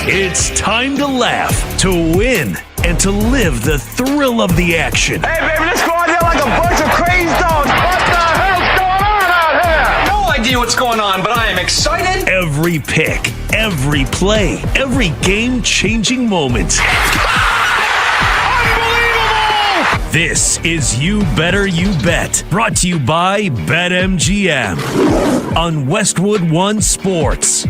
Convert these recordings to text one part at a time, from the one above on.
It's time to laugh, to win, and to live the thrill of the action. Hey, baby, let's go out there like a bunch of crazy dogs. What the hell's going on out here? No idea what's going on, but I am excited. Every pick, every play, every game-changing moment. Unbelievable! This is You Better You Bet, brought to you by BetMGM on Westwood One Sports.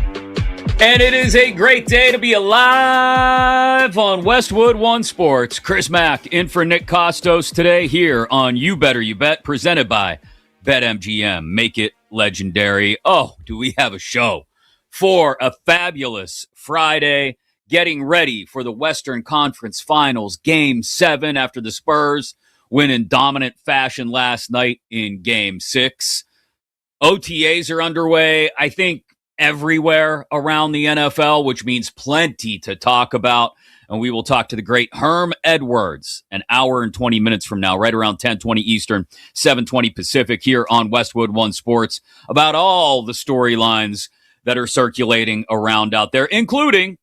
And it is a great day to be alive on Westwood One Sports. Chris Mack in for Nick Kostos today here on You Better You Bet, presented by BetMGM. Make it legendary. Oh, do we have a show for a fabulous Friday, getting ready for the Western Conference Finals, Game 7 after the Spurs win in dominant fashion last night in Game 6. OTAs are underway, I think, everywhere around the NFL, which means plenty to talk about. And we will talk to the great Herm Edwards an hour and 20 minutes from now, right around 10:20 Eastern, 7:20 Pacific, here on Westwood One Sports, about all the storylines that are circulating around out there, including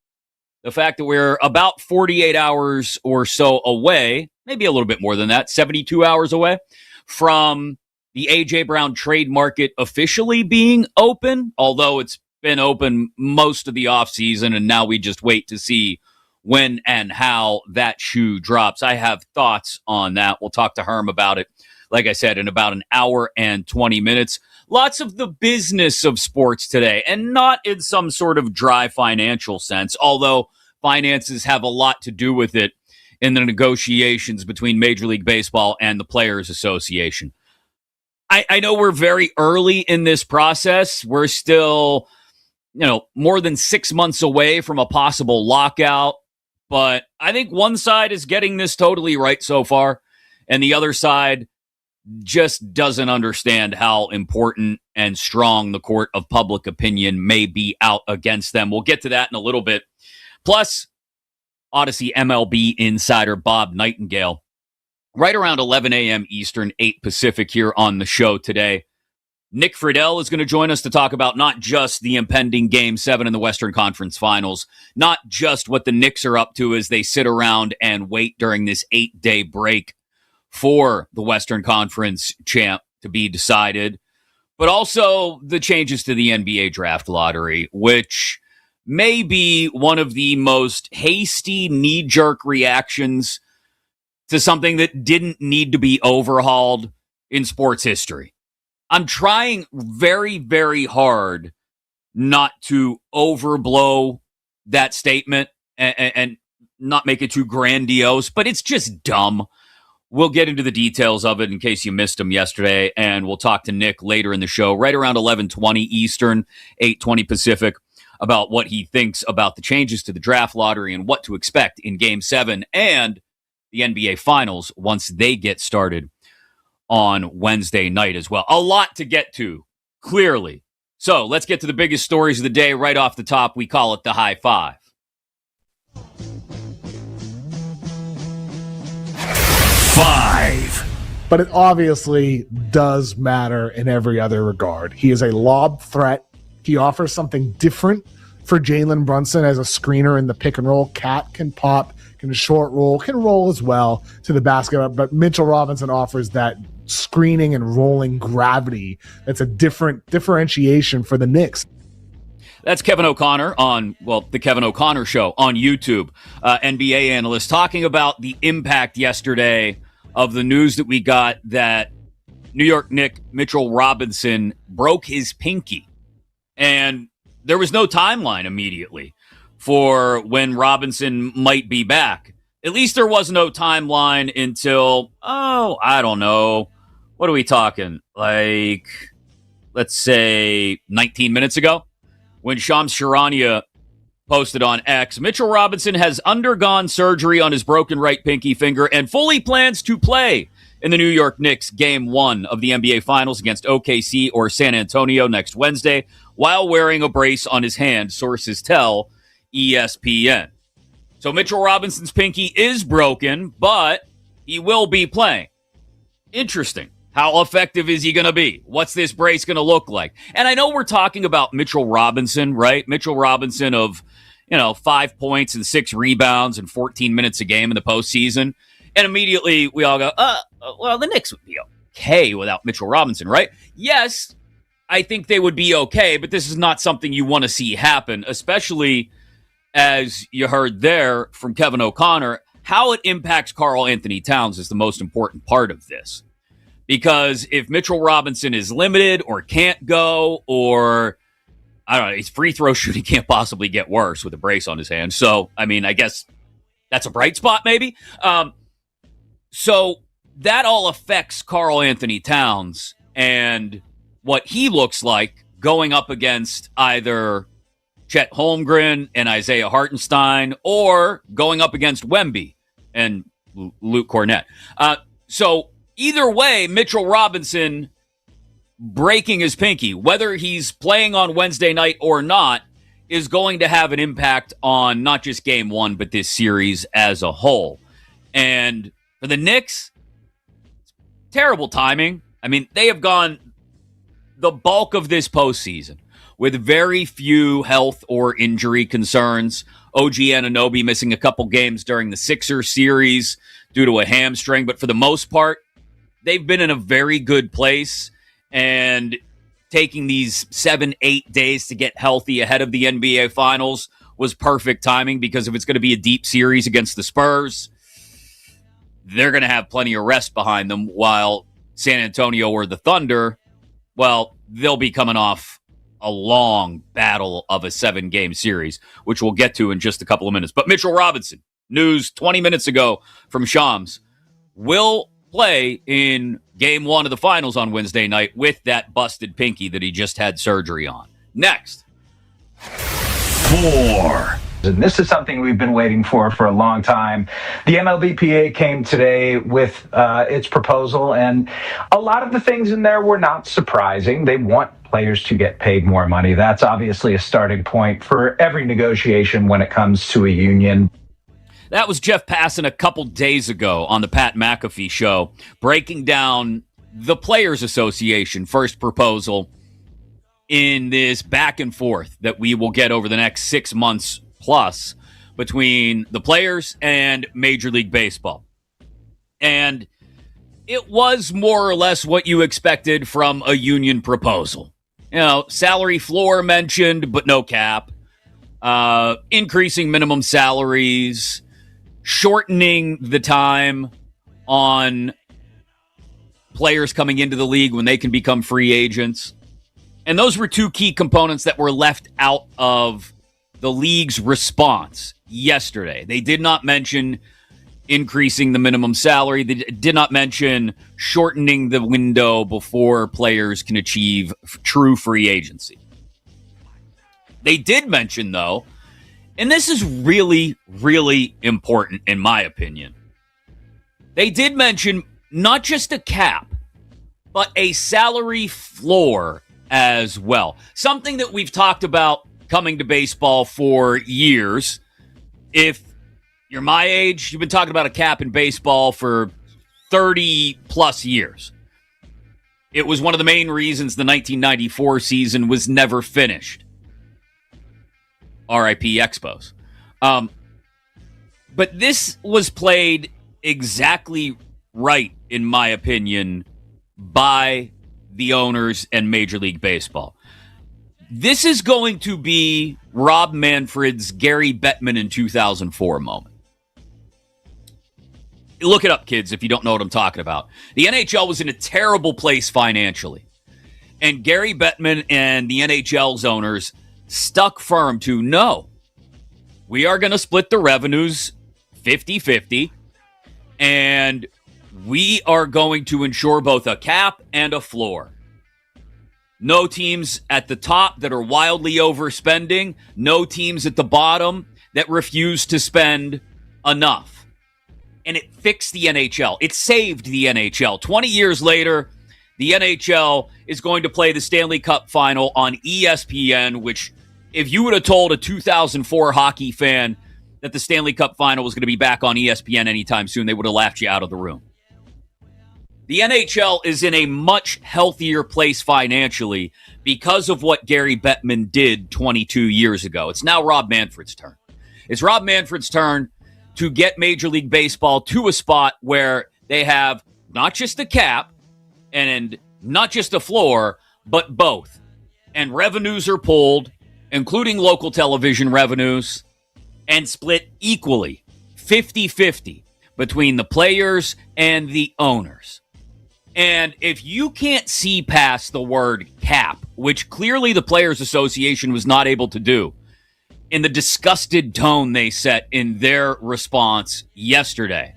the fact that we're about 48 hours or so away, maybe a little bit more than that, 72 hours away from the A.J. Brown trade market officially being open, although it's been open most of the offseason, and now we just wait to see when and how that shoe drops. I have thoughts on that. We'll talk to Herm about it, like I said, in about an hour and 20 minutes. Lots of the business of sports today, and not in some sort of dry financial sense, although finances have a lot to do with it in the negotiations between Major League Baseball and the Players Association. I know we're very early in this process. We're still, more than 6 months away from a possible lockout. But I think one side is getting this totally right so far, and the other side just doesn't understand how important and strong the court of public opinion may be out against them. We'll get to that in a little bit. Plus, Odyssey MLB insider Bob Nightingale, right around 11 a.m. Eastern, 8 Pacific, here on the show today. Nick Friedel is going to join us to talk about not just the impending Game 7 in the Western Conference Finals, not just what the Knicks are up to as they sit around and wait during this 8-day break for the Western Conference champ to be decided, but also the changes to the NBA draft lottery, which may be one of the most hasty, knee-jerk reactions to something that didn't need to be overhauled in sports history. I'm trying very, very hard not to overblow that statement and not make it too grandiose, but it's just dumb. We'll get into the details of it in case you missed them yesterday, and we'll talk to Nick later in the show, right around 11:20 Eastern, 8:20 Pacific, about what he thinks about the changes to the draft lottery and what to expect in Game 7 and the NBA Finals once they get started on Wednesday night as well. A lot to get to, clearly. So let's get to the biggest stories of the day right off the top. We call it the High Five. Five. But it obviously does matter in every other regard. He is a lob threat. He offers something different for Jalen Brunson as a screener in the pick and roll. Cat can pop, can short roll, can roll as well to the basket. But Mitchell Robinson offers that screening and rolling gravity that's a different differentiation for the Knicks. That's Kevin O'Connor on, the Kevin O'Connor Show on YouTube, NBA analyst, talking about the impact yesterday of the news that we got that New York Knicks Mitchell Robinson broke his pinky. And there was no timeline immediately for when Robinson might be back. At least there was no timeline until, I don't know. What are we talking? Like, let's say 19 minutes ago, when Shams Charania posted on X, Mitchell Robinson has undergone surgery on his broken right pinky finger and fully plans to play in the New York Knicks Game 1 of the NBA Finals against OKC or San Antonio next Wednesday while wearing a brace on his hand, sources tell ESPN. So Mitchell Robinson's pinky is broken, but he will be playing. Interesting. How effective is he going to be? What's this brace going to look like? And I know we're talking about Mitchell Robinson, right? Mitchell Robinson of 5 points and 6 rebounds and 14 minutes a game in the postseason. And immediately we all go, well, the Knicks would be okay without Mitchell Robinson, right? Yes, I think they would be okay, but this is not something you want to see happen, especially as you heard there from Kevin O'Connor. How it impacts Karl Anthony Towns is the most important part of this. Because if Mitchell Robinson is limited or can't go, or I don't know, his free throw shooting can't possibly get worse with a brace on his hand. So, I mean, I guess that's a bright spot maybe. So that all affects Karl Anthony Towns and what he looks like going up against either Chet Holmgren and Isaiah Hartenstein, or going up against Wemby and Luke Cornett. So either way, Mitchell Robinson breaking his pinky, whether he's playing on Wednesday night or not, is going to have an impact on not just game one, but this series as a whole. And for the Knicks, terrible timing. I mean, they have gone the bulk of this postseason with very few health or injury concerns. OG Anunoby missing a couple games during the Sixers series due to a hamstring, but for the most part, they've been in a very good place, and taking these 7-8 days to get healthy ahead of the NBA Finals was perfect timing, because if it's going to be a deep series against the Spurs, they're going to have plenty of rest behind them, while San Antonio or the Thunder, well, they'll be coming off a long battle of a 7-game series, which we'll get to in just a couple of minutes. But Mitchell Robinson, news 20 minutes ago from Shams, will play in game one of the finals on Wednesday night with that busted pinky that he just had surgery on. Next. 4. And this is something we've been waiting for a long time. The MLBPA came today with its proposal, and a lot of the things in there were not surprising. They want players to get paid more money. That's obviously a starting point for every negotiation when it comes to a union. That was Jeff Passan a couple days ago on the Pat McAfee show, breaking down the Players Association first proposal in this back and forth that we will get over the next 6 months plus between the players and Major League Baseball. And it was more or less what you expected from a union proposal. Salary floor mentioned, but no cap. Increasing minimum salaries, shortening the time on players coming into the league when they can become free agents. And those were two key components that were left out of the league's response yesterday. They did not mention increasing the minimum salary. They did not mention shortening the window before players can achieve true free agency. They did mention, though, and this is really, really important in my opinion, they did mention not just a cap, but a salary floor as well. Something that we've talked about coming to baseball for years. If you're my age, you've been talking about a cap in baseball for 30 plus years. It was one of the main reasons the 1994 season was never finished. RIP Expos. But this was played exactly right, in my opinion, by the owners and Major League Baseball. This is going to be Rob Manfred's Gary Bettman in 2004 moment. Look it up, kids, if you don't know what I'm talking about. The NHL was in a terrible place financially. And Gary Bettman and the NHL's owners stuck firm to, no, we are going to split the revenues 50-50, and we are going to ensure both a cap and a floor. No teams at the top that are wildly overspending. No teams at the bottom that refuse to spend enough. And it fixed the NHL. It saved the NHL. 20 years later, the NHL is going to play the Stanley Cup Final on ESPN, which, if you would have told a 2004 hockey fan that the Stanley Cup Final was going to be back on ESPN anytime soon, they would have laughed you out of the room. The NHL is in a much healthier place financially because of what Gary Bettman did 22 years ago. It's now Rob Manfred's turn. It's Rob Manfred's turn to get Major League Baseball to a spot where they have not just a cap and not just a floor, but both. And revenues are pulled, including local television revenues, and split equally, 50-50, between the players and the owners. And if you can't see past the word cap, which clearly the Players Association was not able to do, in the disgusted tone they set in their response yesterday,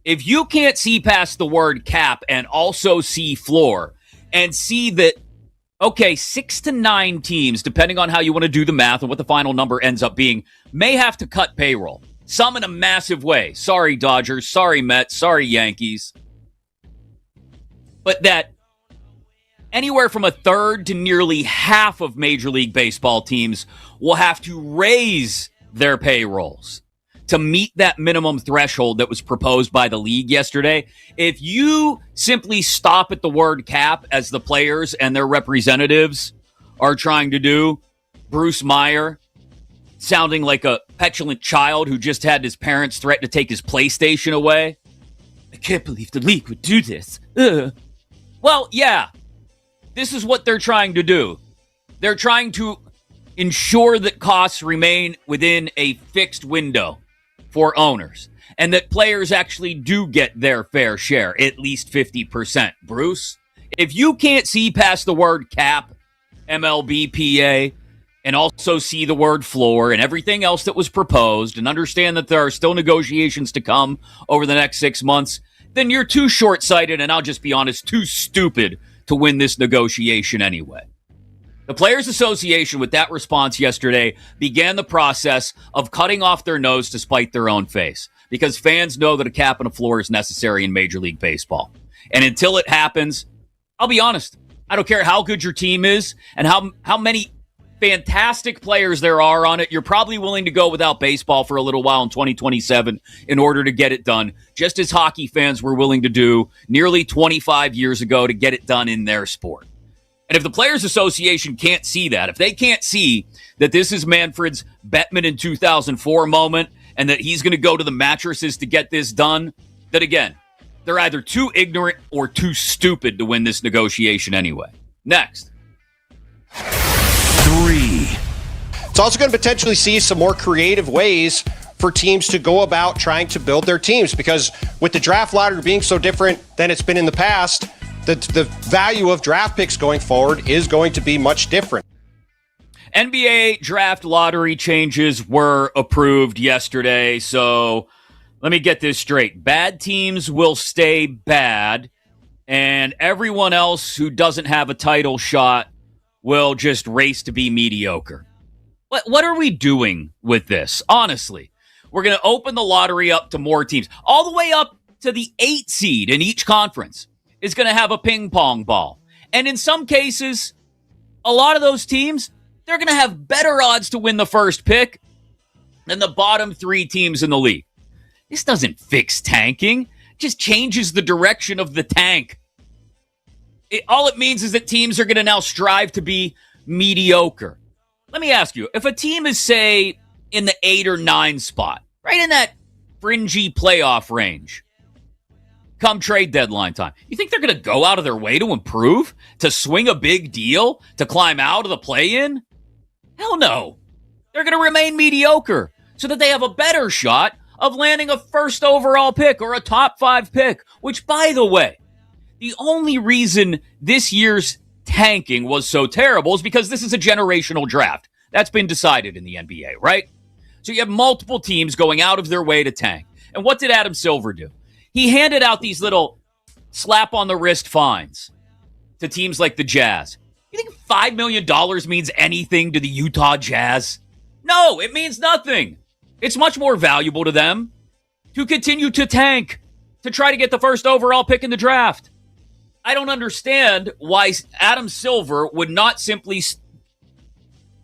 if you can't see past the word cap and also see floor and see that, okay, 6 to 9 teams, depending on how you want to do the math and what the final number ends up being, may have to cut payroll. Some in a massive way. Sorry, Dodgers. Sorry, Mets. Sorry, Yankees. But that anywhere from a third to nearly half of Major League Baseball teams will have to raise their payrolls to meet that minimum threshold that was proposed by the league yesterday. If you simply stop at the word cap, as the players and their representatives are trying to do, Bruce Meyer sounding like a petulant child who just had his parents threaten to take his PlayStation away. I can't believe the league would do this. Ugh. Well, yeah, this is what they're trying to do. They're trying to ensure that costs remain within a fixed window for owners and that players actually do get their fair share, at least 50%. Bruce, if you can't see past the word cap, MLBPA, and also see the word floor and everything else that was proposed and understand that there are still negotiations to come over the next 6 months, then you're too short-sighted and, I'll just be honest, too stupid to win this negotiation anyway. The Players Association, with that response yesterday, began the process of cutting off their nose to spite their own face because fans know that a cap and a floor is necessary in Major League Baseball. And until it happens, I'll be honest, I don't care how good your team is and how many fantastic players there are on it, you're probably willing to go without baseball for a little while in 2027 in order to get it done, just as hockey fans were willing to do nearly 25 years ago to get it done in their sport. And if the Players Association can't see that, if they can't see that this is Manfred's Bettman in 2004 moment and that he's going to go to the mattresses to get this done, then again, they're either too ignorant or too stupid to win this negotiation anyway. Next. 3. It's also going to potentially see some more creative ways for teams to go about trying to build their teams, because with the draft lottery being so different than it's been in the past, the value of draft picks going forward is going to be much different. NBA draft lottery changes were approved yesterday, so let me get this straight. Bad teams will stay bad, and everyone else who doesn't have a title shot will just race to be mediocre. What are we doing with this? Honestly, we're going to open the lottery up to more teams. All the way up to the 8 seed in each conference is going to have a ping pong ball. And in some cases, a lot of those teams, they're going to have better odds to win the first pick than the bottom 3 teams in the league. This doesn't fix tanking. It just changes the direction of the tank. All it means is that teams are going to now strive to be mediocre. Let me ask you, if a team is, say, in the 8 or 9 spot, right in that fringy playoff range, come trade deadline time, you think they're going to go out of their way to improve, to swing a big deal, to climb out of the play-in? Hell no. They're going to remain mediocre so that they have a better shot of landing a first overall pick or a top 5 pick, which, by the way, the only reason this year's tanking was so terrible is because this is a generational draft. That's been decided in the NBA, right? So you have multiple teams going out of their way to tank. And what did Adam Silver do? He handed out these little slap-on-the-wrist fines to teams like the Jazz. You think $5 million means anything to the Utah Jazz? No, it means nothing. It's much more valuable to them to continue to tank, to try to get the first overall pick in the draft. I don't understand why Adam Silver would not simply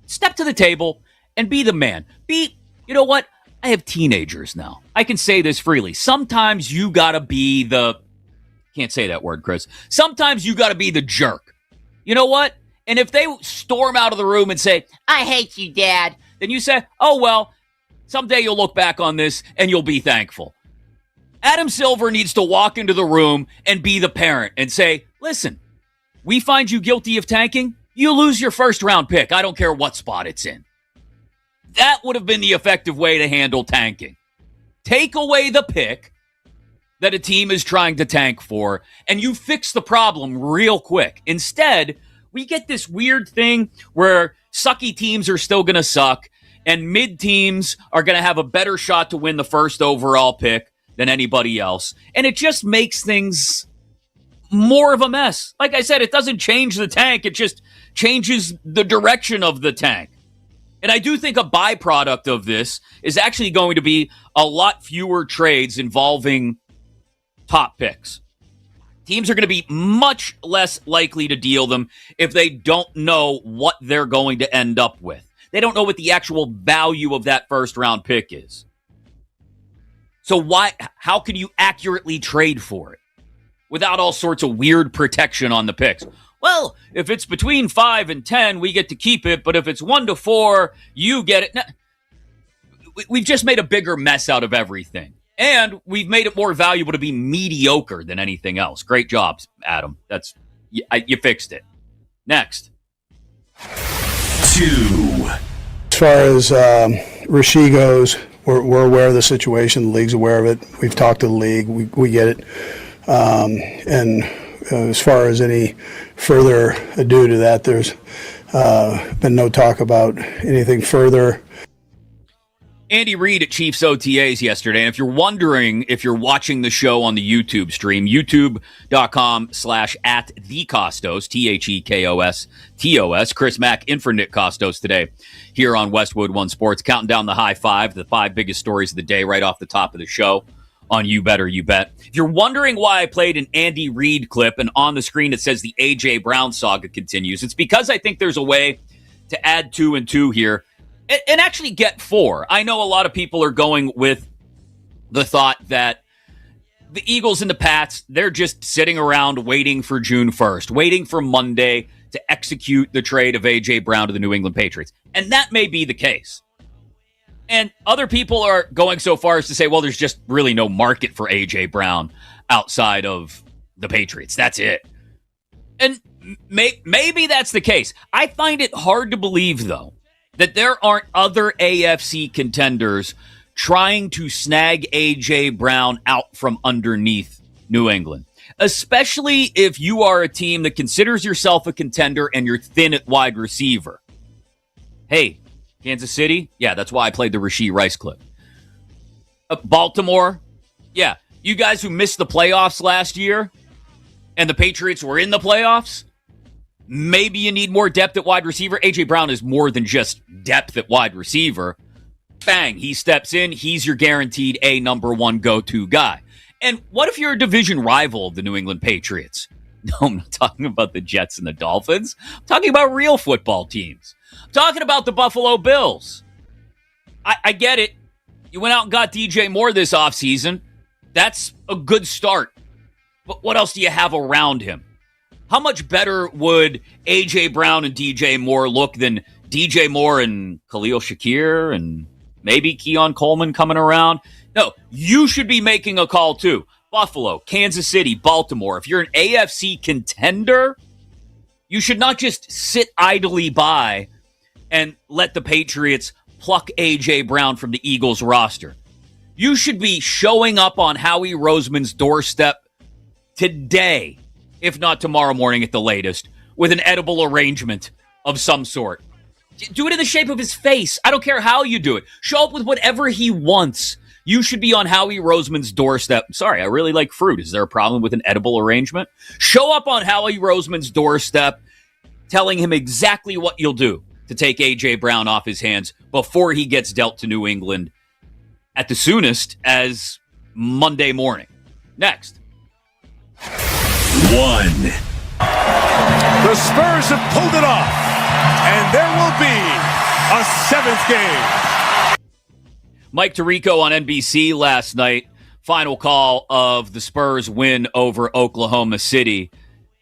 step to the table and be the man. You know what? I have teenagers now. I can say this freely. Sometimes you gotta be the Can't say that word, Chris. Sometimes you got to be the jerk. You know what? And if they storm out of the room and say, I hate you, Dad, then you say, oh, well, someday you'll look back on this and you'll be thankful. Adam Silver needs to walk into the room and be the parent and say, listen, we find you guilty of tanking, you lose your first-round pick. I don't care what spot it's in. That would have been the effective way to handle tanking. Take away the pick that a team is trying to tank for, and you fix the problem real quick. Instead, we get this weird thing where sucky teams are still going to suck, and mid teams are going to have a better shot to win the first overall pick than anybody else. And it just makes things more of a mess. Like I said, it doesn't change the tank. It just changes the direction of the tank. And I do think a byproduct of this is actually going to be a lot fewer trades involving top picks. Teams are going to be much less likely to deal them if they don't know what they're going to end up with. They don't know what the actual value of that first round pick is. So how can you accurately trade for it without all sorts of weird protection on the picks? Well, if it's between 5 and 10, we get to keep it, but if it's 1 to 4, you get it. We've just made a bigger mess out of everything. And we've made it more valuable to be mediocre than anything else. Great job, Adam. You fixed it. Next. 2. As far as Rasheed goes, we're aware of the situation. The league's aware of it. We've talked to the league. We get it. And as far as any further ado to that, there's been no talk about anything further. Andy Reid at Chiefs OTAs yesterday. And if you're wondering if you're watching the show on the YouTube stream, youtube.com/@thekostos, THEKOSTOS. Chris Mack in for Nick Kostos today here on Westwood One Sports, counting down the high five, the 5 biggest stories of the day right off the top of the show on You Better You Bet. If you're wondering why I played an Andy Reid clip and on the screen it says the A.J. Brown saga continues, it's because I think there's a way to add 2 and 2 here and actually get 4. I know a lot of people are going with the thought that the Eagles and the Pats, they're just sitting around waiting for June 1st, waiting for Monday to execute the trade of A.J. Brown to the New England Patriots. And that may be the case. And other people are going so far as to say, well, there's just really no market for A.J. Brown outside of the Patriots. That's it. And maybe that's the case. I find it hard to believe, though, that there aren't other AFC contenders trying to snag A.J. Brown out from underneath New England, especially if you are a team that considers yourself a contender and you're thin at wide receiver. Hey, Kansas City? Yeah, that's why I played the Rashee Rice clip. Baltimore? Yeah, you guys who missed the playoffs last year and the Patriots were in the playoffs? Maybe you need more depth at wide receiver. A.J. Brown is more than just depth at wide receiver. Bang, he steps in. He's your guaranteed number 1 go-to guy. And what if you're a division rival of the New England Patriots? No, I'm not talking about the Jets and the Dolphins. I'm talking about real football teams. I'm talking about the Buffalo Bills. I get it. You went out and got DJ Moore this offseason. That's a good start. But what else do you have around him? How much better would A.J. Brown and DJ Moore look than DJ Moore and Khalil Shakir and maybe Keon Coleman coming around? No, you should be making a call too. Buffalo, Kansas City, Baltimore. If you're an AFC contender, you should not just sit idly by and let the Patriots pluck A.J. Brown from the Eagles roster. You should be showing up on Howie Roseman's doorstep today, if not tomorrow morning at the latest, with an edible arrangement of some sort. Do it in the shape of his face. I don't care how you do it. Show up with whatever he wants. You should be on Howie Roseman's doorstep. Sorry, I really like fruit. Is there a problem with an edible arrangement? Show up on Howie Roseman's doorstep, telling him exactly what you'll do to take A.J. Brown off his hands before he gets dealt to New England at the soonest as Monday morning. Next. 1. The Spurs have pulled it off, and there will be a 7th game. Mike Tirico on NBC last night final call of the Spurs win over Oklahoma City.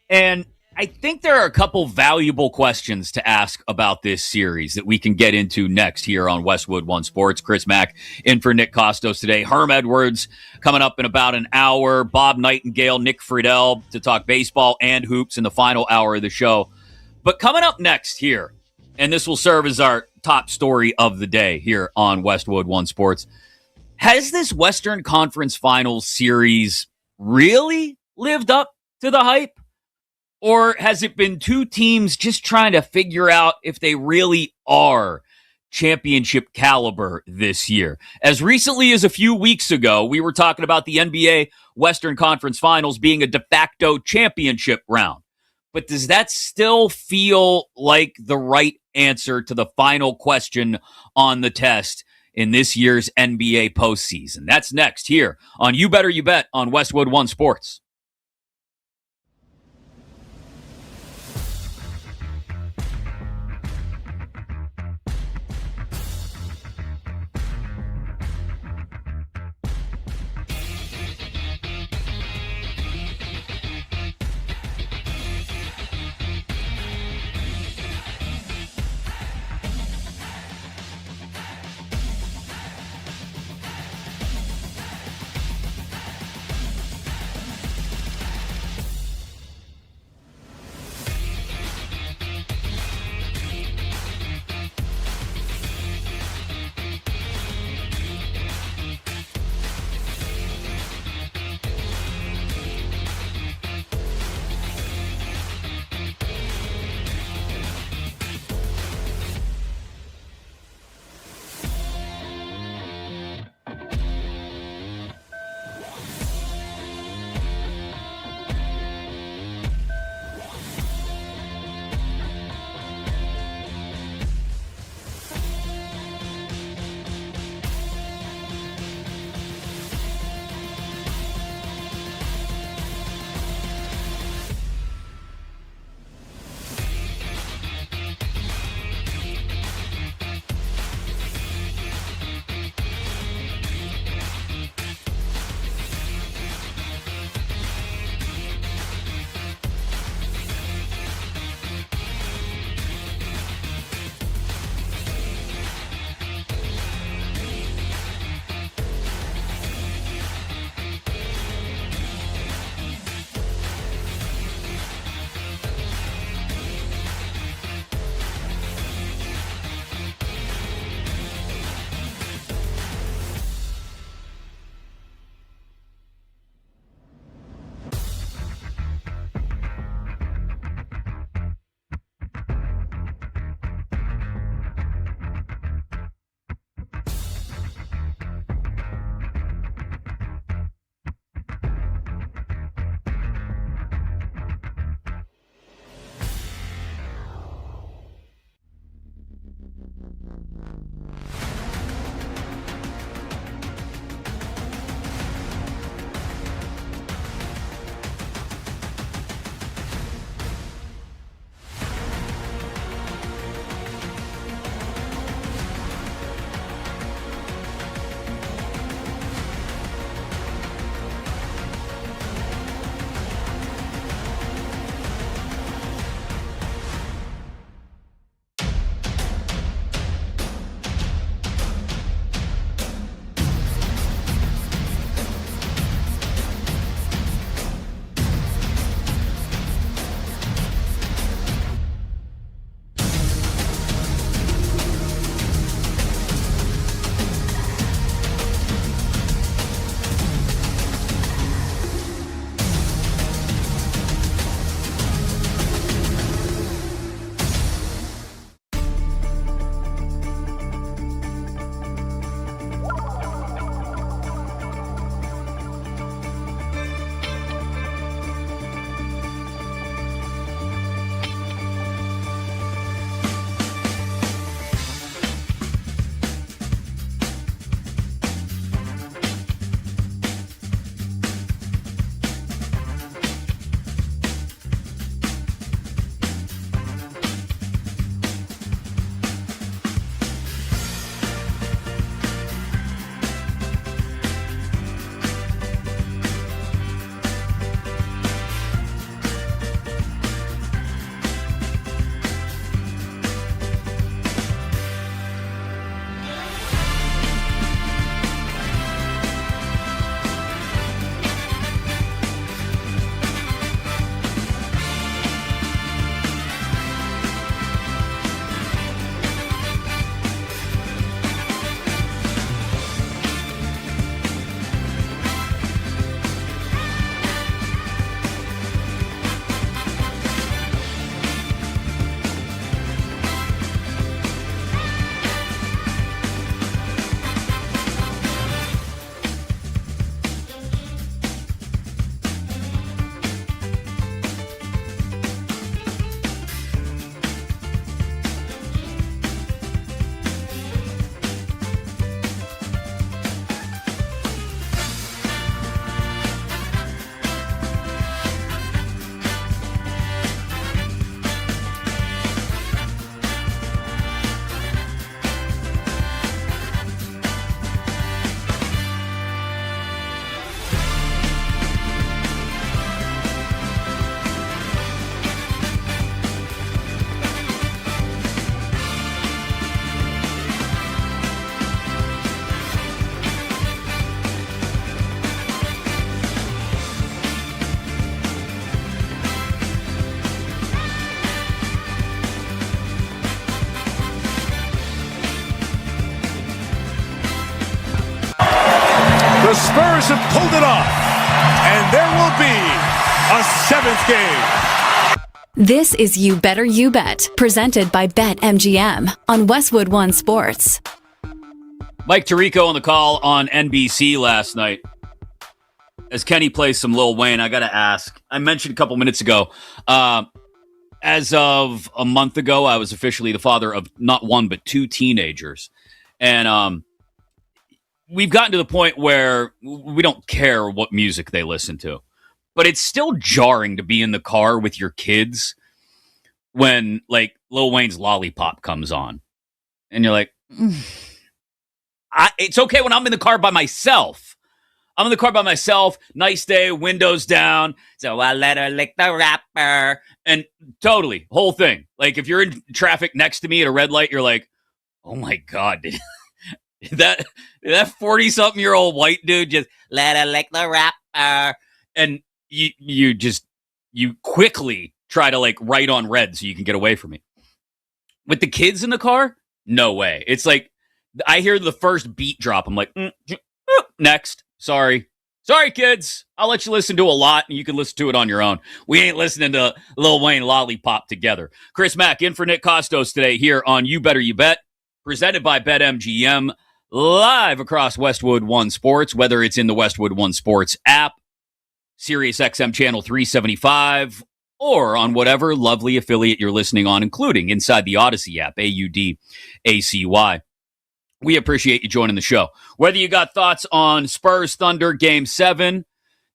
And I think there are a couple valuable questions to ask about this series that we can get into next here on Westwood One Sports. Chris Mack in for Nick Kostos today. Herm Edwards coming up in about an hour. Bob Nightingale, Nick Friedel to talk baseball and hoops in the final hour of the show. But coming up next here, and this will serve as our top story of the day here on Westwood One Sports. Has this Western Conference Finals series really lived up to the hype? Or has it been two teams just trying to figure out if they really are championship caliber this year? As recently as a few weeks ago, we were talking about the NBA Western Conference Finals being a de facto championship round. But does that still feel like the right answer to the final question on the test in this year's NBA postseason? That's next here on You Better You Bet on Westwood One Sports. Spurs have pulled it off, and there will be a 7th game. This is You Better You Bet, presented by BetMGM on Westwood One Sports. Mike Tirico on the call on NBC last night. As Kenny plays some Lil Wayne, I got to ask. I mentioned a couple minutes ago, as of a month ago, I was officially the father of not one, but 2 teenagers. And we've gotten to the point where we don't care what music they listen to. But it's still jarring to be in the car with your kids when, like, Lil Wayne's Lollipop comes on. And you're like, it's okay when I'm in the car by myself. I'm in the car by myself, nice day, windows down. So I let her lick the wrapper. And totally, whole thing. Like, if you're in traffic next to me at a red light, you're like, oh my God, that 40-something-year-old white dude just let her lick the wrapper. And you quickly try to, like, write on red so you can get away from me. With the kids in the car, no way. It's like, I hear the first beat drop. I'm like, next. Sorry, kids. I'll let you listen to a lot, and you can listen to it on your own. We ain't listening to Lil Wayne Lollipop together. Chris Mack in for Nick Kostos today here on You Better You Bet, presented by BetMGM, live across Westwood One Sports, whether it's in the Westwood One Sports app, Sirius XM Channel 375, or on whatever lovely affiliate you're listening on, including inside the Odyssey app, AUDACY. We appreciate you joining the show. Whether you got thoughts on Spurs Thunder Game 7,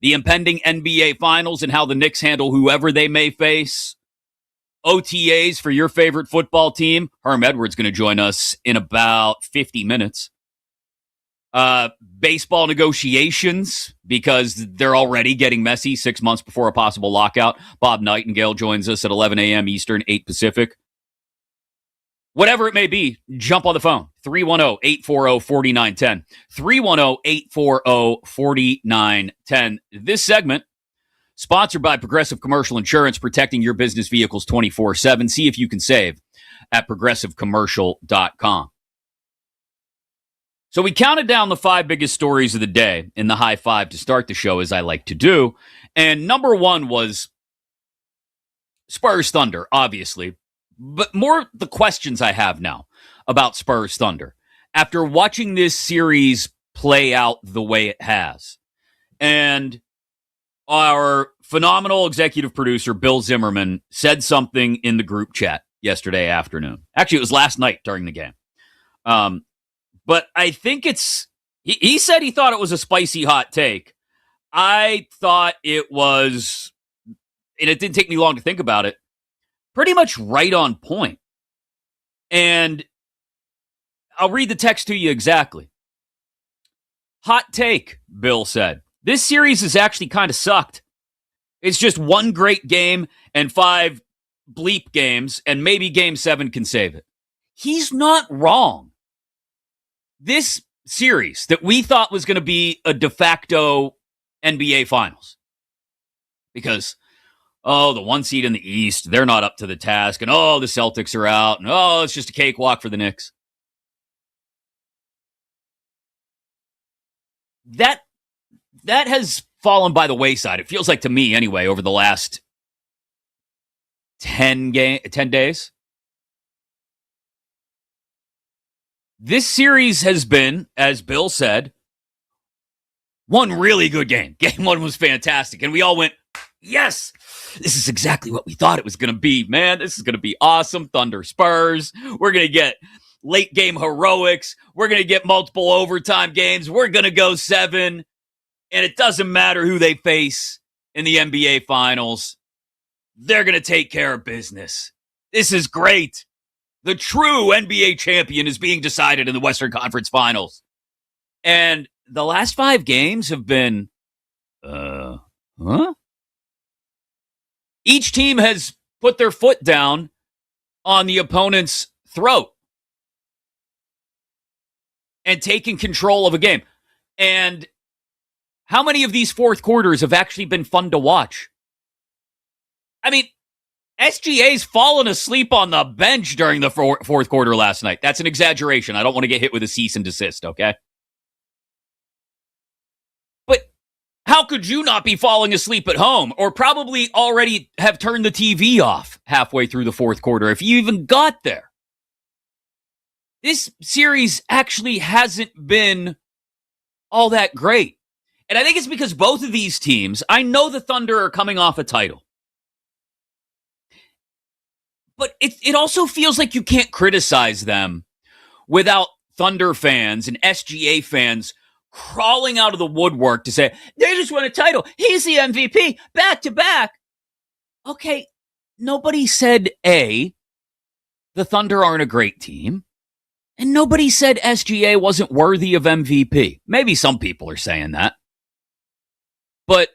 the impending NBA Finals, and how the Knicks handle whoever they may face, OTAs for your favorite football team, Herm Edwards going to join us in about 50 minutes. Baseball negotiations, because they're already getting messy 6 months before a possible lockout. Bob Nightingale joins us at 11 a.m. Eastern, 8 Pacific. Whatever it may be, jump on the phone. 310-840-4910. 310-840-4910. This segment, sponsored by Progressive Commercial Insurance, protecting your business vehicles 24/7. See if you can save at progressivecommercial.com. So we counted down the 5 biggest stories of the day in the high five to start the show, as I like to do. And number 1 was Spurs Thunder, obviously. But more the questions I have now about Spurs Thunder after watching this series play out the way it has. And our phenomenal executive producer, Bill Zimmerman, said something in the group chat yesterday afternoon. Actually, it was last night during the game. But I think he said he thought it was a spicy hot take. I thought it was, and it didn't take me long to think about it, pretty much right on point. And I'll read the text to you exactly. Hot take, Bill said. This series has actually kind of sucked. It's just one great game and 5 bleep games, and maybe Game 7 can save it. He's not wrong. This series that we thought was going to be a de facto NBA Finals, because the 1 seed in the East, they're not up to the task. And, the Celtics are out. And, it's just a cakewalk for the Knicks. That has fallen by the wayside. It feels like to me, anyway, over the last 10 days. This series has been, as Bill said, one really good game. Game 1 was fantastic. And we all went, yes, this is exactly what we thought it was going to be, man. This is going to be awesome. Thunder Spurs. We're going to get late game heroics. We're going to get multiple overtime games. We're going to go 7. And it doesn't matter who they face in the NBA Finals. They're going to take care of business. This is great. The true NBA champion is being decided in the Western Conference Finals. And the last 5 games have been, Each team has put their foot down on the opponent's throat and taken control of a game. And how many of these fourth quarters have actually been fun to watch? I mean, SGA's fallen asleep on the bench during the fourth quarter last night. That's an exaggeration. I don't want to get hit with a cease and desist, okay? But How could you not be falling asleep at home or probably already have turned the TV off halfway through the fourth quarter if you even got there? This series actually hasn't been all that great. And I think it's because both of these teams, I know the Thunder are coming off a title. But it also feels like you can't criticize them without Thunder fans and SGA fans crawling out of the woodwork to say, they just won a title. He's the MVP, back to back. Okay, nobody said A, the Thunder aren't a great team. And nobody said SGA wasn't worthy of MVP. Maybe some people are saying that. But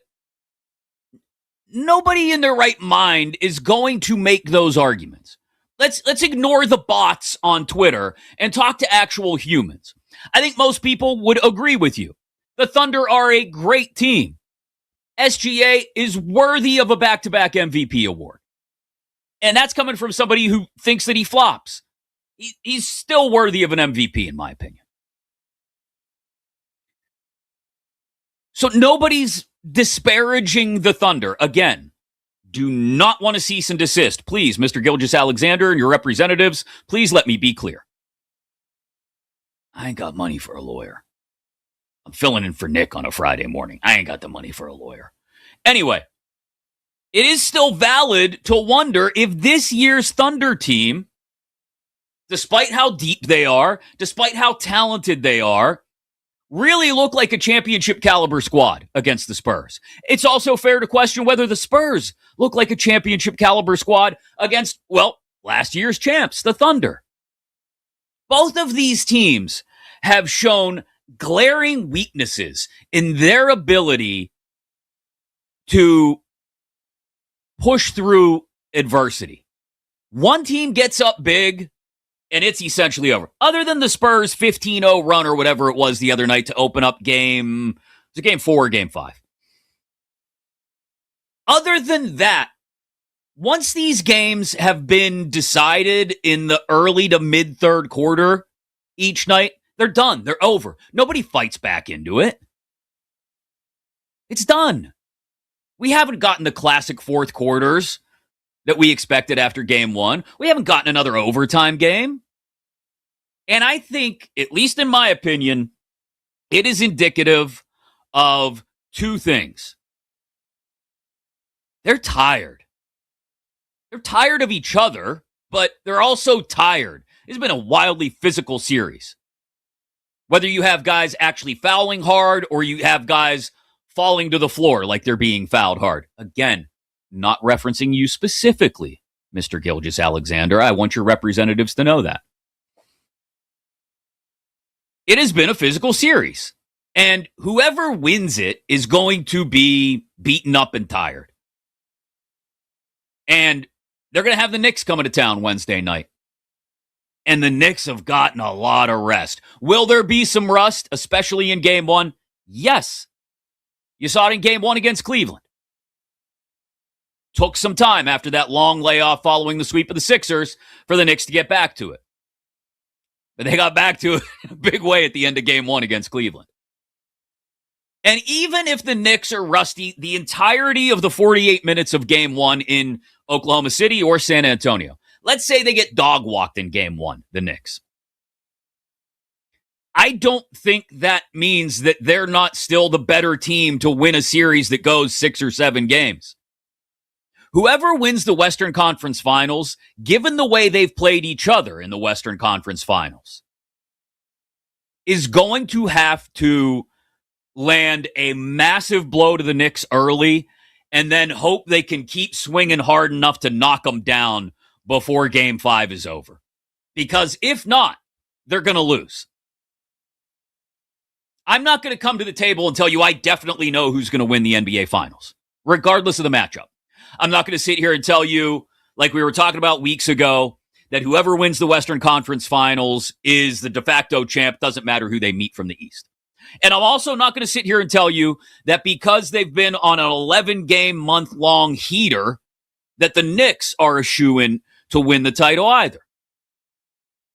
nobody in their right mind is going to make those arguments. Let's ignore the bots on Twitter and talk to actual humans. I think most people would agree with you. The Thunder are a great team. SGA is worthy of a back-to-back MVP award. And that's coming from somebody who thinks that he flops. He's still worthy of an MVP, in my opinion. So nobody's disparaging the Thunder. Again, do not want to cease and desist. Please, Mr. Gilgeous-Alexander and your representatives, please let me be clear. I ain't got money for a lawyer. I'm filling in for Nick on a Friday morning. I ain't got the money for a lawyer. Anyway, it is still valid to wonder if this year's Thunder team, despite how deep they are, despite how talented they are, really look like a championship caliber squad against the Spurs. It's also fair to question whether the Spurs look like a championship caliber squad against, well, last year's champs, the Thunder. Both of these teams have shown glaring weaknesses in their ability to push through adversity. One team gets up big, and it's essentially over. Other than the Spurs 15-0 run or whatever it was the other night to open up game 4 or game 5. Other than that, once these games have been decided in the early to mid-third quarter each night, they're done. They're over. Nobody fights back into it. It's done. We haven't gotten the classic fourth quarters that we expected after game 1. We haven't gotten another overtime game. And I think, at least in my opinion, it is indicative of two things. They're tired. They're tired of each other, but they're also tired. It's been a wildly physical series. Whether you have guys actually fouling hard or you have guys falling to the floor like they're being fouled hard. Again, not referencing you specifically, Mr. Gilgeous-Alexander. I want your representatives to know that. It has been a physical series, and whoever wins it is going to be beaten up and tired. And they're going to have the Knicks coming to town Wednesday night. And the Knicks have gotten a lot of rest. Will there be some rust, especially in game 1? Yes. You saw it in game 1 against Cleveland. Took some time after that long layoff following the sweep of the Sixers for the Knicks to get back to it. But they got back to it in a big way at the end of game 1 against Cleveland. And even if the Knicks are rusty the entirety of the 48 minutes of game 1 in Oklahoma City or San Antonio, let's say they get dog-walked in game 1, the Knicks. I don't think that means that they're not still the better team to win a series that goes 6 or 7 games. Whoever wins the Western Conference Finals, given the way they've played each other in the Western Conference Finals, is going to have to land a massive blow to the Knicks early and then hope they can keep swinging hard enough to knock them down before Game 5 is over. Because if not, they're going to lose. I'm not going to come to the table and tell you I definitely know who's going to win the NBA Finals, regardless of the matchup. I'm not going to sit here and tell you, like we were talking about weeks ago, that whoever wins the Western Conference Finals is the de facto champ. Doesn't matter who they meet from the East. And I'm also not going to sit here and tell you that because they've been on an 11-game, month-long heater, that the Knicks are a shoo-in to win the title either.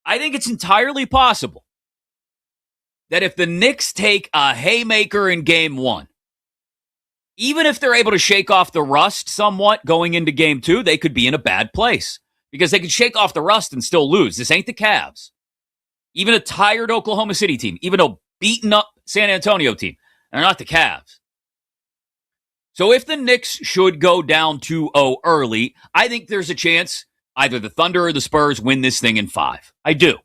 I think it's entirely possible that if the Knicks take a haymaker in game 1, even if they're able to shake off the rust somewhat going into game 2, they could be in a bad place because they could shake off the rust and still lose. This ain't the Cavs. Even a tired Oklahoma City team, even a beaten up San Antonio team, they're not the Cavs. So if the Knicks should go down 2-0 early, I think there's a chance either the Thunder or the Spurs win this thing in 5. I do.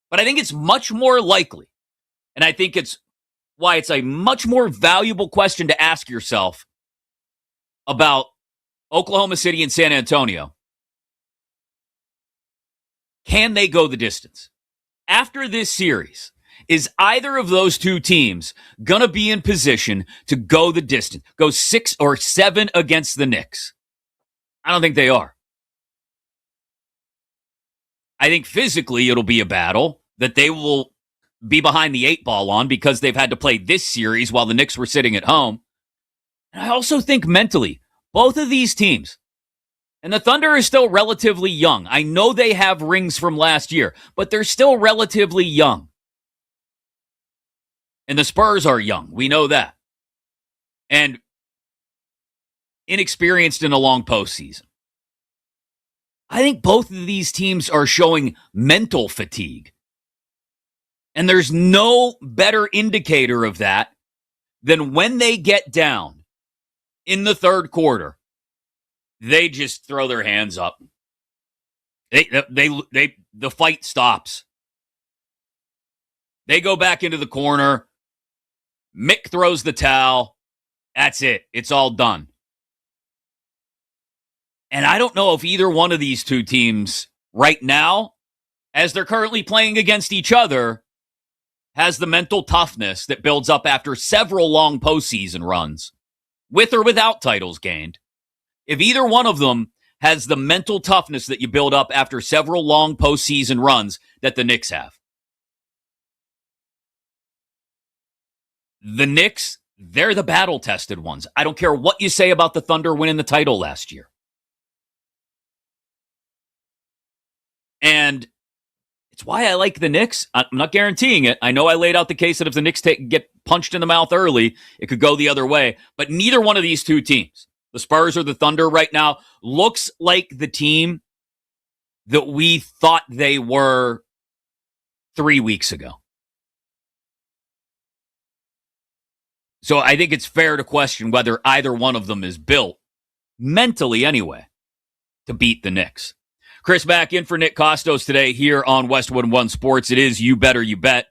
But I think it's much more likely, and I think it's why it's a much more valuable question to ask yourself about Oklahoma City and San Antonio. Can they go the distance? After this series, is either of those two teams going to be in position to go the distance, go 6 or 7 against the Knicks? I don't think they are. I think physically it'll be a battle that they will be behind the 8 ball on because they've had to play this series while the Knicks were sitting at home. And I also think mentally, both of these teams, and the Thunder is still relatively young. I know they have rings from last year, but they're still relatively young. And the Spurs are young. We know that. And inexperienced in a long postseason. I think both of these teams are showing mental fatigue. And there's no better indicator of that than when they get down in the third quarter, they just throw their hands up. The fight stops. They go back into the corner. Mick throws the towel. That's it. It's all done. And I don't know if either one of these two teams right now, as they're currently playing against each other, has the mental toughness that builds up after several long postseason runs, with or without titles gained. If either one of them has the mental toughness that you build up after several long postseason runs that the Knicks have. The Knicks, they're the battle-tested ones. I don't care what you say about the Thunder winning the title last year. And it's why I like the Knicks. I'm not guaranteeing it. I know I laid out the case that if the Knicks get punched in the mouth early, it could go the other way. But neither one of these two teams, the Spurs or the Thunder right now, looks like the team that we thought they were 3 weeks ago. So I think it's fair to question whether either one of them is built, mentally anyway, to beat the Knicks. Chris Mack in for Nick Kostos today here on Westwood One Sports. It is You Better You Bet.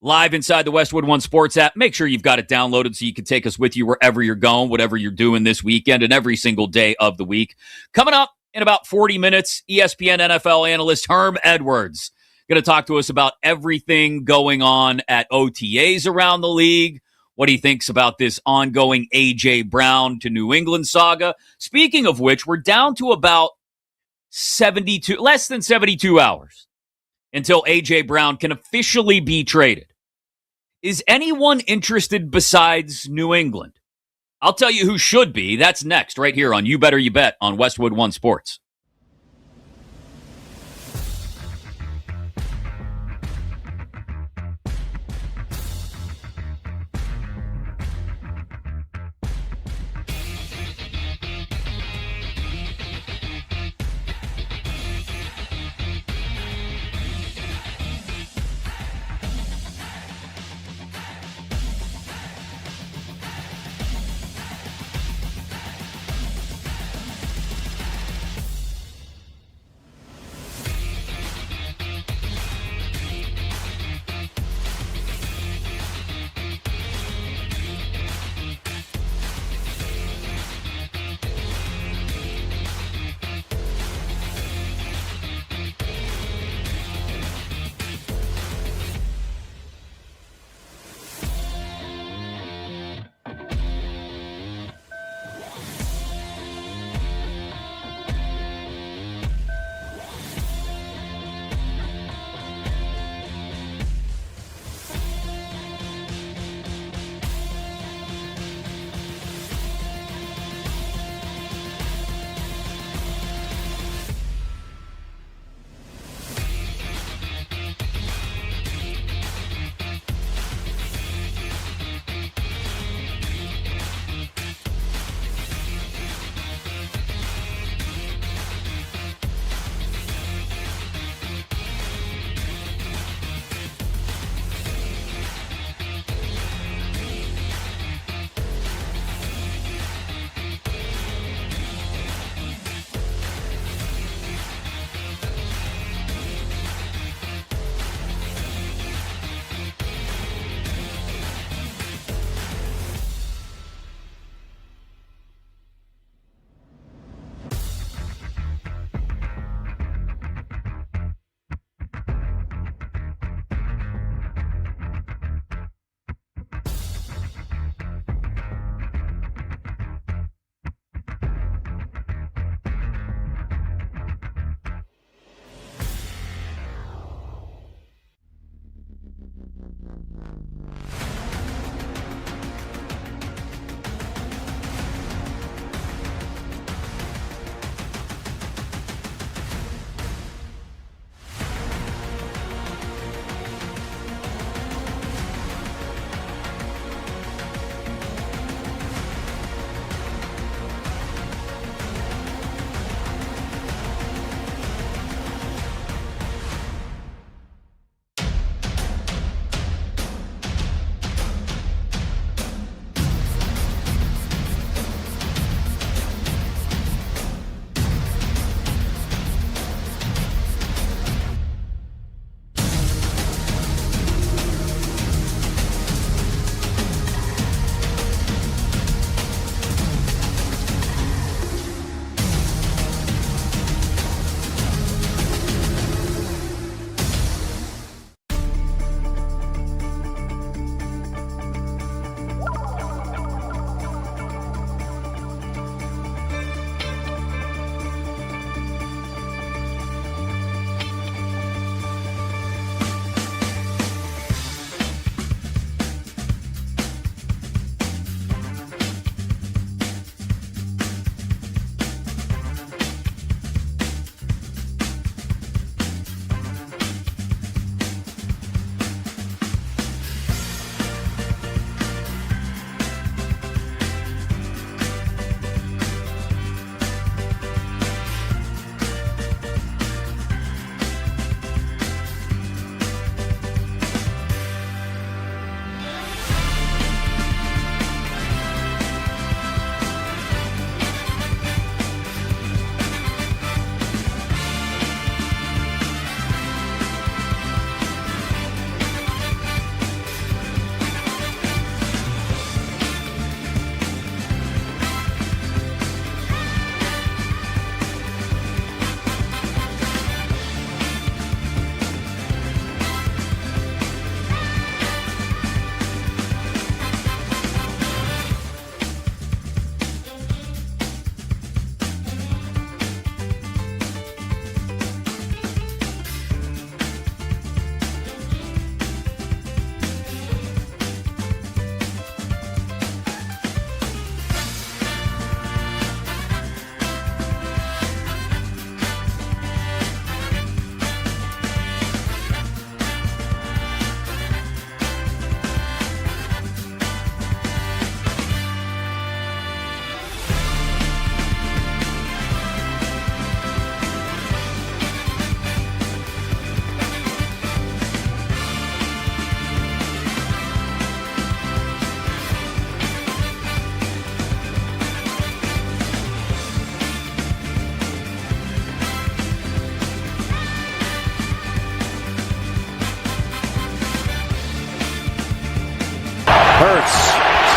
Live inside the Westwood One Sports app. Make sure you've got it downloaded so you can take us with you wherever you're going, whatever you're doing this weekend and every single day of the week. Coming up in about 40 minutes, ESPN NFL analyst Herm Edwards going to talk to us about everything going on at OTAs around the league, what he thinks about this ongoing A.J. Brown to New England saga. Speaking of which, we're down to about less than 72 hours until A.J. Brown can officially be traded. Is anyone interested besides New England? I'll tell you who should be. That's next, right here on You Better You Bet on Westwood One Sports.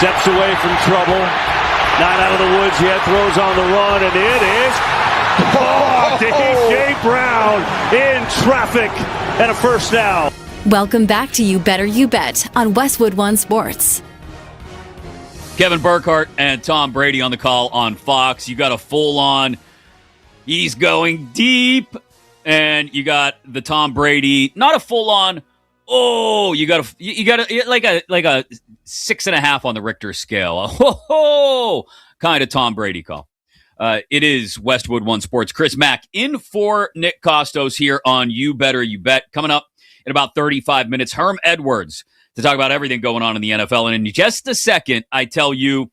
Steps away from trouble. Not out of the woods yet. Throws on the run, and it is caught. A.J. Brown in traffic and a first down. Welcome back to You Better You Bet on Westwood One Sports. Kevin Burkhardt and Tom Brady on the call on Fox. You got a full-on, he's going deep, and you got the Tom Brady, not a full-on, you got a like a 6.5 on the Richter scale. Kind of Tom Brady call. It is Westwood One Sports. Chris Mack in for Nick Kostos here on You Better You Bet. Coming up in about 35 minutes, Herm Edwards to talk about everything going on in the NFL. And in just a second, I tell you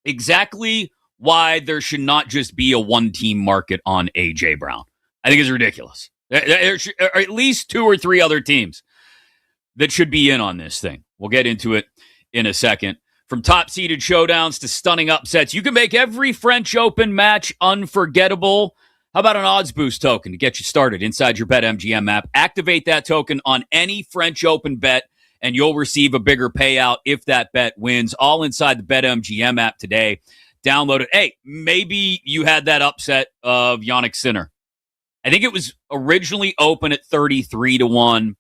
exactly why there should not just be a one-team market on A.J. Brown. I think it's ridiculous. There are at least 2 or 3 other teams that should be in on this thing. We'll get into it in a second. From top-seeded showdowns to stunning upsets, you can make every French Open match unforgettable. How about an odds boost token to get you started inside your BetMGM app? Activate that token on any French Open bet, and you'll receive a bigger payout if that bet wins. All inside the BetMGM app today. Download it. Hey, maybe you had that upset of Yannick Sinner. I think it was originally open at 33-1.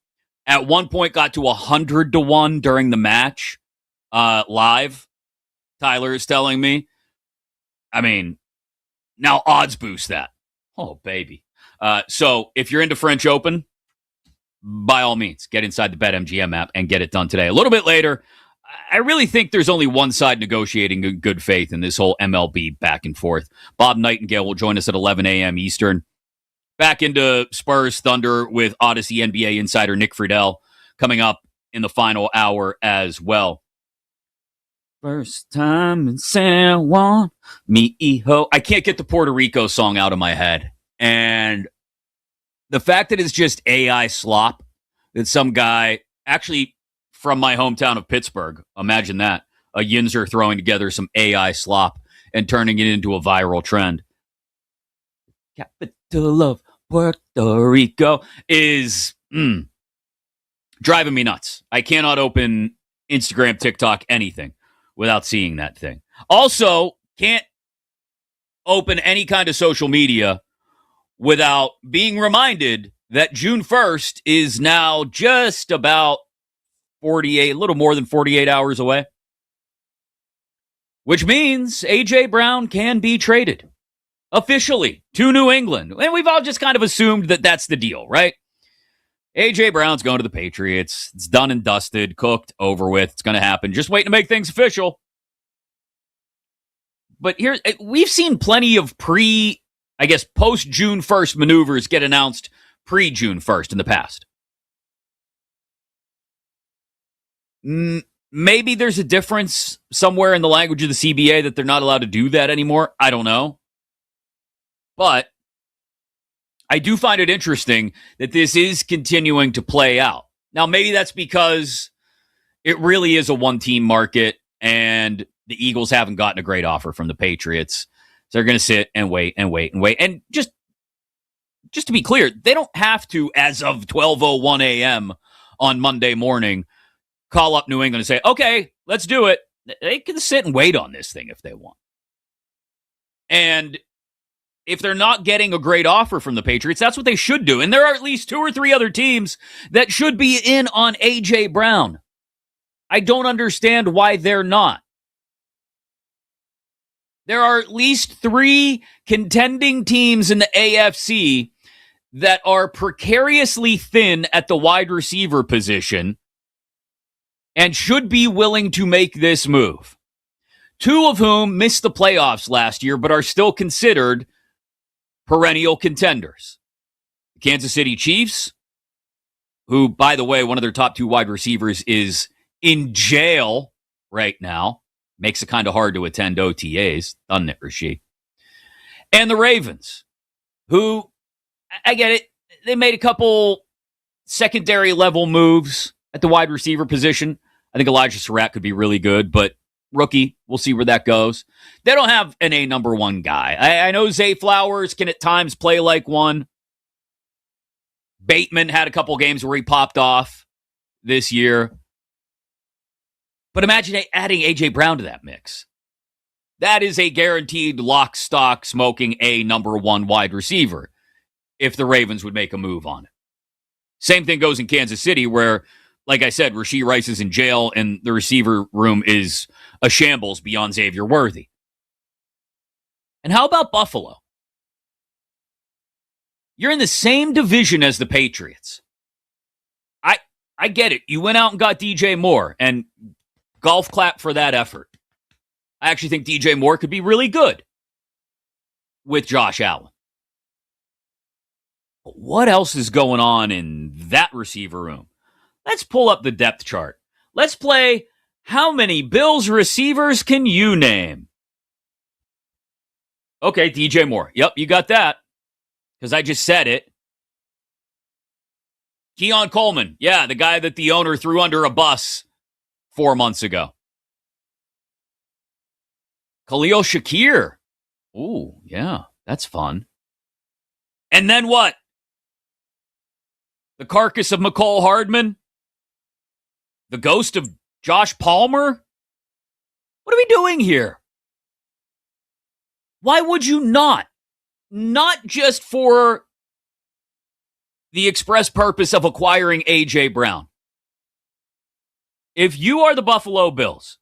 At one point got to 100-1 during the match live. Tyler is telling me. I mean, now odds boost that. Oh, baby. So if you're into French Open, by all means, get inside the BetMGM app and get it done today. A little bit later, I really think there's only one side negotiating in good faith in this whole MLB back and forth. Bob Nightingale will join us at 11 a.m. Eastern. Back into Spurs Thunder with Odyssey NBA insider Nick Friedel coming up in the final hour as well. First time in San Juan, mi hijo. I can't get the Puerto Rico song out of my head. And the fact that it's just AI slop, that some guy, actually from my hometown of Pittsburgh, imagine that, a Yinzer throwing together some AI slop and turning it into a viral trend. Capital of Puerto Rico is driving me nuts. I cannot open Instagram, TikTok, anything without seeing that thing. Also, can't open any kind of social media without being reminded that June 1st is now just about a little more than 48 hours away. Which means A.J. Brown can be traded officially to New England. And we've all just kind of assumed that that's the deal, right? A.J. Brown's going to the Patriots. It's done and dusted, cooked, over with. It's going to happen. Just waiting to make things official. But here, we've seen plenty of post-June 1st maneuvers get announced pre-June 1st in the past. Maybe there's a difference somewhere in the language of the CBA that they're not allowed to do that anymore. I don't know. But I do find it interesting that this is continuing to play out. Now, maybe that's because it really is a one-team market and the Eagles haven't gotten a great offer from the Patriots. So they're going to sit and wait and wait and wait. And just to be clear, they don't have to, as of 12:01 a.m. on Monday morning, call up New England and say, okay, let's do it. They can sit and wait on this thing if they want. And if they're not getting a great offer from the Patriots, that's what they should do. And there are at least 2 or 3 other teams that should be in on A.J. Brown. I don't understand why they're not. There are at least 3 contending teams in the AFC that are precariously thin at the wide receiver position and should be willing to make this move. 2 of whom missed the playoffs last year but are still considered perennial contenders. The Kansas City Chiefs, who, by the way, one of their top 2 wide receivers is in jail right now. Makes it kind of hard to attend OTAs, doesn't it, Rasheed? And the Ravens, who, I get it, they made a couple secondary level moves at the wide receiver position. I think Elijah Surratt could be really good, but rookie, we'll see where that goes. They don't have a number 1 guy. I know Zay Flowers can at times play like one. Bateman had a couple games where he popped off this year. But imagine adding A.J. Brown to that mix. That is a guaranteed lock, stock, smoking a number one wide receiver if the Ravens would make a move on it. Same thing goes in Kansas City where, like I said, Rashee Rice is in jail and the receiver room is a shambles beyond Xavier Worthy. And how about Buffalo? You're in the same division as the Patriots. I get it. You went out and got DJ Moore, and golf clap for that effort. I actually think DJ Moore could be really good with Josh Allen. But what else is going on in that receiver room? Let's pull up the depth chart. Let's play how many Bills receivers can you name? Okay, DJ Moore. Yep, you got that. Because I just said it. Keon Coleman. Yeah, the guy that the owner threw under a bus 4 months ago. Khalil Shakir. Ooh, yeah, that's fun. And then what? The carcass of McCole Hardman? The ghost of Josh Palmer? What are we doing here? Why would you not? Not just for the express purpose of acquiring A.J. Brown. If you are the Buffalo Bills,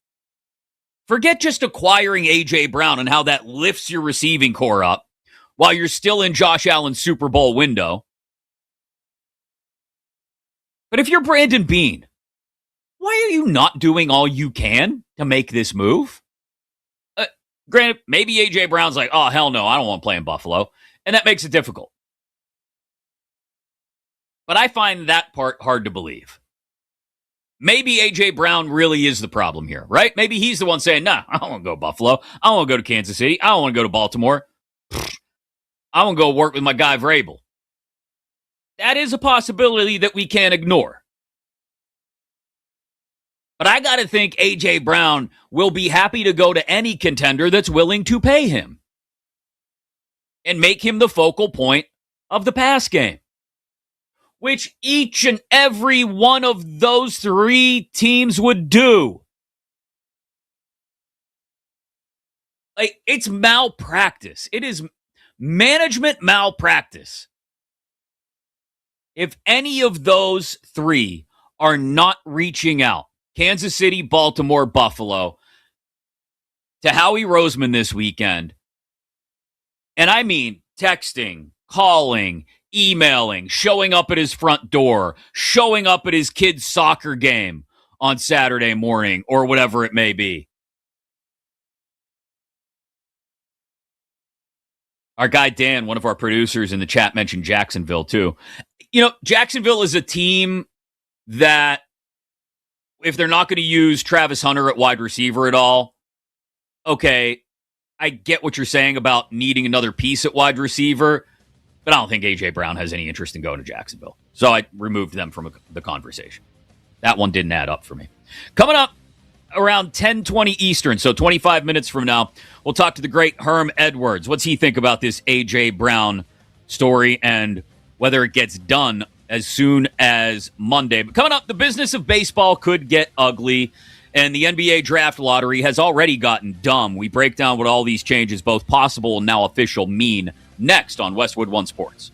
forget just acquiring A.J. Brown and how that lifts your receiving core up while you're still in Josh Allen's Super Bowl window. But if you're Brandon Beane, why are you not doing all you can to make this move? Granted, maybe A.J. Brown's like, oh, hell no, I don't want to play in Buffalo. And that makes it difficult. But I find that part hard to believe. Maybe A.J. Brown really is the problem here, right? Maybe he's the one saying, nah, I don't want to go to Buffalo. I don't want to go to Kansas City. I don't want to go to Baltimore. I want to go work with my guy Vrabel. That is a possibility that we can't ignore. But I got to think A.J. Brown will be happy to go to any contender that's willing to pay him and make him the focal point of the pass game, which each and every one of those three teams would do. Like, it's malpractice. It is management malpractice. If any of those three are not reaching out, Kansas City, Baltimore, Buffalo, to Howie Roseman this weekend, and I mean texting, calling, emailing, showing up at his front door, showing up at his kid's soccer game on Saturday morning, or whatever it may be. Our guy Dan, one of our producers in the chat, mentioned Jacksonville too. You know, Jacksonville is a team that, if they're not going to use Travis Hunter at wide receiver at all, okay, I get what you're saying about needing another piece at wide receiver, but I don't think A.J. Brown has any interest in going to Jacksonville. So I removed them from the conversation. That one didn't add up for me. Coming up around 10:20 Eastern, so 25 minutes from now, we'll talk to the great Herm Edwards. What's he think about this A.J. Brown story and whether it gets done as soon as Monday? But coming up, the business of baseball could get ugly, and the NBA draft lottery has already gotten dumb. We break down what all these changes, both possible and now official, mean next on Westwood One Sports.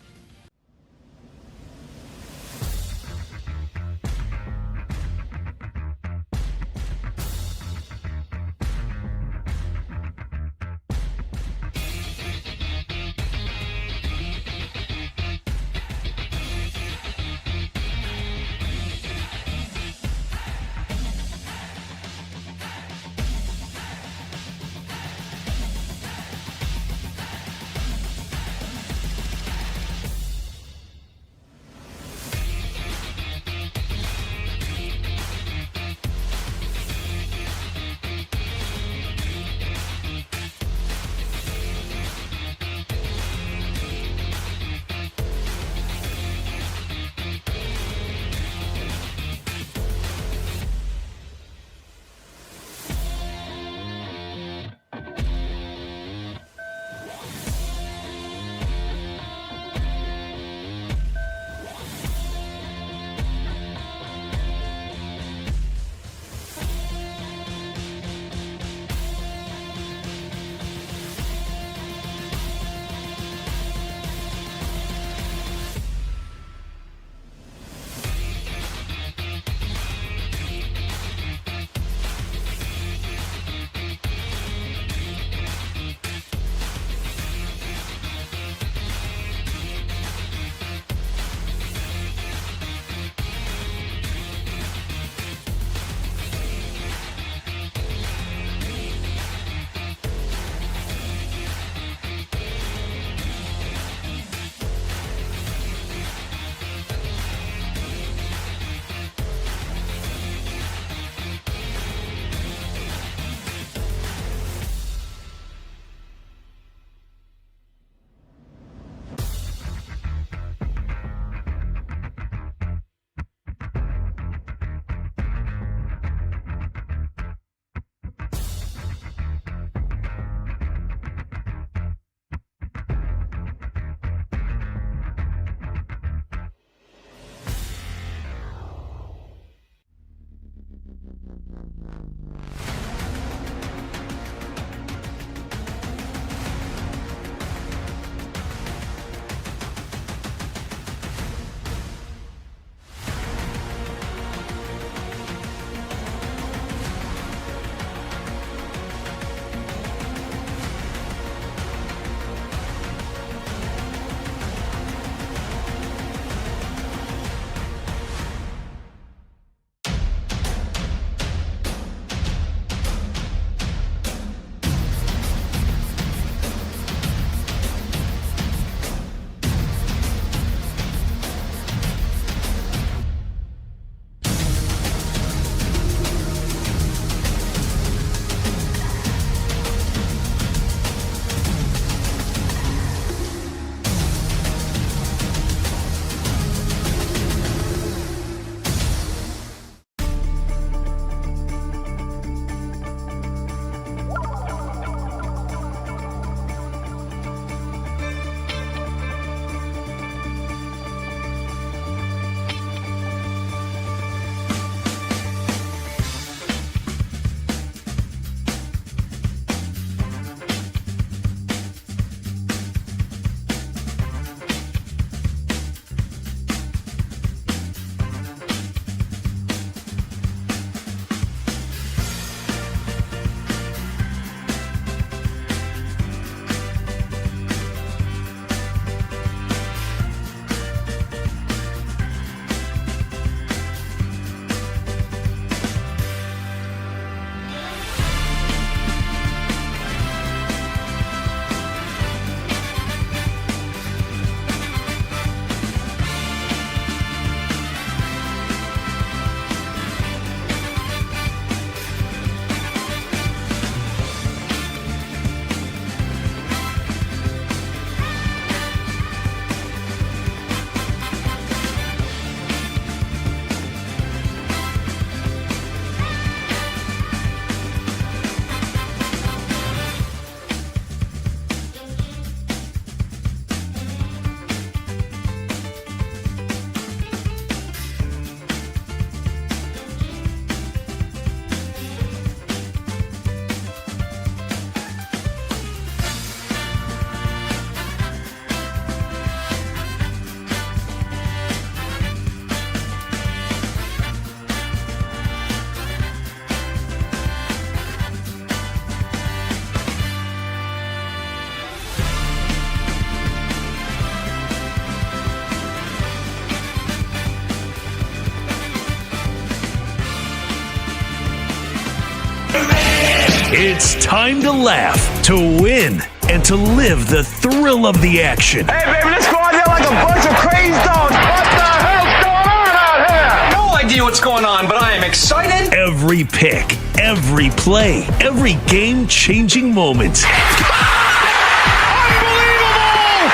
It's time to laugh, to win, and to live the thrill of the action. Hey, baby, let's go out there like a bunch of crazy dogs. What the hell's going on out here? No idea what's going on, but I am excited. Every pick, every play, every game-changing moment.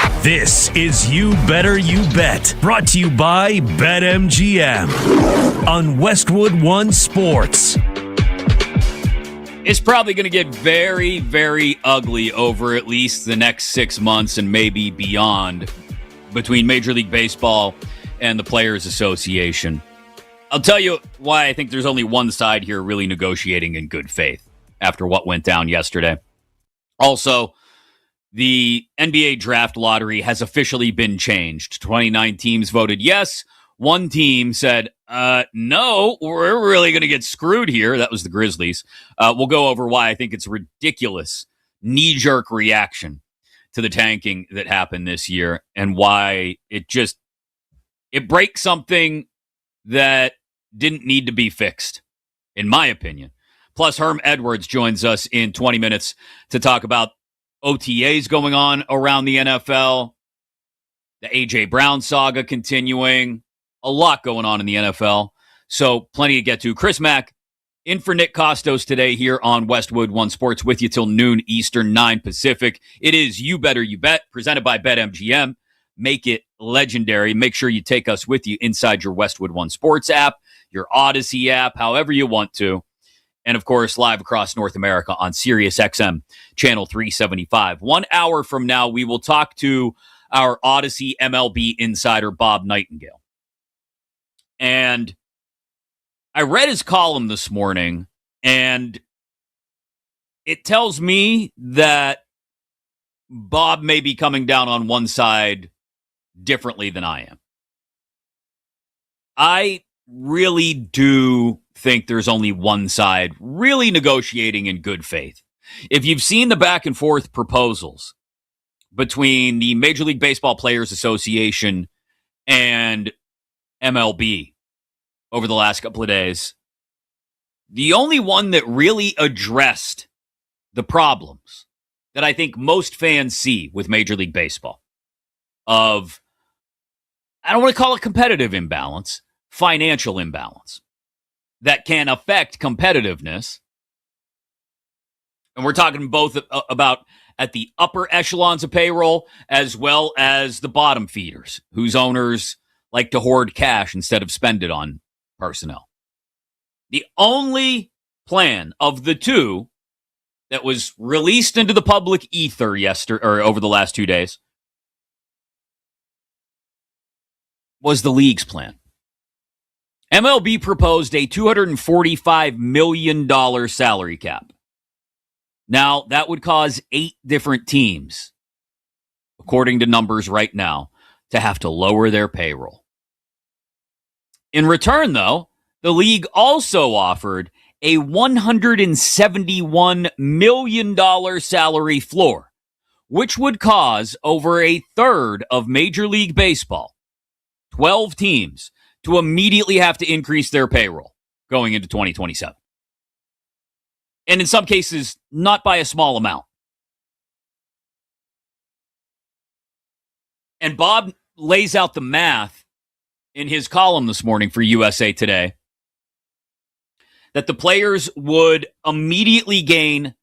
Unbelievable! This is You Better You Bet, brought to you by BetMGM on Westwood One Sports. It's probably going to get very, very ugly over at least the next 6 months and maybe beyond between Major League Baseball and the Players Association. I'll tell you why I think there's only one side here really negotiating in good faith after what went down yesterday. Also, the NBA draft lottery has officially been changed. 29 teams voted yes. One team said, no, we're really going to get screwed here. That was the Grizzlies. We'll go over why I think it's a ridiculous knee-jerk reaction to the tanking that happened this year and why it breaks something that didn't need to be fixed, in my opinion. Plus, Herm Edwards joins us in 20 minutes to talk about OTAs going on around the NFL, the A.J. Brown saga continuing, a lot going on in the NFL, so plenty to get to. Chris Mack in for Nick Kostos today here on Westwood One Sports with you till noon Eastern, 9 Pacific. It is You Better You Bet, presented by BetMGM. Make it legendary. Make sure you take us with you inside your Westwood One Sports app, your Odyssey app, however you want to. And, of course, live across North America on SiriusXM, Channel 375. 1 hour from now, we will talk to our Odyssey MLB insider, Bob Nightingale. And I read his column this morning, and it tells me that Bob may be coming down on one side differently than I am. I really do think there's only one side really negotiating in good faith. If you've seen the back and forth proposals between the Major League Baseball Players Association and MLB over the last couple of days, the only one that really addressed the problems that I think most fans see with Major League Baseball of, I don't want to call it competitive imbalance, financial imbalance that can affect competitiveness. And we're talking both about at the upper echelons of payroll as well as the bottom feeders whose owners like to hoard cash instead of spend it on personnel. The only plan of the two that was released into the public ether over the last 2 days was the league's plan. MLB proposed a $245 million salary cap. Now, that would cause 8 different teams, according to numbers right now, to have to lower their payroll. In return, though, the league also offered a $171 million salary floor, which would cause over a third of Major League Baseball, 12 teams, to immediately have to increase their payroll going into 2027. And in some cases, not by a small amount. And Bob lays out the math in his column this morning for USA Today that the players would immediately gain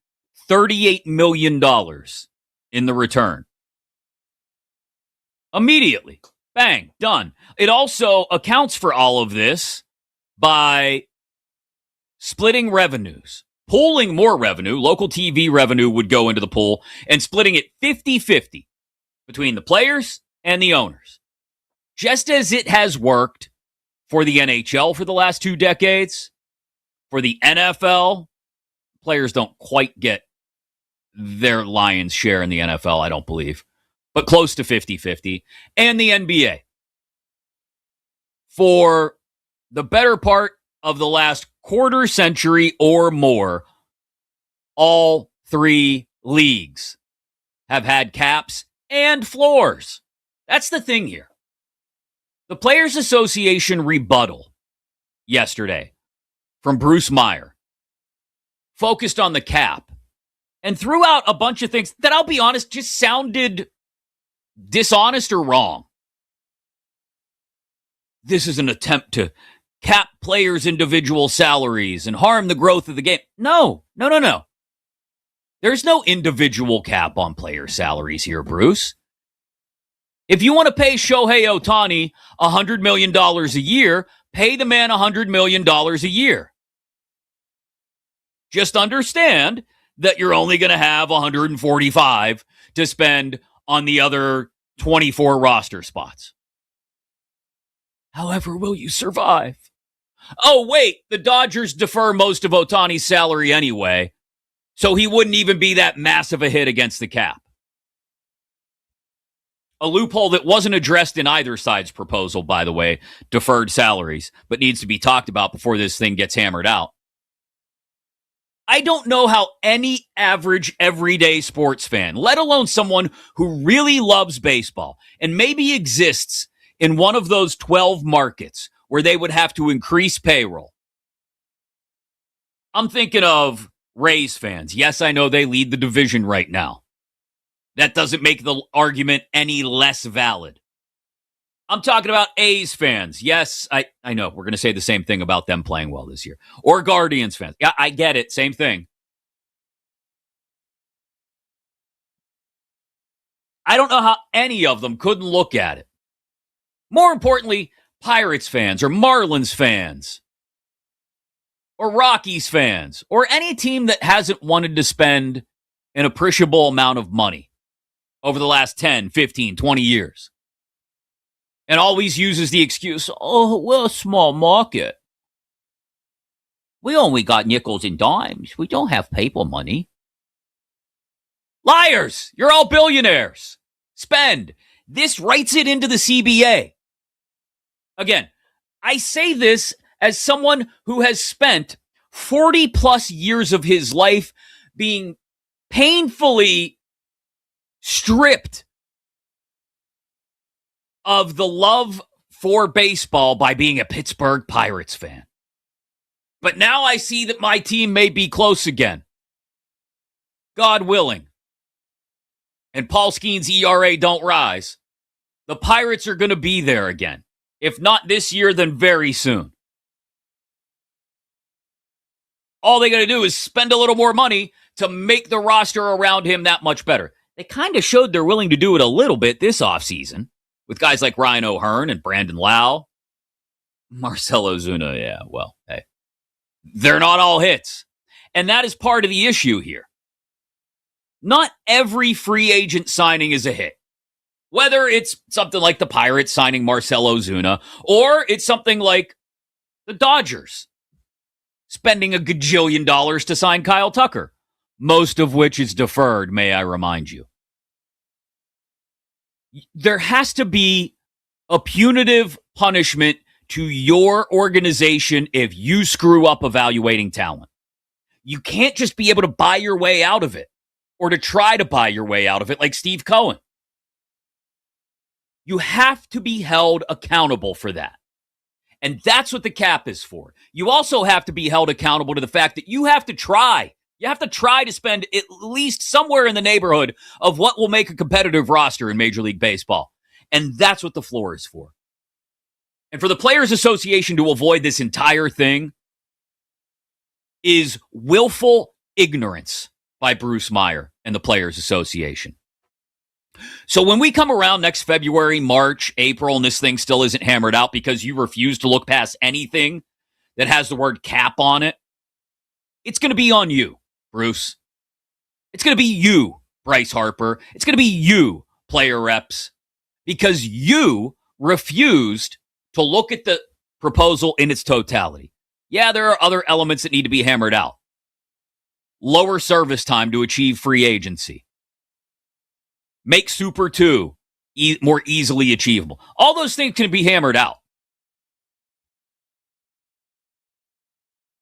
$38 million in the return. Immediately. Bang, done. It also accounts for all of this by splitting revenues, pooling more revenue. Local TV revenue would go into the pool and splitting it 50-50 between the players and the owners. Just as it has worked for the NHL for the last 2 decades, for the NFL, players don't quite get their lion's share in the NFL, I don't believe, but close to 50-50, and the NBA. For the better part of the last quarter century or more, all 3 leagues have had caps and floors. That's the thing here. The Players Association rebuttal yesterday from Bruce Meyer focused on the cap and threw out a bunch of things that, I'll be honest, just sounded dishonest or wrong. This is an attempt to cap players' individual salaries and harm the growth of the game. No. There's no individual cap on player salaries here, Bruce. If you want to pay Shohei Ohtani $100 million a year, pay the man $100 million a year. Just understand that you're only going to have 145 to spend on the other 24 roster spots. However, will you survive? Oh, wait, the Dodgers defer most of Ohtani's salary anyway, so he wouldn't even be that massive a hit against the cap. A loophole that wasn't addressed in either side's proposal, by the way, deferred salaries, but needs to be talked about before this thing gets hammered out. I don't know how any average, everyday sports fan, let alone someone who really loves baseball and maybe exists in one of those 12 markets where they would have to increase payroll. I'm thinking of Rays fans. Yes, I know they lead the division right now. That doesn't make the argument any less valid. I'm talking about A's fans. Yes, I know. We're going to say the same thing about them playing well this year. Or Guardians fans. Yeah, I get it. Same thing. I don't know how any of them couldn't look at it. More importantly, Pirates fans or Marlins fans or Rockies fans or any team that hasn't wanted to spend an appreciable amount of money over the last 10, 15, 20 years. And always uses the excuse, oh, we're a small market. We only got nickels and dimes. We don't have paper money. Liars! You're all billionaires. Spend. This writes it into the CBA. Again, I say this as someone who has spent 40 plus years of his life being painfully stripped of the love for baseball by being a Pittsburgh Pirates fan. But now I see that my team may be close again. God willing. And Paul Skeen's ERA don't rise. The Pirates are going to be there again. If not this year, then very soon. All they got to do is spend a little more money to make the roster around him that much better. They kind of showed they're willing to do it a little bit this offseason with guys like Ryan O'Hearn and Brandon Lau. Marcell Ozuna, yeah, well, hey. They're not all hits. And that is part of the issue here. Not every free agent signing is a hit. Whether it's something like the Pirates signing Marcell Ozuna, or it's something like the Dodgers spending $1 gajillion to sign Kyle Tucker, most of which is deferred, may I remind you. There has to be a punitive punishment to your organization if you screw up evaluating talent. You can't just be able to buy your way out of it or to try to buy your way out of it like Steve Cohen. You have to be held accountable for that. And that's what the cap is for. You also have to be held accountable to the fact that you have to try. You have to try to spend at least somewhere in the neighborhood of what will make a competitive roster in Major League Baseball. And that's what the floor is for. And for the Players Association to avoid this entire thing is willful ignorance by Bruce Meyer and the Players Association. So when we come around next February, March, April, and this thing still isn't hammered out because you refuse to look past anything that has the word cap on it, it's going to be on you, Bruce. It's going to be you, Bryce Harper. It's going to be you, player reps, because you refused to look at the proposal in its totality. Yeah, there are other elements that need to be hammered out. Lower service time to achieve free agency. Make Super 2 more easily achievable. All those things can be hammered out.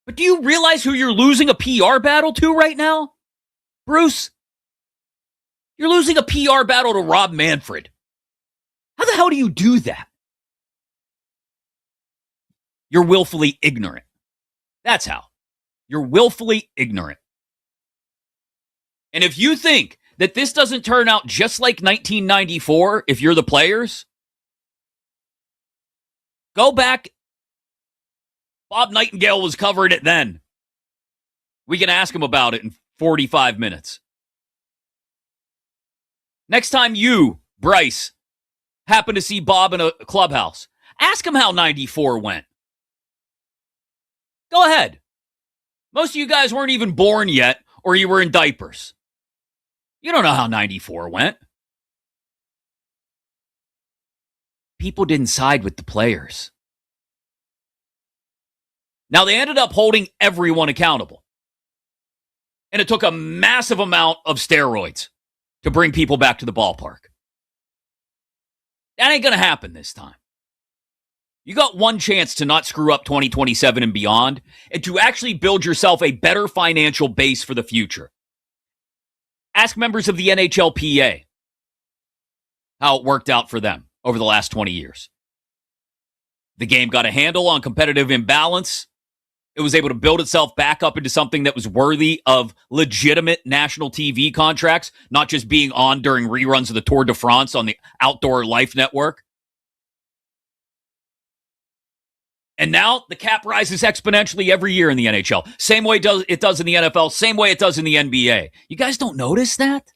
But do you realize who you're losing a PR battle to right now? Bruce? You're losing a PR battle to Rob Manfred. How the hell do you do that? You're willfully ignorant. That's how. You're willfully ignorant. And if you think that this doesn't turn out just like 1994, if you're the players, go back. Bob Nightingale was covering it then. We can ask him about it in 45 minutes. Next time you, Bryce, happen to see Bob in a clubhouse, ask him how 94 went. Go ahead. Most of you guys weren't even born yet, or you were in diapers. You don't know how 94 went. People didn't side with the players. Now, they ended up holding everyone accountable. And it took a massive amount of steroids to bring people back to the ballpark. That ain't going to happen this time. You got one chance to not screw up 2027 and beyond, and to actually build yourself a better financial base for the future. Ask members of the NHLPA how it worked out for them over the last 20 years. The game got a handle on competitive imbalance. It was able to build itself back up into something that was worthy of legitimate national TV contracts, not just being on during reruns of the Tour de France on the Outdoor Life Network. And now the cap rises exponentially every year in the NHL. Same way it does in the NFL, same way it does in the NBA. You guys don't notice that?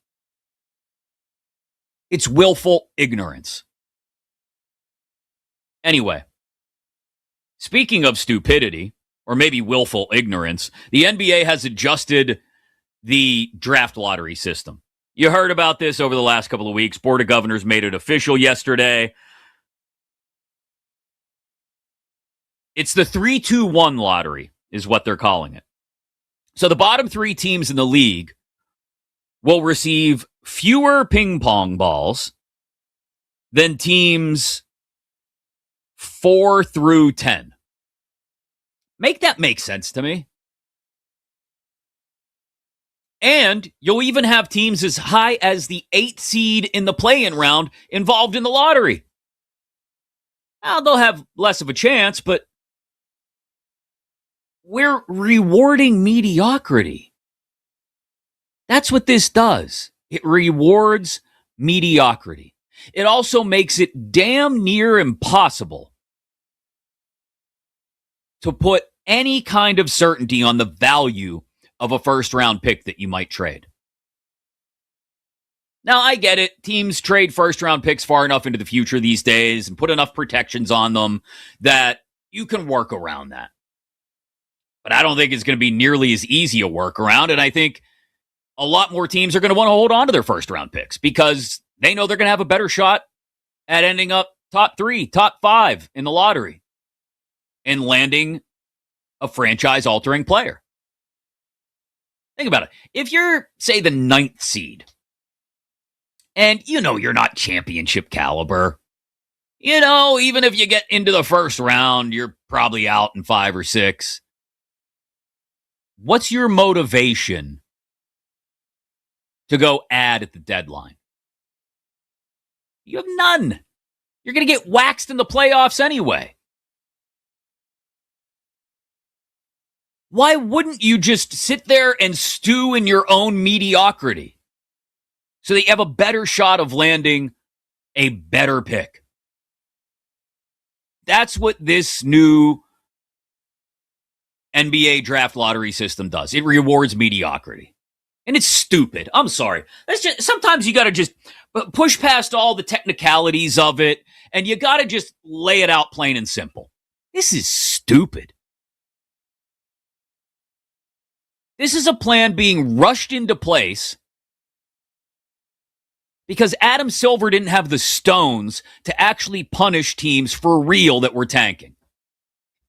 It's willful ignorance. Anyway, speaking of stupidity, or maybe willful ignorance, the NBA has adjusted the draft lottery system. You heard about this over the last couple of weeks. Board of Governors made it official yesterday. It's the 3-2-1 lottery is what they're calling it. So the bottom three teams in the league will receive fewer ping pong balls than teams 4 through 10. Make that make sense to me. And you'll even have teams as high as the 8th seed in the play-in round involved in the lottery. Now, they'll have less of a chance, but we're rewarding mediocrity. That's what this does. It rewards mediocrity. It also makes it damn near impossible to put any kind of certainty on the value of a first-round pick that you might trade. Now, I get it. Teams trade first-round picks far enough into the future these days and put enough protections on them that you can work around that. But I don't think it's going to be nearly as easy a workaround, and I think a lot more teams are going to want to hold on to their first-round picks because they know they're going to have a better shot at ending up top 3, top 5 in the lottery and landing a franchise-altering player. Think about it. If you're, say, the 9th seed, and you know you're not championship caliber, you know, even if you get into the first round, you're probably out in 5 or 6. What's your motivation to go add at the deadline? You have none. You're going to get waxed in the playoffs anyway. Why wouldn't you just sit there and stew in your own mediocrity so that you have a better shot of landing a better pick? That's what this new NBA draft lottery system does. It rewards mediocrity. And it's stupid. I'm sorry. Sometimes you got to just push past all the technicalities of it, and you got to just lay it out plain and simple. This is stupid. This is a plan being rushed into place because Adam Silver didn't have the stones to actually punish teams for real that were tanking.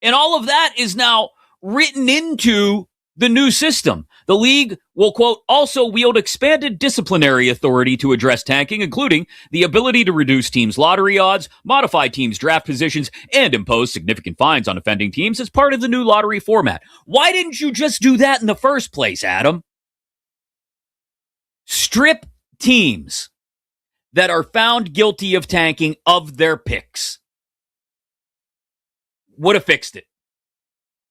And all of that is now written into the new system. The league will, quote, also wield expanded disciplinary authority to address tanking, including the ability to reduce teams' lottery odds, modify teams' draft positions, and impose significant fines on offending teams as part of the new lottery format. Why didn't you just do that in the first place, Adam? Strip teams that are found guilty of tanking of their picks. Would have fixed it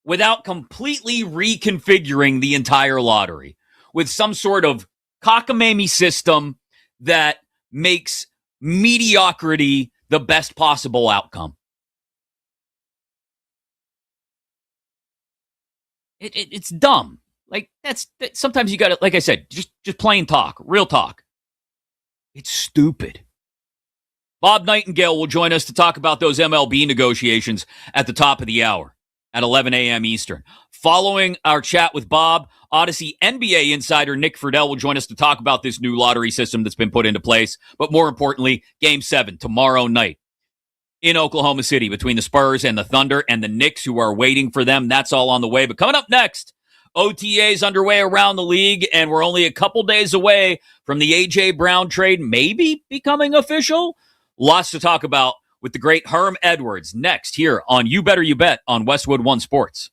without completely reconfiguring the entire lottery with some sort of cockamamie system that makes mediocrity the best possible outcome. It's dumb. Like that's sometimes you got to, like I said, just plain talk, real talk. It's stupid. Bob Nightingale will join us to talk about those MLB negotiations at the top of the hour at 11 a.m. Eastern. Following our chat with Bob, Odyssey NBA insider Nick Friedel will join us to talk about this new lottery system that's been put into place. But more importantly, Game 7 tomorrow night in Oklahoma City between the Spurs and the Thunder and the Knicks, who are waiting for them. That's all on the way. But coming up next, OTAs underway around the league, and we're only a couple days away from the A.J. Brown trade maybe becoming official. Lots to talk about with the great Herm Edwards next here on You Better You Bet on Westwood One Sports.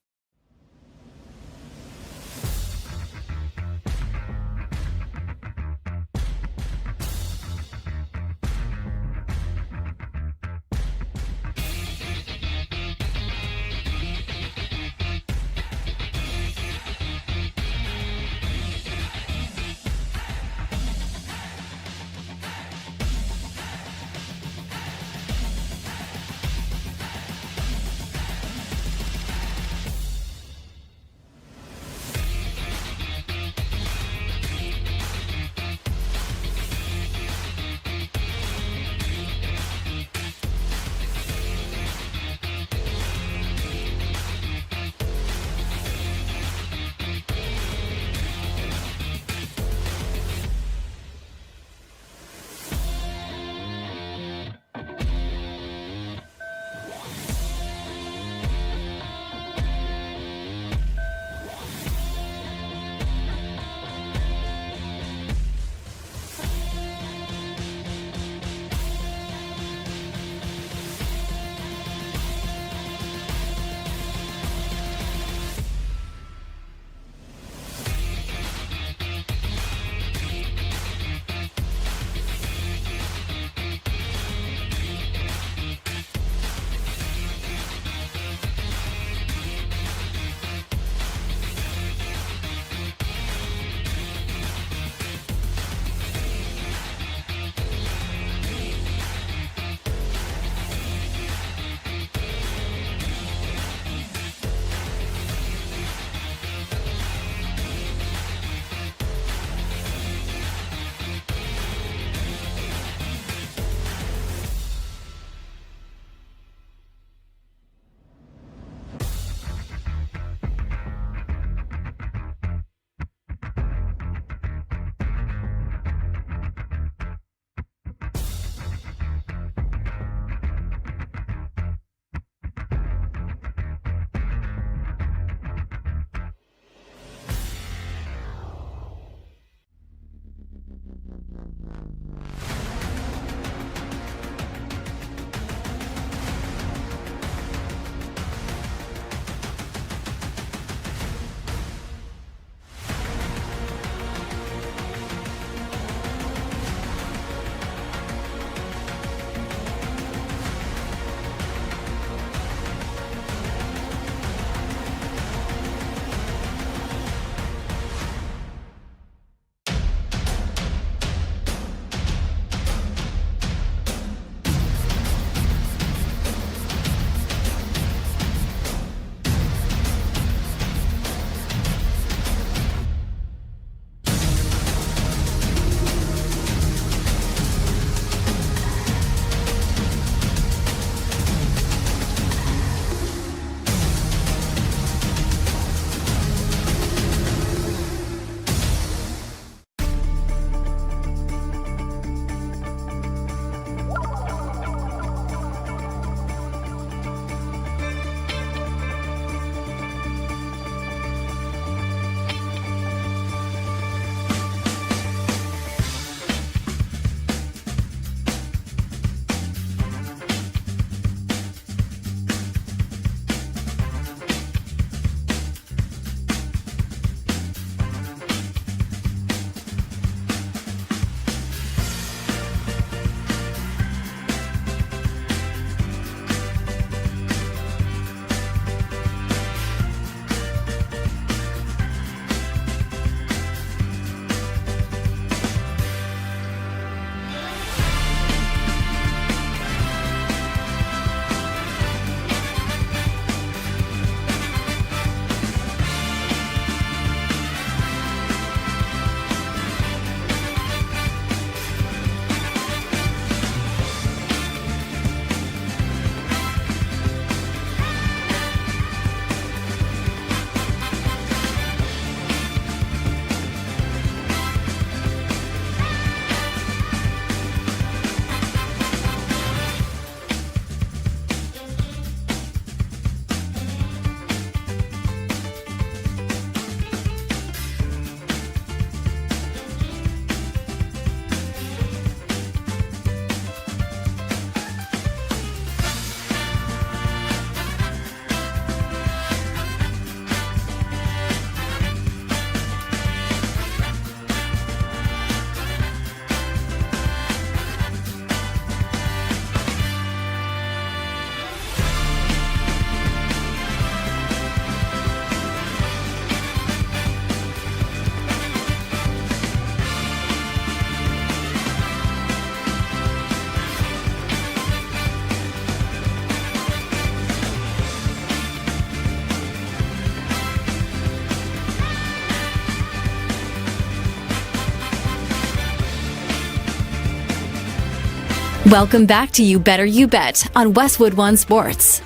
Welcome back to You Better You Bet on Westwood One Sports.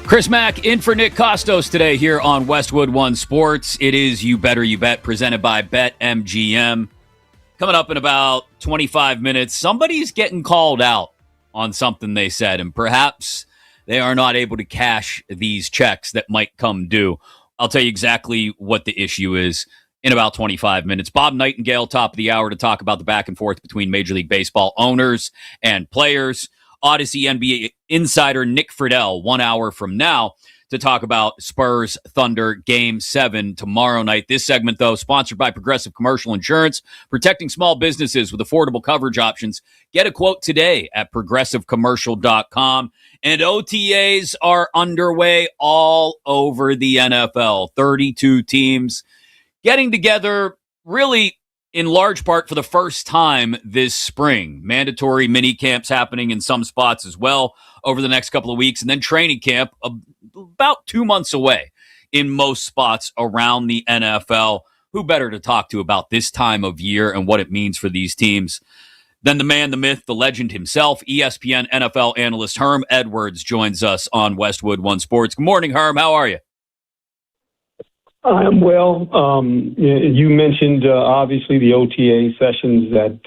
Chris Mack in for Nick Kostos today here on Westwood One Sports. It is You Better You Bet presented by BetMGM. Coming up in about 25 minutes, somebody's getting called out on something they said, and perhaps they are not able to cash these checks that might come due. I'll tell you exactly what the issue is in about 25 minutes. Bob Nightingale, top of the hour, to talk about the back and forth between Major League Baseball owners and players. Odyssey NBA insider Nick Friedel, 1 hour from now, to talk about Spurs Thunder Game 7 tomorrow night. This segment, though, sponsored by Progressive Commercial Insurance, protecting small businesses with affordable coverage options. Get a quote today at progressivecommercial.com. And OTAs are underway all over the NFL. 32 teams getting together, really in large part for the first time this spring. Mandatory mini camps happening in some spots as well over the next couple of weeks, and then training camp about 2 months away in most spots around the NFL. Who better to talk to about this time of year and what it means for these teams than the man, the myth, the legend himself? ESPN NFL analyst Herm Edwards joins us on Westwood One Sports. Good morning, Herm. How are you? I'm well. You mentioned obviously the OTA sessions that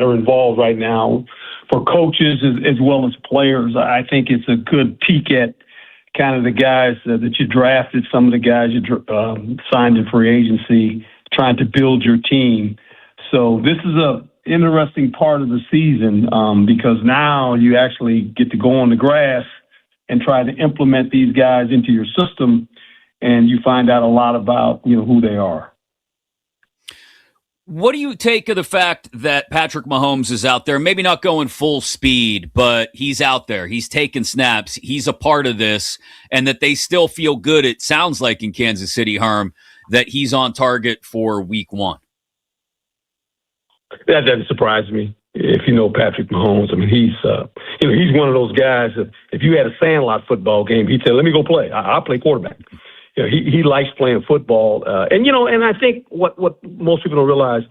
are involved right now for coaches as well as players. I think it's a good peek at kind of the guys that you drafted, some of the guys you signed in free agency, trying to build your team. So this is a interesting part of the season because now you actually get to go on the grass and try to implement these guys into your system. And you find out a lot about, who they are. What do you take of the fact that Patrick Mahomes is out there, maybe not going full speed, but he's out there, he's taking snaps, he's a part of this, and that they still feel good, it sounds like, in Kansas City, Herm, that he's on target for week 1? That doesn't surprise me. If you know Patrick Mahomes, I mean, he's one of those guys that if you had a Sandlot football game, he'd say, let me go play. I'll play quarterback. He likes playing football. And I think what most people don't realize,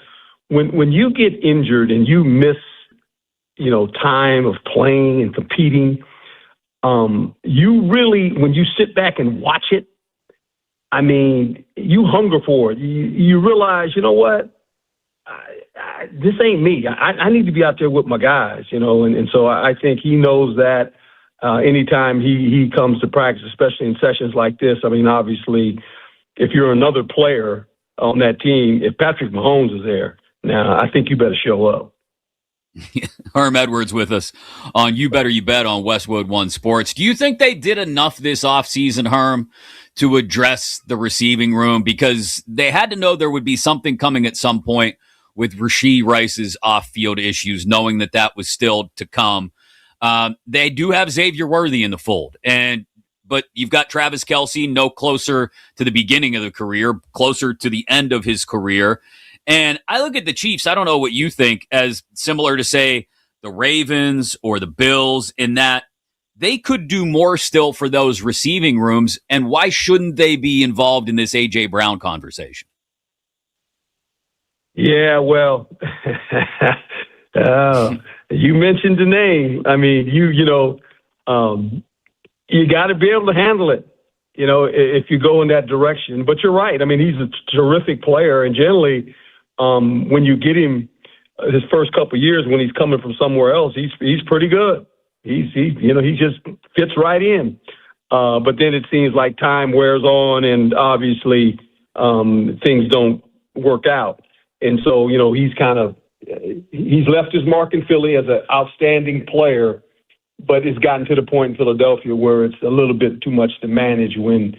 when you get injured and you miss, time of playing and competing, you really, when you sit back and watch it, I mean, you hunger for it. You realize, you know what? This ain't me. I need to be out there with my guys, and so I think he knows that. Anytime he comes to practice, especially in sessions like this, I mean, obviously, if you're another player on that team, if Patrick Mahomes is there, now I think you better show up. Herm Edwards with us on You Better You Bet on Westwood One Sports. Do you think they did enough this offseason, Herm, to address the receiving room? Because they had to know there would be something coming at some point with Rashee Rice's off-field issues, knowing that was still to come. They do have Xavier Worthy in the fold, but you've got Travis Kelce no closer to the beginning of the career, closer to the end of his career. And I look at the Chiefs, I don't know what you think, as similar to, say, the Ravens or the Bills, in that they could do more still for those receiving rooms. And why shouldn't they be involved in this A.J. Brown conversation? Yeah, well, you mentioned the name. I mean, you got to be able to handle it, if you go in that direction. But you're right. I mean, he's a terrific player. And generally, when you get him his first couple of years, when he's coming from somewhere else, he's pretty good. He just fits right in. But then it seems like time wears on and obviously things don't work out. And so, he's left his mark in Philly as an outstanding player, but it's gotten to the point in Philadelphia where it's a little bit too much to manage when,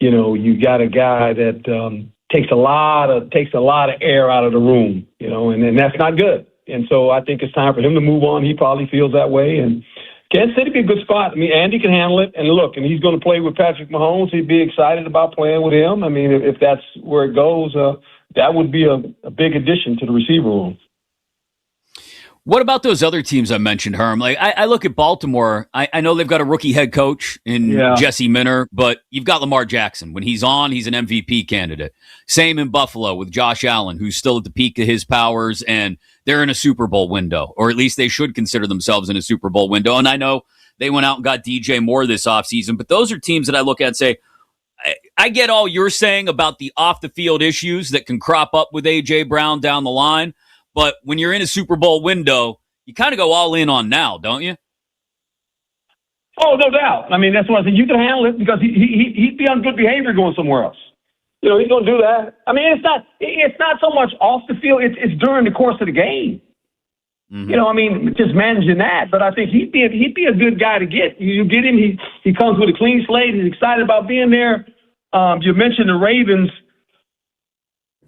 you got a guy that takes a lot of air out of the room, and that's not good. And so I think it's time for him to move on. He probably feels that way. And Kansas City would be a good spot. I mean, Andy can handle it. And look, and he's going to play with Patrick Mahomes. He'd be excited about playing with him. I mean, if that's where it goes, that would be a big addition to the receiver room. What about those other teams I mentioned, Herm? Like, I look at Baltimore. I know they've got a rookie head coach in Jesse Minter, but you've got Lamar Jackson. When he's on, he's an MVP candidate. Same in Buffalo with Josh Allen, who's still at the peak of his powers, and they're in a Super Bowl window, or at least they should consider themselves in a Super Bowl window. And I know they went out and got DJ Moore this offseason, but those are teams that I look at and say, I get all you're saying about the off-the-field issues that can crop up with A.J. Brown down the line, but when you're in a Super Bowl window, you kind of go all in on now, don't you? Oh, no doubt. I mean, that's why I said you can handle it because he'd be on good behavior going somewhere else. You know, he's going to do that. I mean, it's not so much off the field. It's during the course of the game. Mm-hmm. You know, I mean, just managing that. But I think he'd be a good guy to get. You get him. He comes with a clean slate. He's excited about being there. You mentioned the Ravens,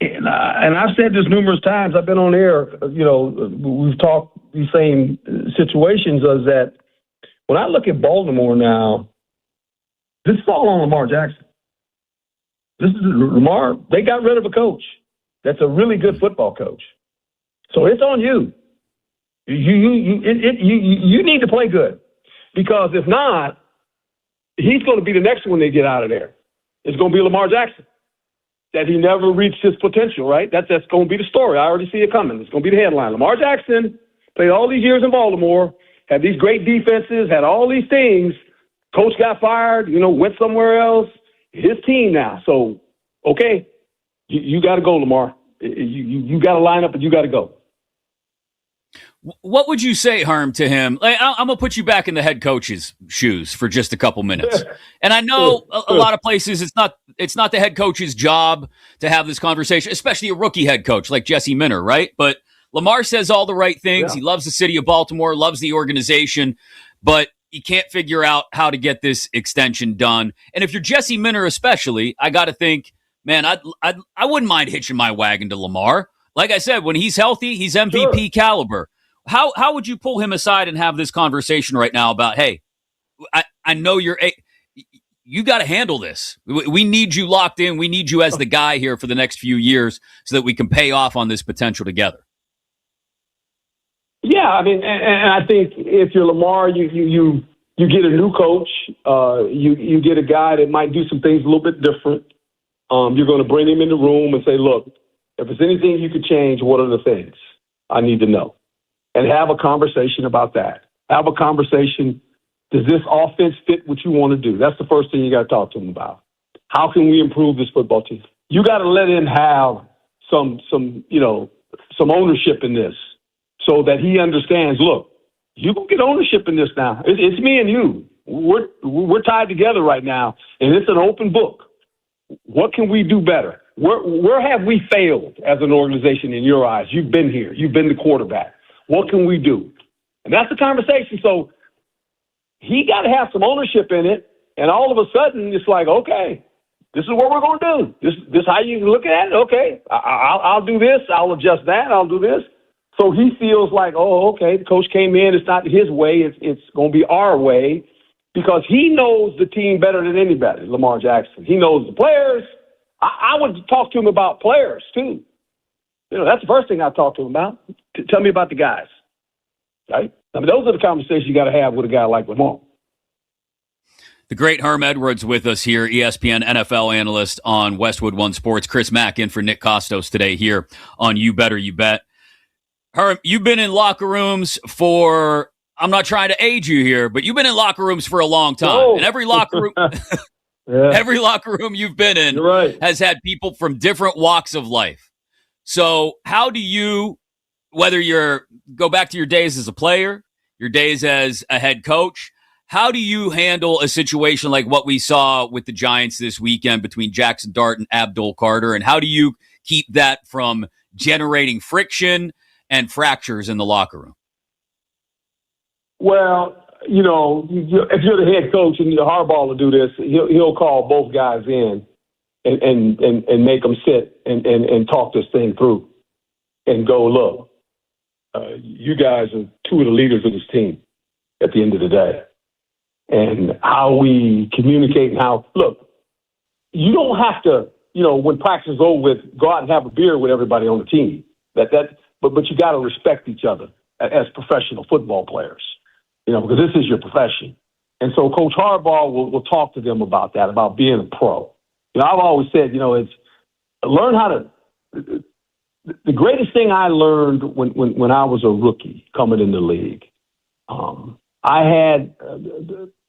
and I've said this numerous times. I've been on air. You know, we've talked these same situations. Is that when I look at Baltimore now, this is all on Lamar Jackson. This is Lamar. They got rid of a coach that's a really good football coach. So it's on you. You need to play good, because if not, he's going to be the next one they get out of there. It's going to be Lamar Jackson, that he never reached his potential, right? That's going to be the story. I already see it coming. It's going to be the headline. Lamar Jackson played all these years in Baltimore, had these great defenses, had all these things. Coach got fired, went somewhere else. His team now. So, okay, you got to go, Lamar. You got to line up and you got to go. What would you say, Herm, to him? I'm going to put you back in the head coach's shoes for just a couple minutes. And I know a lot of places it's not the head coach's job to have this conversation, especially a rookie head coach like Jesse Minter, right? But Lamar says all the right things. Yeah. He loves the city of Baltimore, loves the organization, but he can't figure out how to get this extension done. And if you're Jesse Minter especially, I got to think, man, I wouldn't mind hitching my wagon to Lamar. Like I said, when he's healthy, he's MVP caliber. How would you pull him aside and have this conversation right now about, hey, I know you got to handle this. We need you locked in. We need you as the guy here for the next few years so that we can pay off on this potential together. Yeah, I mean, and I think if you're Lamar, you get a new coach. You get a guy that might do some things a little bit different. You're going to bring him in the room and say, look, if there's anything you could change, what are the things I need to know? And have a conversation about that. Have a conversation. Does this offense fit what you want to do? That's the first thing you got to talk to him about. How can we improve this football team? You got to let him have some ownership in this, so that he understands. Look, you can get ownership in this now. It's me and you. We're tied together right now, and it's an open book. What can we do better? Where have we failed as an organization in your eyes? You've been here. You've been the quarterback. What can we do? And that's the conversation. So he got to have some ownership in it. And all of a sudden, it's like, okay, this is what we're going to do. This how you look at it? Okay, I'll do this. I'll adjust that. I'll do this. So he feels like, oh, okay, the coach came in. It's not his way. It's going to be our way, because he knows the team better than anybody, Lamar Jackson. He knows the players. I would talk to him about players, too. That's the first thing I talk to him about. Tell me about the guys, right? I mean, those are the conversations you got to have with a guy like Lamar. The great Herm Edwards with us here, ESPN NFL analyst on Westwood One Sports. Chris Mack in for Nick Kostos today here on You Better You Bet. Herm, you've been in locker rooms for, I'm not trying to age you here, but you've been in locker rooms for a long time. Whoa. And every locker room, every locker room you've been in has had people from different walks of life. So how do you, whether go back to your days as a player, your days as a head coach, how do you handle a situation like what we saw with the Giants this weekend between Jackson Dart and Abdul Carter? And how do you keep that from generating friction and fractures in the locker room? Well, if you're the head coach and Harbaugh will do this, he'll call both guys in and make them sit and talk this thing through and go, look, you guys are two of the leaders of this team at the end of the day. And how we communicate and look, you don't have to, when practice is over with, go out and have a beer with everybody on the team. But you got to respect each other as professional football players, because this is your profession. And so Coach Harbaugh will talk to them about that, about being a pro. I've always said, it's learn how to the greatest thing I learned when I was a rookie coming in the league, I had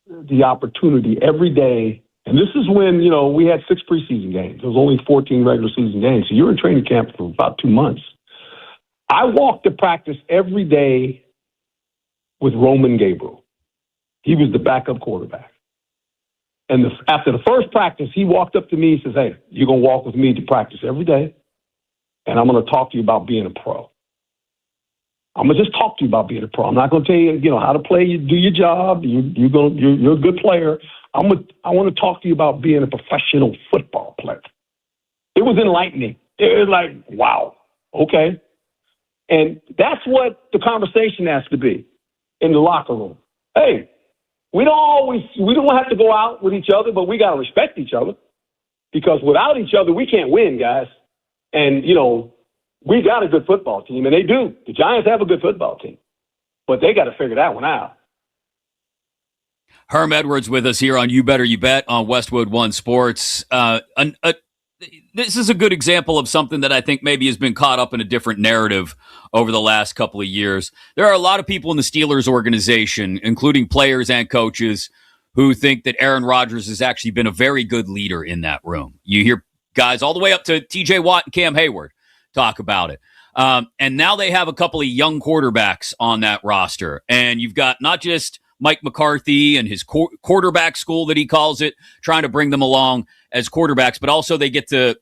the opportunity every day, and this is when, we had 6 preseason games. There was only 14 regular season games, so you were in training camp for about 2 months. I walked to practice every day with Roman Gabriel. He was the backup quarterback. And after the first practice, he walked up to me and says, "Hey, you're going to walk with me to practice every day, and I'm going to talk to you about being a pro. I'm going to just talk to you about being a pro. I'm not going to tell you, how to play. You do your job. You're a good player. I want to talk to you about being a professional football player." It was enlightening. It was like, wow, okay. And that's what the conversation has to be in the locker room. Hey, we don't have to go out with each other, but we got to respect each other, because without each other, we can't win, guys. And, we got a good football team, and they do. The Giants have a good football team, but they got to figure that one out. Herm Edwards with us here on You Better You Bet on Westwood One Sports. This is a good example of something that I think maybe has been caught up in a different narrative over the last couple of years. There are a lot of people in the Steelers organization, including players and coaches, who think that Aaron Rodgers has actually been a very good leader in that room. You hear guys all the way up to TJ Watt and Cam Hayward talk about it. And now they have a couple of young quarterbacks on that roster. And you've got not just Mike McCarthy and his quarterback school that he calls it, trying to bring them along as quarterbacks, but also they get to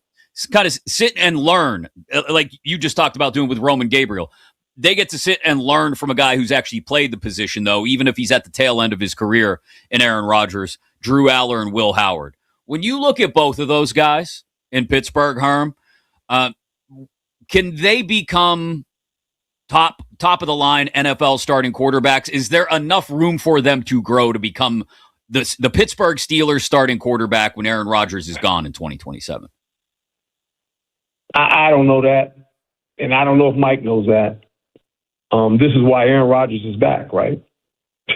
kind of sit and learn, like you just talked about doing with Roman Gabriel. They get to sit and learn from a guy who's actually played the position, though, even if he's at the tail end of his career in Aaron Rodgers, Drew Aller and Will Howard. When you look at both of those guys in Pittsburgh, Herm, can they become top of the line NFL starting quarterbacks? Is there enough room for them to grow to become the Pittsburgh Steelers starting quarterback when Aaron Rodgers is gone in 2027? I don't know that, and I don't know if Mike knows that. This is why Aaron Rodgers is back, right?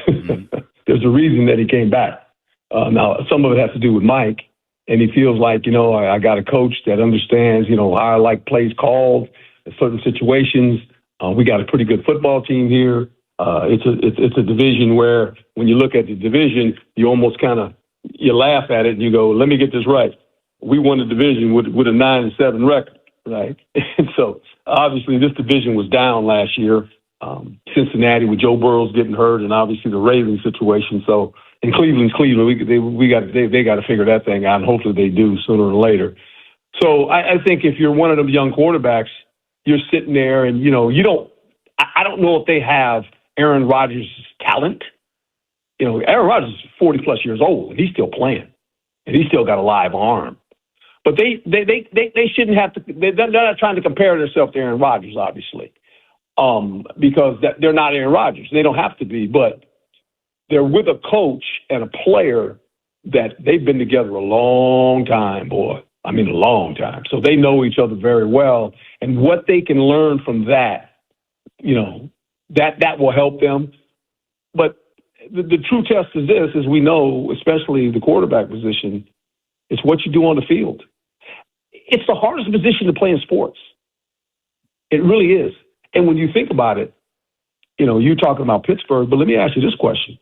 Mm-hmm. There's a reason that he came back. Now, some of it has to do with Mike, and he feels like, I got a coach that understands, how I like plays called in certain situations. We got a pretty good football team here. It's a division where when you look at the division, you almost you laugh at it and you go, let me get this right. We won the division with a 9-7 record, right? And so obviously this division was down last year. Cincinnati with Joe Burrows getting hurt, and obviously the Ravens situation. So in Cleveland, they got to figure that thing out, and hopefully they do sooner or later. So I think if you're one of them young quarterbacks, you're sitting there and, I don't know if they have Aaron Rodgers' talent. Aaron Rodgers is 40-plus years old, and he's still playing, and he's still got a live arm. But they shouldn't have to. They're not trying to compare themselves to Aaron Rodgers, obviously, because they're not Aaron Rodgers. They don't have to be, but they're with a coach and a player that they've been together a long time, boy. I mean, a long time. So they know each other very well, and what they can learn from that, that will help them. But the true test is this, as we know, especially the quarterback position, it's what you do on the field. It's the hardest position to play in sports. It really is. And when you think about it, you're talking about Pittsburgh, but let me ask you this question.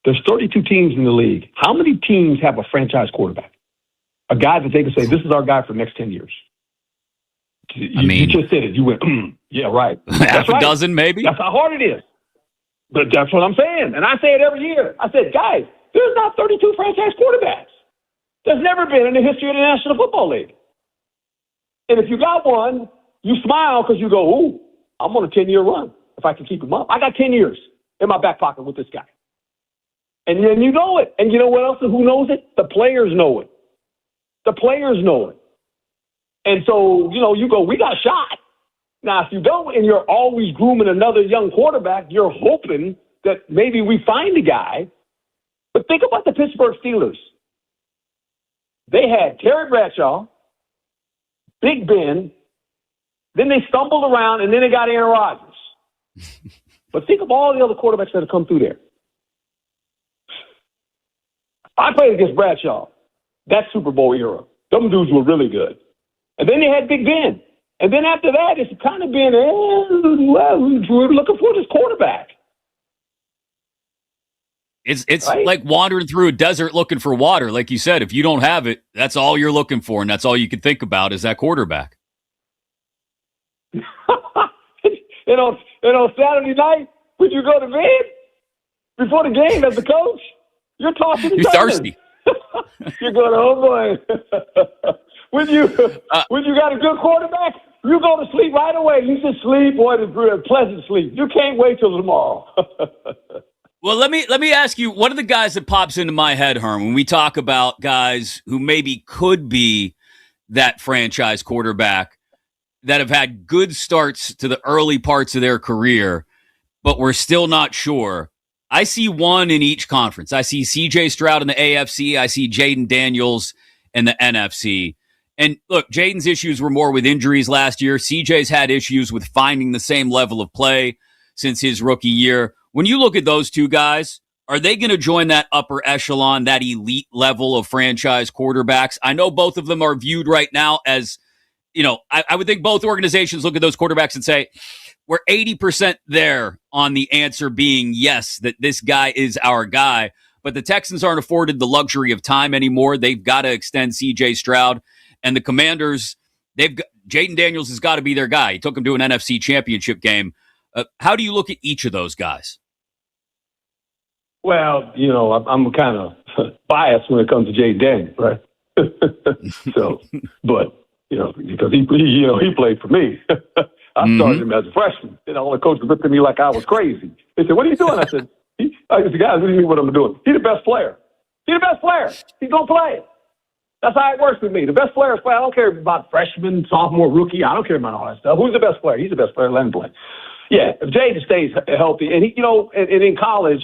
There's 32 teams in the league. How many teams have a franchise quarterback? A guy that they can say, this is our guy for the next 10 years. You just said it. You went, yeah, right. Half a dozen, maybe? That's how hard it is. But that's what I'm saying. And I say it every year. I said, guys, there's not 32 franchise quarterbacks. There's never been in the history of the National Football League. And if you got one, you smile because you go, ooh, I'm on a 10-year run if I can keep him up. I got 10 years in my back pocket with this guy. And then you know it. And you know what else? Who knows it? The players know it. The players know it. And so, you go, we got a shot. Now, if you don't and you're always grooming another young quarterback, you're hoping that maybe we find a guy. But think about the Pittsburgh Steelers. They had Terry Bradshaw, Big Ben, then they stumbled around, and then they got Aaron Rodgers. But think of all the other quarterbacks that have come through there. I played against Bradshaw, that Super Bowl era. Them dudes were really good. And then they had Big Ben. And then after that, it's kind of been, well, we're looking for this quarterback. It's right? Like wandering through a desert looking for water. Like you said, if you don't have it, that's all you're looking for, and that's all you can think about is that quarterback. Saturday night, when you go to bed, before the game as a coach, you're talking to You're thirsty. You're going, oh, boy. when you got a good quarterback, you go to sleep right away. You just sleep, boy, it's pleasant sleep. You can't wait till tomorrow. Well, let me ask you, one of the guys that pops into my head, Herm, when we talk about guys who maybe could be that franchise quarterback that have had good starts to the early parts of their career, but we're still not sure. I see one in each conference. I see C.J. Stroud in the AFC. I see Jaden Daniels in the NFC. And look, Jaden's issues were more with injuries last year. C.J.'s had issues with finding the same level of play since his rookie year. When you look at those two guys, are they going to join that upper echelon, that elite level of franchise quarterbacks? I know both of them are viewed right now as, I would think both organizations look at those quarterbacks and say, we're 80% there on the answer being yes, that this guy is our guy. But the Texans aren't afforded the luxury of time anymore. They've got to extend C.J. Stroud. And the Commanders, Jaden Daniels has got to be their guy. He took him to an NFC championship game. How do you look at each of those guys? Well, I'm kind of biased when it comes to Jaden Daniels, right? But because he played for me. I started him as a freshman. All the coaches looked at me like I was crazy. They said, "What are you doing?" I said, "Guys, what do you mean what I'm doing? He's the best player. He's the best player. He's gonna play. That's how it works with me. The best player is play. I don't care about freshman, sophomore, rookie. I don't care about all that stuff. Who's the best player? He's the best player. Let him play." Yeah, if Jaden stays healthy, and he, and in college,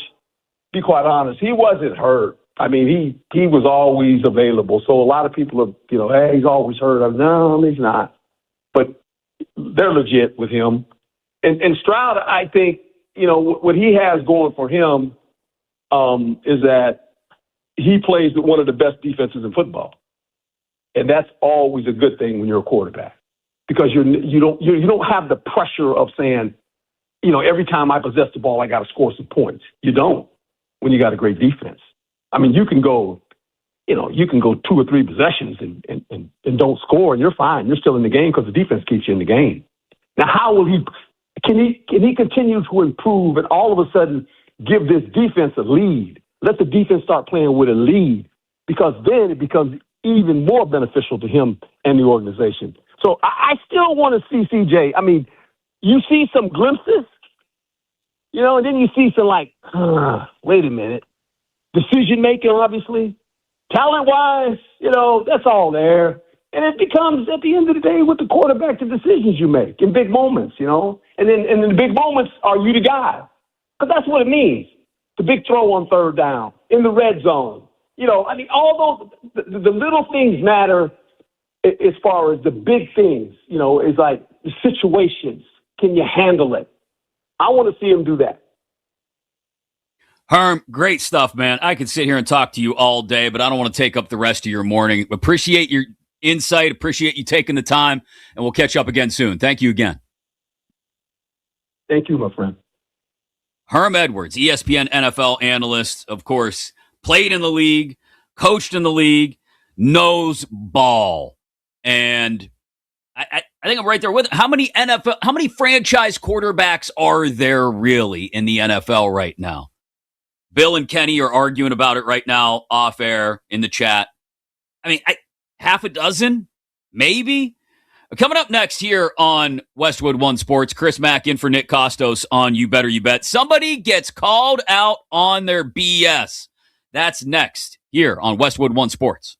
be quite honest, he wasn't hurt. I mean, he was always available. So a lot of people are, hey, he's always hurt. No, he's not. But they're legit with him. And Stroud, I think, what he has going for him is that he plays with one of the best defenses in football. And that's always a good thing when you're a quarterback, because you don't have the pressure of saying, every time I possess the ball, I got to score some points. You don't when you got a great defense. I mean, you can go 2 or 3 possessions and don't score, and you're fine. You're still in the game because the defense keeps you in the game. Now, how will can he continue to improve and all of a sudden give this defense a lead? Let the defense start playing with a lead, because then it becomes even more beneficial to him and the organization. So I still want to see CJ. I mean, you see some glimpses, and then you see some wait a minute. Decision-making, obviously. Talent-wise, that's all there. And it becomes, at the end of the day, with the quarterback, the decisions you make in big moments, And then the big moments, are you the guy? Because that's what it means. The big throw on third down, in the red zone. All those, the little things matter as far as the big things, is like the situations. Can you handle it? I want to see him do that. Herm, great stuff, man. I could sit here and talk to you all day, but I don't want to take up the rest of your morning. Appreciate your insight. Appreciate you taking the time, and we'll catch up again soon. Thank you again. Thank you, my friend. Herm Edwards, ESPN NFL analyst, of course, played in the league, coached in the league, knows ball. And I think I'm right there with it. How many franchise quarterbacks are there really in the NFL right now? Bill and Kenny are arguing about it right now off air in the chat. I mean, half a dozen, maybe. Coming up next here on Westwood One Sports, Chris Mack in for Nick Kostos on You Better You Bet. Somebody gets called out on their BS. That's next here on Westwood One Sports.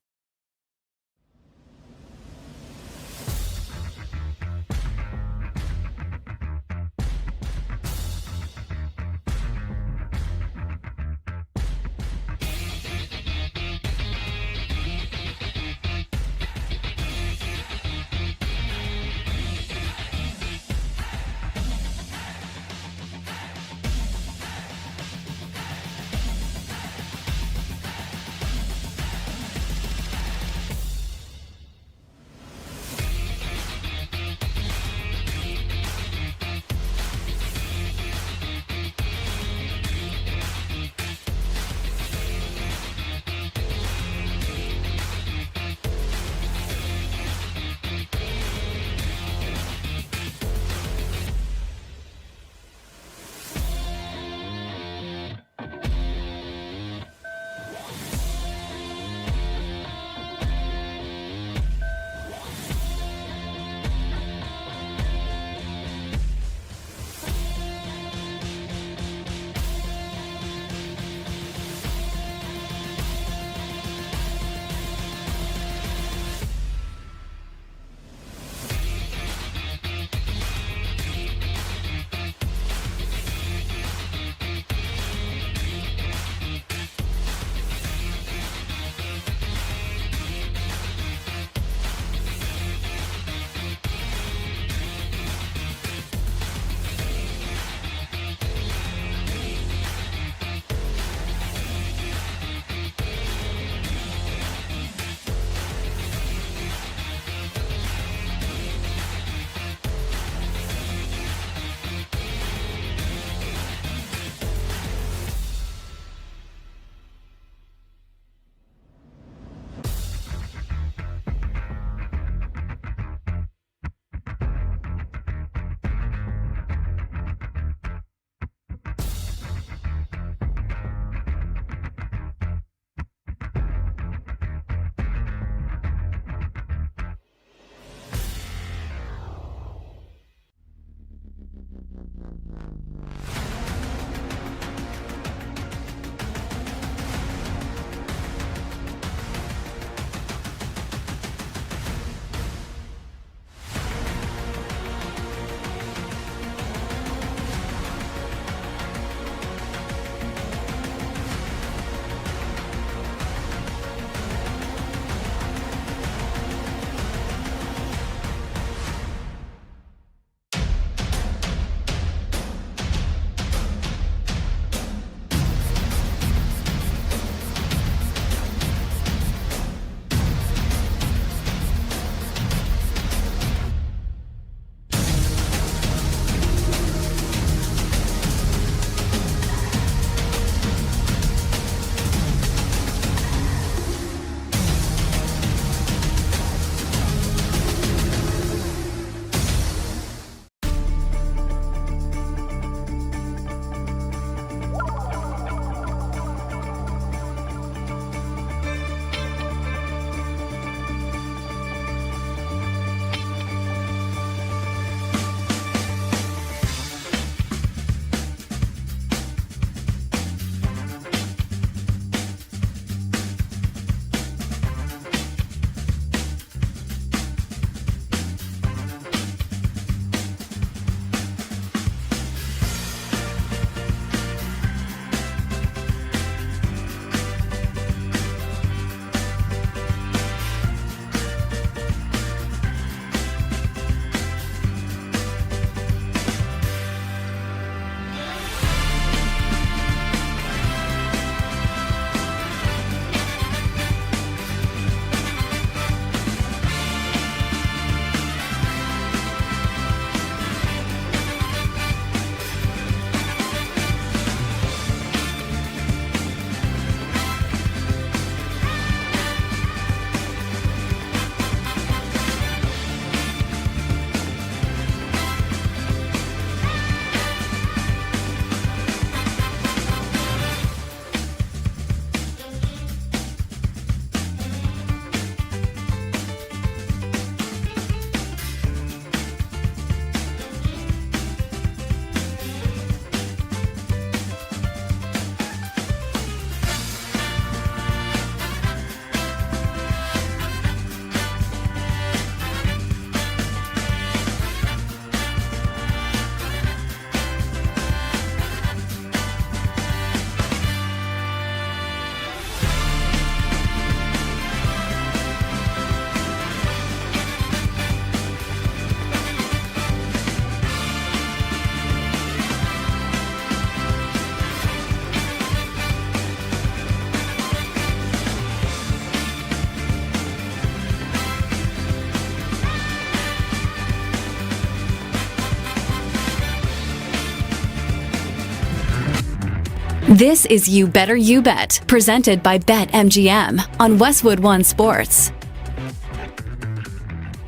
This is You Better You Bet, presented by BetMGM on Westwood One Sports.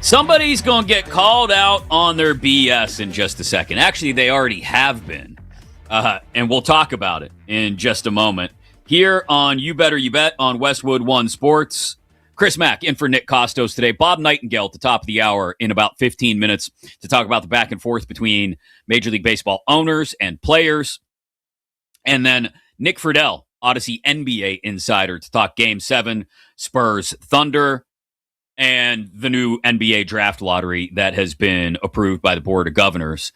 Somebody's going to get called out on their BS in just a second. Actually, they already have been. And we'll talk about it in just a moment. Here on You Better You Bet on Westwood One Sports. Chris Mack in for Nick Kostos today. Bob Nightingale at the top of the hour in about 15 minutes to talk about the back and forth between Major League Baseball owners and players. And then Nick Friedel, Odyssey NBA insider, to talk Game 7, Spurs Thunder, and the new NBA draft lottery that has been approved by the Board of Governors.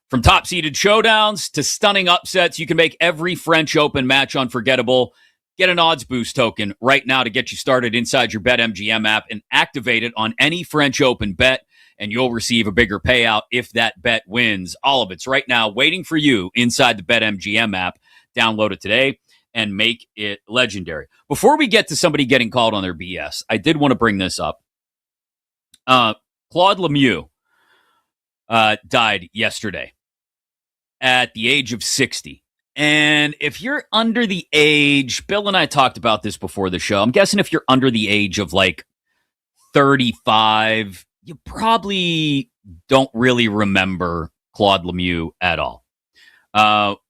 From top-seeded showdowns to stunning upsets, you can make every French Open match unforgettable. Get an odds boost token right now to get you started inside your BetMGM app and activate it on any French Open bet, and you'll receive a bigger payout if that bet wins. All of it's right now waiting for you inside the BetMGM app. Download it today and make it legendary. Before we get to somebody getting called on their BS, I did want to bring this up. Claude Lemieux died yesterday at the age of 60. And if you're under the age, Bill and I talked about this before the show, I'm guessing if you're under the age of like 35, you probably don't really remember Claude Lemieux at all.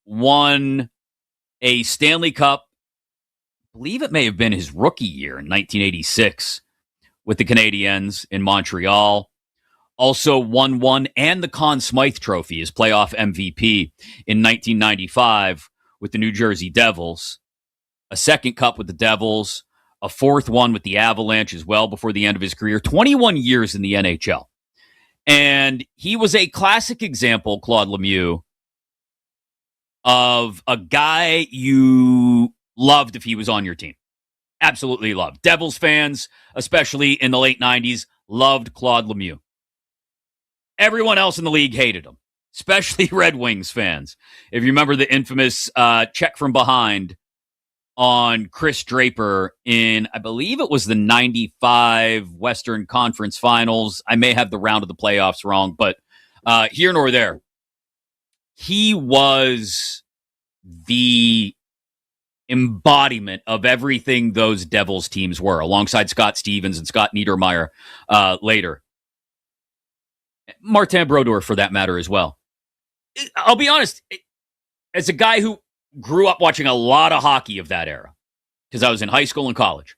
Won a Stanley Cup, I believe it may have been his rookie year in 1986 with the Canadiens in Montreal. Also won one and the Conn Smythe Trophy, his playoff MVP in 1995 with the New Jersey Devils. A second cup with the Devils, a fourth one with the Avalanche as well before the end of his career. 21 years in the NHL. And he was a classic example, Claude Lemieux, of a guy you loved if he was on your team. Absolutely loved. Devils fans, especially in the late 90s, loved Claude Lemieux. Everyone else in the league hated him, especially Red Wings fans. If you remember the infamous check from behind on Chris Draper in, I believe it was the 95 Western Conference Finals. I may have the round of the playoffs wrong, but here nor there. He was the embodiment of everything those Devils teams were, alongside Scott Stevens and Scott Niedermayer later. Martin Brodeur, for that matter, as well. I'll be honest, as a guy who grew up watching a lot of hockey of that era, because I was in high school and college,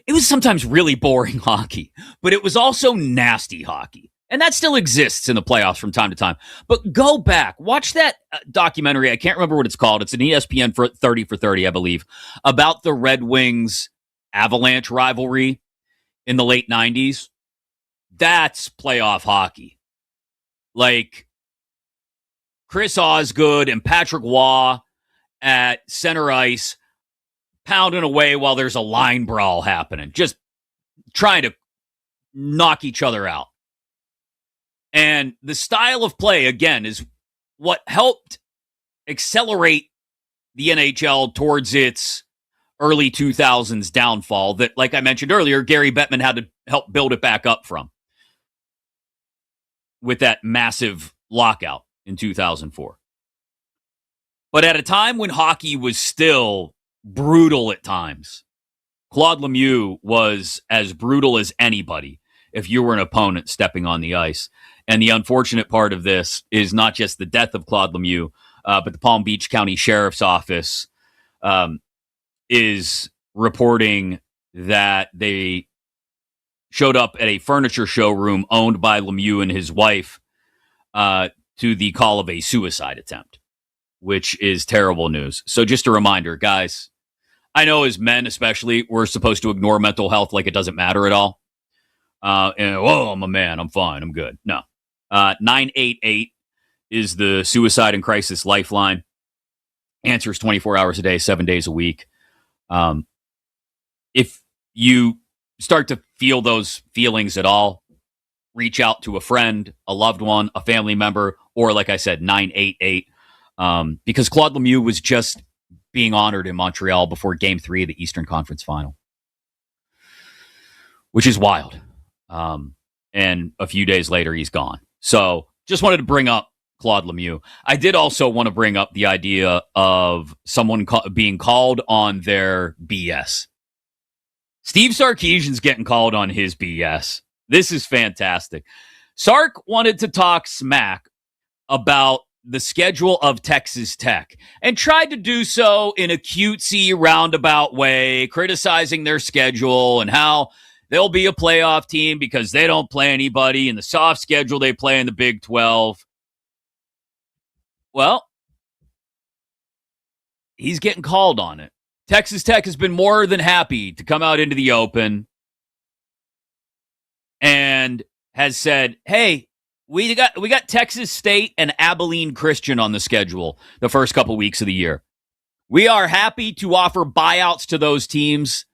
it was sometimes really boring hockey, but it was also nasty hockey. And that still exists in the playoffs from time to time. But go back, watch that documentary. I can't remember what it's called. It's an ESPN for 30 for 30, I believe, about the Red Wings Avalanche rivalry in the late 90s. That's playoff hockey. Like Chris Osgood and Patrick Waugh at center ice pounding away while there's a line brawl happening, just trying to knock each other out. And the style of play, again, is what helped accelerate the NHL towards its early 2000s downfall that, like I mentioned earlier, Gary Bettman had to help build it back up from with that massive lockout in 2004. But at a time when hockey was still brutal at times, Claude Lemieux was as brutal as anybody if you were an opponent stepping on the ice. And the unfortunate part of this is not just the death of Claude Lemieux, but the Palm Beach County Sheriff's Office is reporting that they showed up at a furniture showroom owned by Lemieux and his wife to the call of a suicide attempt, which is terrible news. So just a reminder, guys, I know as men especially, we're supposed to ignore mental health like it doesn't matter at all. I'm a man, I'm fine, I'm good. No. 988 is the suicide and crisis lifeline. Answers 24 hours a day, 7 days a week. If you start to feel those feelings at all, reach out to a friend, a loved one, a family member, or like I said, 988. Because Claude Lemieux was just being honored in Montreal before Game 3 of the Eastern Conference Final, which is wild. And a few days later, he's gone. So just wanted to bring up Claude Lemieux. I did also want to bring up the idea of someone being called on their BS. Steve Sarkisian's getting called on his BS. This is fantastic. Sark wanted to talk smack about the schedule of Texas Tech and tried to do so in a cutesy roundabout way, criticizing their schedule and how they'll be a playoff team because they don't play anybody, and the soft schedule they play in the Big 12. Well, he's getting called on it. Texas Tech has been more than happy to come out into the open and has said, hey, we got Texas State and Abilene Christian on the schedule the first couple weeks of the year. We are happy to offer buyouts to those teams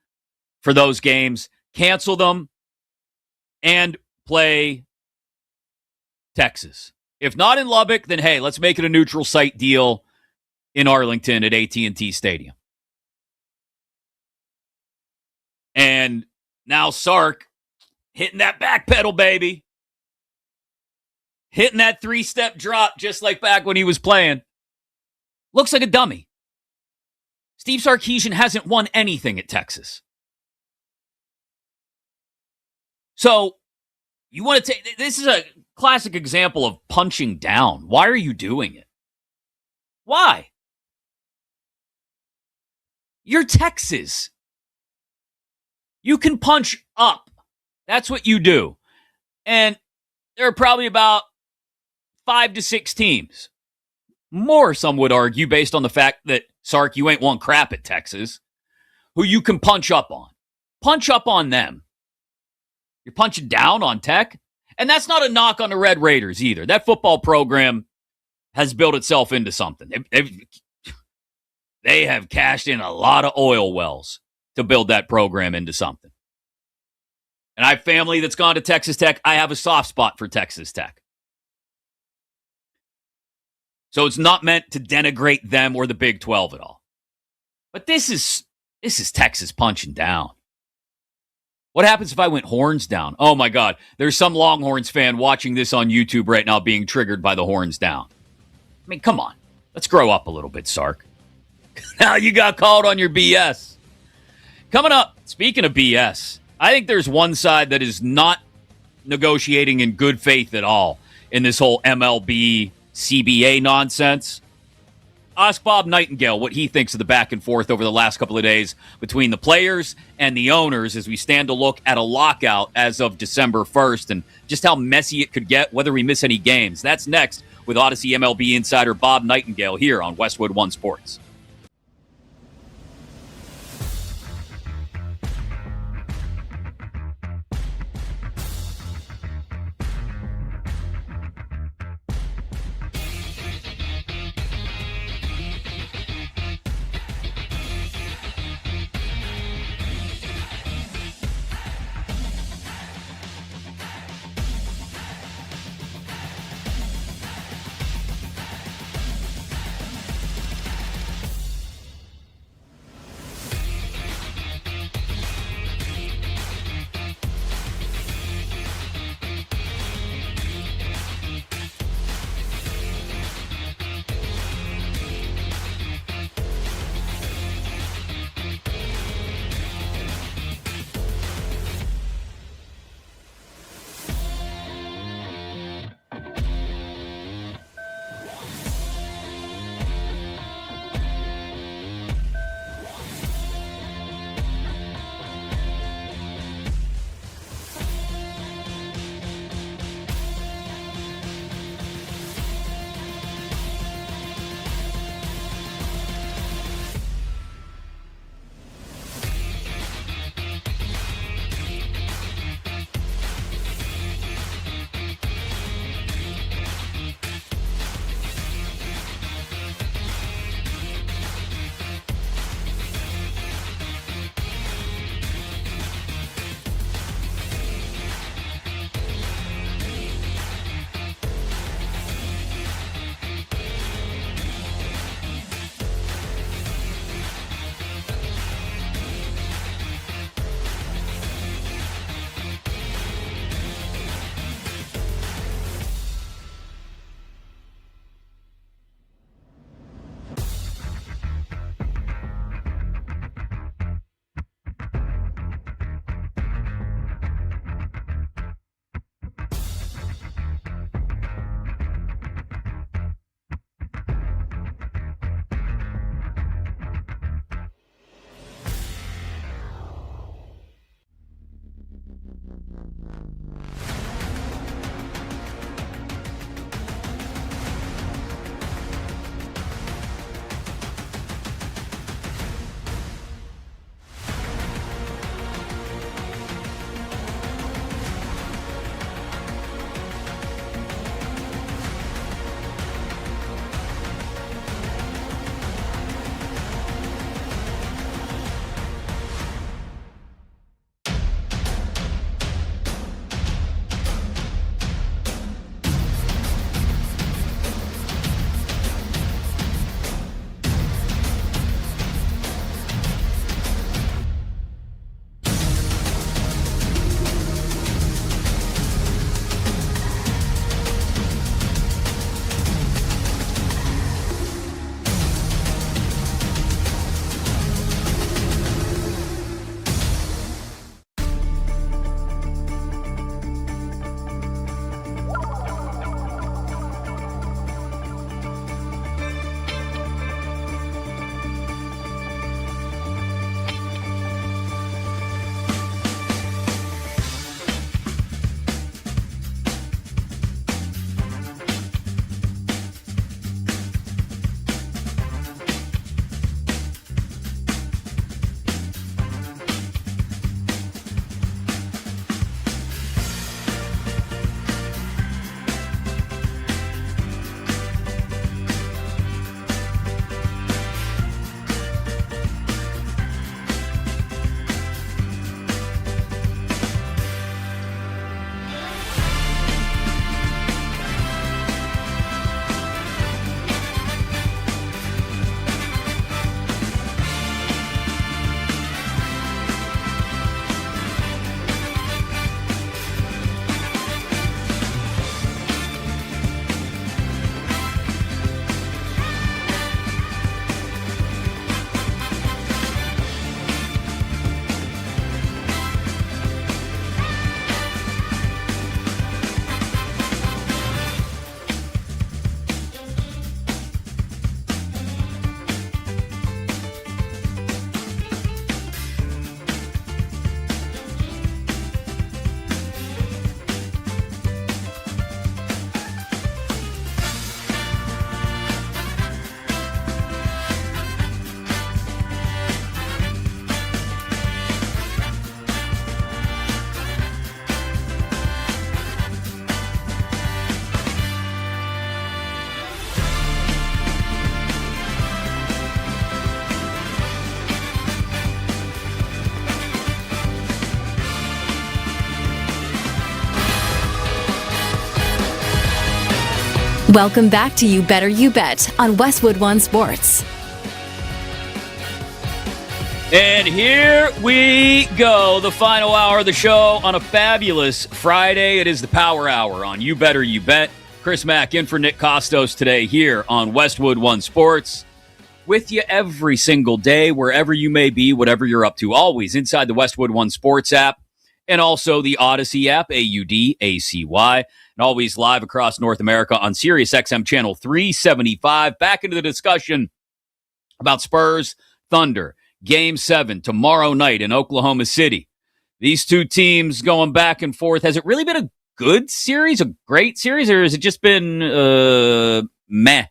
for those games, cancel them, and play Texas. If not in Lubbock, then hey, let's make it a neutral site deal in Arlington at AT&T Stadium. And now Sark hitting that back pedal, baby. Hitting that 3-step drop just like back when he was playing. Looks like a dummy. Steve Sarkisian hasn't won anything at Texas. So, you want to take... This is a classic example of punching down. Why are you doing it? Why? You're Texas. You can punch up. That's what you do. And there are probably about 5 to 6 teams. More, some would argue, based on the fact that, Sark, you ain't won crap at Texas, who you can punch up on. Punch up on them. You're punching down on Tech? And that's not a knock on the Red Raiders either. That football program has built itself into something. They have cashed in a lot of oil wells to build that program into something. And I have family that's gone to Texas Tech. I have a soft spot for Texas Tech. So it's not meant to denigrate them or the Big 12 at all. But this is Texas punching down. What happens if I went horns down? Oh my God, there's some Longhorns fan watching this on YouTube right now being triggered by the horns down. I mean, come on. Let's grow up a little bit, Sark. Now you got called on your BS. Coming up, speaking of BS, I think there's one side that is not negotiating in good faith at all in this whole MLB CBA nonsense. Ask Bob Nightingale what he thinks of the back and forth over the last couple of days between the players and the owners as we stand to look at a lockout as of December 1st and just how messy it could get, whether we miss any games. That's next with Odyssey MLB insider Bob Nightingale here on Westwood One Sports. Welcome back to You Better You Bet on Westwood One Sports. And here we go, the final hour of the show on a fabulous Friday. It is the Power Hour on You Better You Bet. Chris Mack in for Nick Kostos today here on Westwood One Sports. With you every single day, wherever you may be, whatever you're up to, always inside the Westwood One Sports app and also the Odyssey app, AUDACY, and always live across North America on Sirius XM Channel 375. Back into the discussion about Spurs Thunder. Game 7 tomorrow night in Oklahoma City. These two teams going back and forth. Has it really been a good series, a great series, or has it just been meh?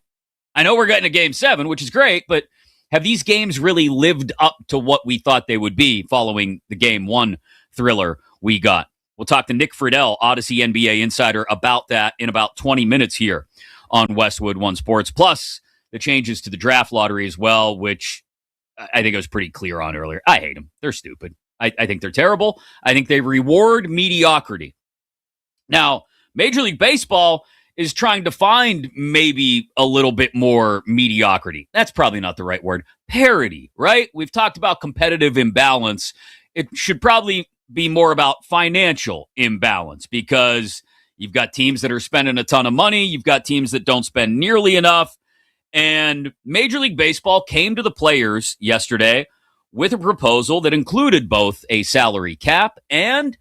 I know we're getting to Game 7, which is great, but have these games really lived up to what we thought they would be following the Game 1 thriller we got? We'll talk to Nick Friedel, Odyssey NBA insider, about that in about 20 minutes here on Westwood One Sports. Plus, the changes to the draft lottery as well, which I think I was pretty clear on earlier. I hate them. They're stupid. I think they're terrible. I think they reward mediocrity. Now, Major League Baseball is trying to find maybe a little bit more mediocrity. That's probably not the right word. Parity, right? We've talked about competitive imbalance. It should probably be more about financial imbalance because you've got teams that are spending a ton of money. You've got teams that don't spend nearly enough. And Major League Baseball came to the players yesterday with a proposal that included both a salary cap and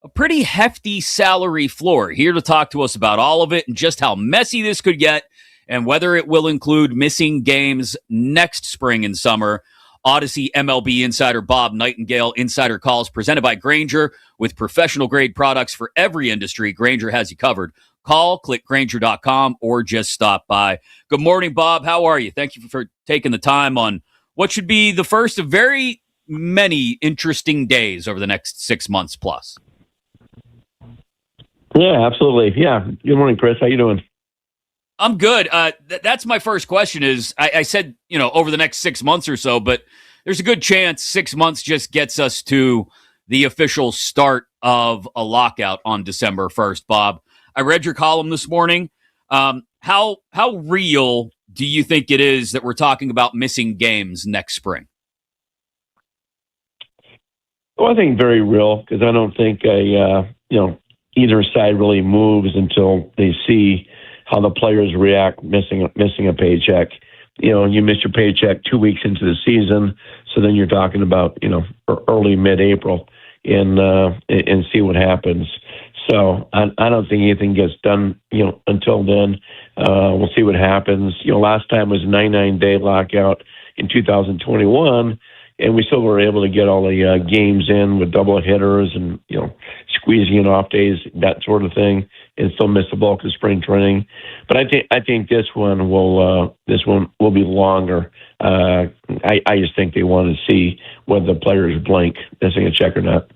a pretty hefty salary floor. Here to talk to us about all of it and just how messy this could get and whether it will include missing games next spring and summer. Odyssey MLB insider Bob Nightingale. Insider calls presented by Grainger. With professional-grade products for every industry, Grainger has you covered. Call, click Grainger.com, or just stop by. Good morning, Bob. How are you? Thank you for taking the time on what should be the first of very many interesting days over the next 6 months plus. Yeah, absolutely. Yeah. Good morning, Chris. How you doing? I'm good. That's my first question is, I said, over the next 6 months or so, but there's a good chance 6 months just gets us to the official start of a lockout on December 1st, Bob. I read your column this morning. How real do you think it is that we're talking about missing games next spring? Well, I think very real because I don't think either side really moves until they see how the players react missing a paycheck. You miss your paycheck 2 weeks into the season, so then you're talking about early mid-April and see what happens. So I don't think anything gets done, until then. We'll see what happens. Last time was a 99-day lockout in 2021, and we still were able to get all the games in with double hitters and, squeezing in off days, that sort of thing, and still miss the bulk of spring training. But I think this one will be longer. I just think they want to see whether the players blink missing a check or not.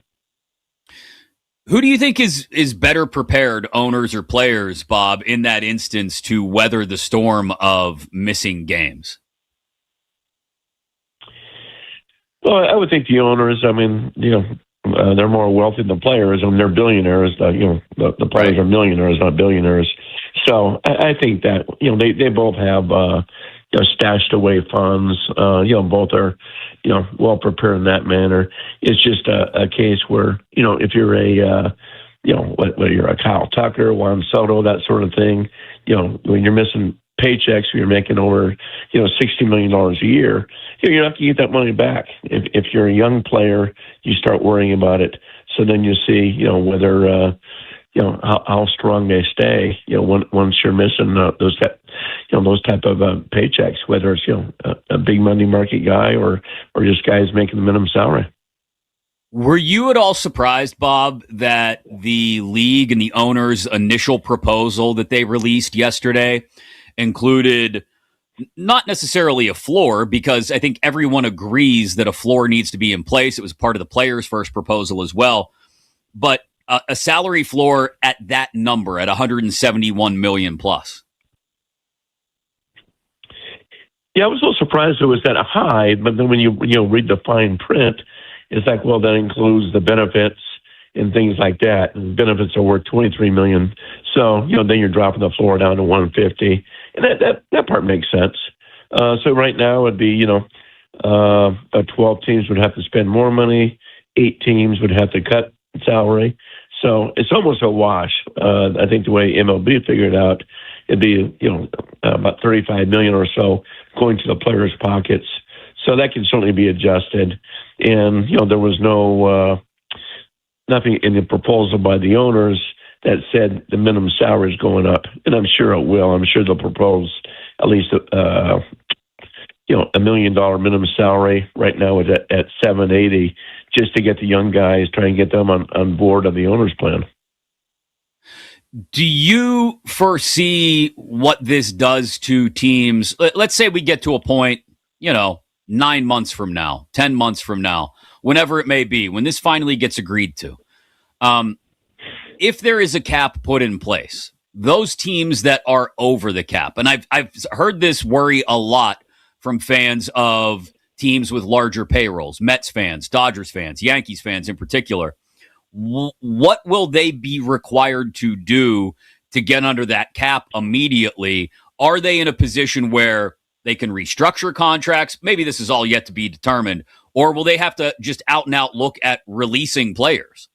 Who do you think is better prepared, owners or players, Bob, in that instance to weather the storm of missing games? Well, I would think the owners, they're more wealthy than the players. They're billionaires. The players are millionaires, not billionaires. So I think that, they both have, stashed away funds. Both are, well prepared in that manner. It's just a case where, if you're whether you're a Kyle Tucker, Juan Soto, that sort of thing, when you're missing paychecks, you're making over, $60 million a year, you have to get that money back. If you're a young player, you start worrying about it. So then you see, whether, how strong they stay, once you're missing those type of paychecks, whether it's, a big money market guy or just guys making the minimum salary. Were you at all surprised, Bob, that the league and the owners' initial proposal that they released yesterday included not necessarily a floor, because I think everyone agrees that a floor needs to be in place. It was part of the players' first proposal as well, but a salary floor at that number, at 171 million plus. Yeah, I was a little surprised it was that high, but then when you read the fine print, it's like, well, that includes the benefits and things like that. And benefits are worth $23 million. So, then you're dropping the floor down to $150. And that part makes sense. So right now it'd be, 12 teams would have to spend more money. 8 teams would have to cut salary. So it's almost a wash. I think the way MLB figured it out, it'd be, about $35 million or so going to the players' pockets. So that can certainly be adjusted. And, there was nothing in the proposal by the owners that said the minimum salary is going up. And I'm sure it will. I'm sure they'll propose at least, $1 million minimum salary. Right now it's at $780, just to get the young guys, try and get them on board on the owner's plan. Do you foresee what this does to teams? Let's say we get to a point, 9 months from now, 10 months from now, whenever it may be, when this finally gets agreed to. If there is a cap put in place, those teams that are over the cap, and I've heard this worry a lot from fans of teams with larger payrolls, Mets fans, Dodgers fans, Yankees fans in particular. What will they be required to do to get under that cap immediately? Are they in a position where they can restructure contracts? Maybe this is all yet to be determined. Or will they have to just out and out look at releasing players?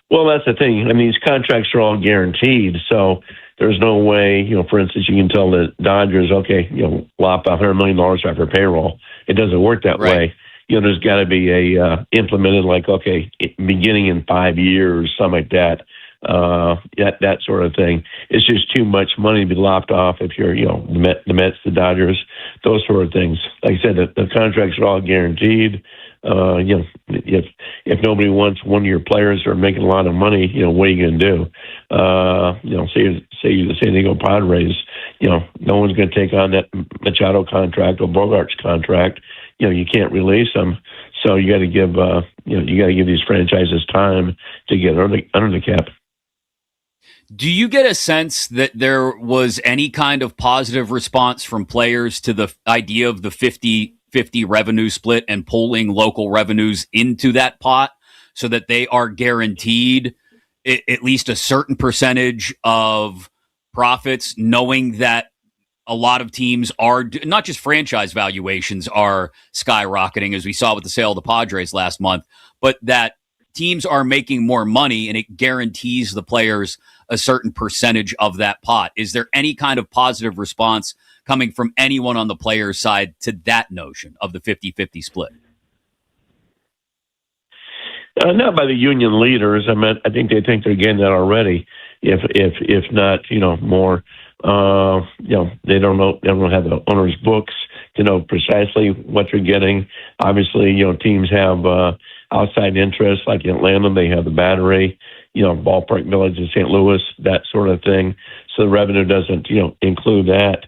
Well, that's the thing. I mean, these contracts are all guaranteed, so there's no way, for instance, you can tell the Dodgers, okay, lop $100 million off their payroll. It doesn't work that way. There's got to be a implemented, like, okay, beginning in 5 years, something like that. That sort of thing. It's just too much money to be lopped off if you're, the Mets, the Dodgers, those sort of things. Like I said, the contracts are all guaranteed. If nobody wants one-year players who are making a lot of money, what are you going to do? Say the San Diego Padres, no one's going to take on that Machado contract or Bogart's contract. You can't release them. So you got to give, these franchises time to get under the cap. Do you get a sense that there was any kind of positive response from players to the idea of the 50-50 revenue split and pulling local revenues into that pot so that they are guaranteed at least a certain percentage of profits, knowing that a lot of teams are, not just franchise valuations are skyrocketing, as we saw with the sale of the Padres last month, but that teams are making more money and it guarantees the players a certain percentage of that pot? Is there any kind of positive response coming from anyone on the players' side to that notion of the 50-50 split? Not by the union leaders. I think they think they're getting that already. If not, more. They don't know. They don't have the owner's books to know precisely what they're getting. Obviously, teams have outside interests, like in Atlanta, they have the Battery, Ballpark Village in St. Louis, that sort of thing. So the revenue doesn't, include that.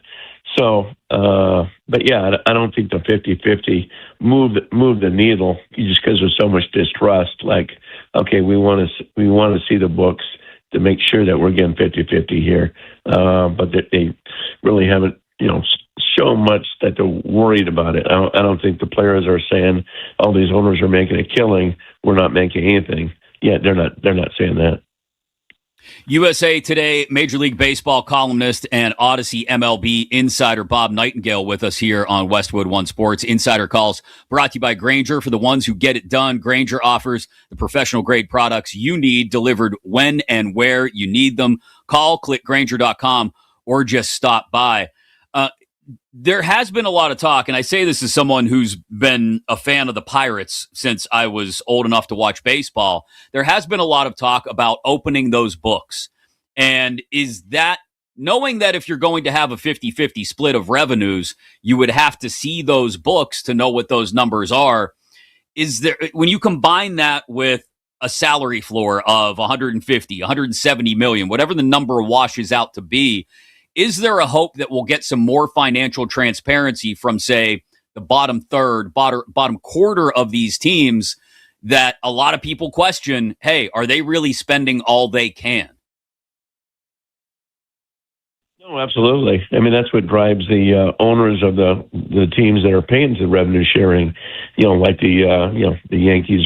So, but yeah, I don't think the 50-50 moved the needle just because there's so much distrust. Like, okay, we want to see the books to make sure that we're getting 50-50 here. But they really haven't, shown much that they're worried about it. I don't think the players are saying, "Oh, these owners are making a killing. We're not making anything." Yeah, they're not saying that. USA Today Major League Baseball columnist and Odyssey MLB insider Bob Nightingale with us here on Westwood One Sports. Insider Calls brought to you by Grainger. For the ones who get it done, Grainger offers the professional grade products you need delivered when and where you need them. Call, click Grainger.com, or just stop by. There has been a lot of talk, and I say this as someone who's been a fan of the Pirates since I was old enough to watch baseball. There has been a lot of talk about opening those books. And is that, knowing that if you're going to have a 50-50 split of revenues, you would have to see those books to know what those numbers are. Is there, when you combine that with a salary floor of 150, 170 million, whatever the number washes out to be, is there a hope that we'll get some more financial transparency from, say, the bottom third, bottom quarter of these teams that a lot of people question, hey, are they really spending all they can? Oh, absolutely. I mean, that's what drives the owners of the teams that are paying the revenue sharing. Like the Yankees,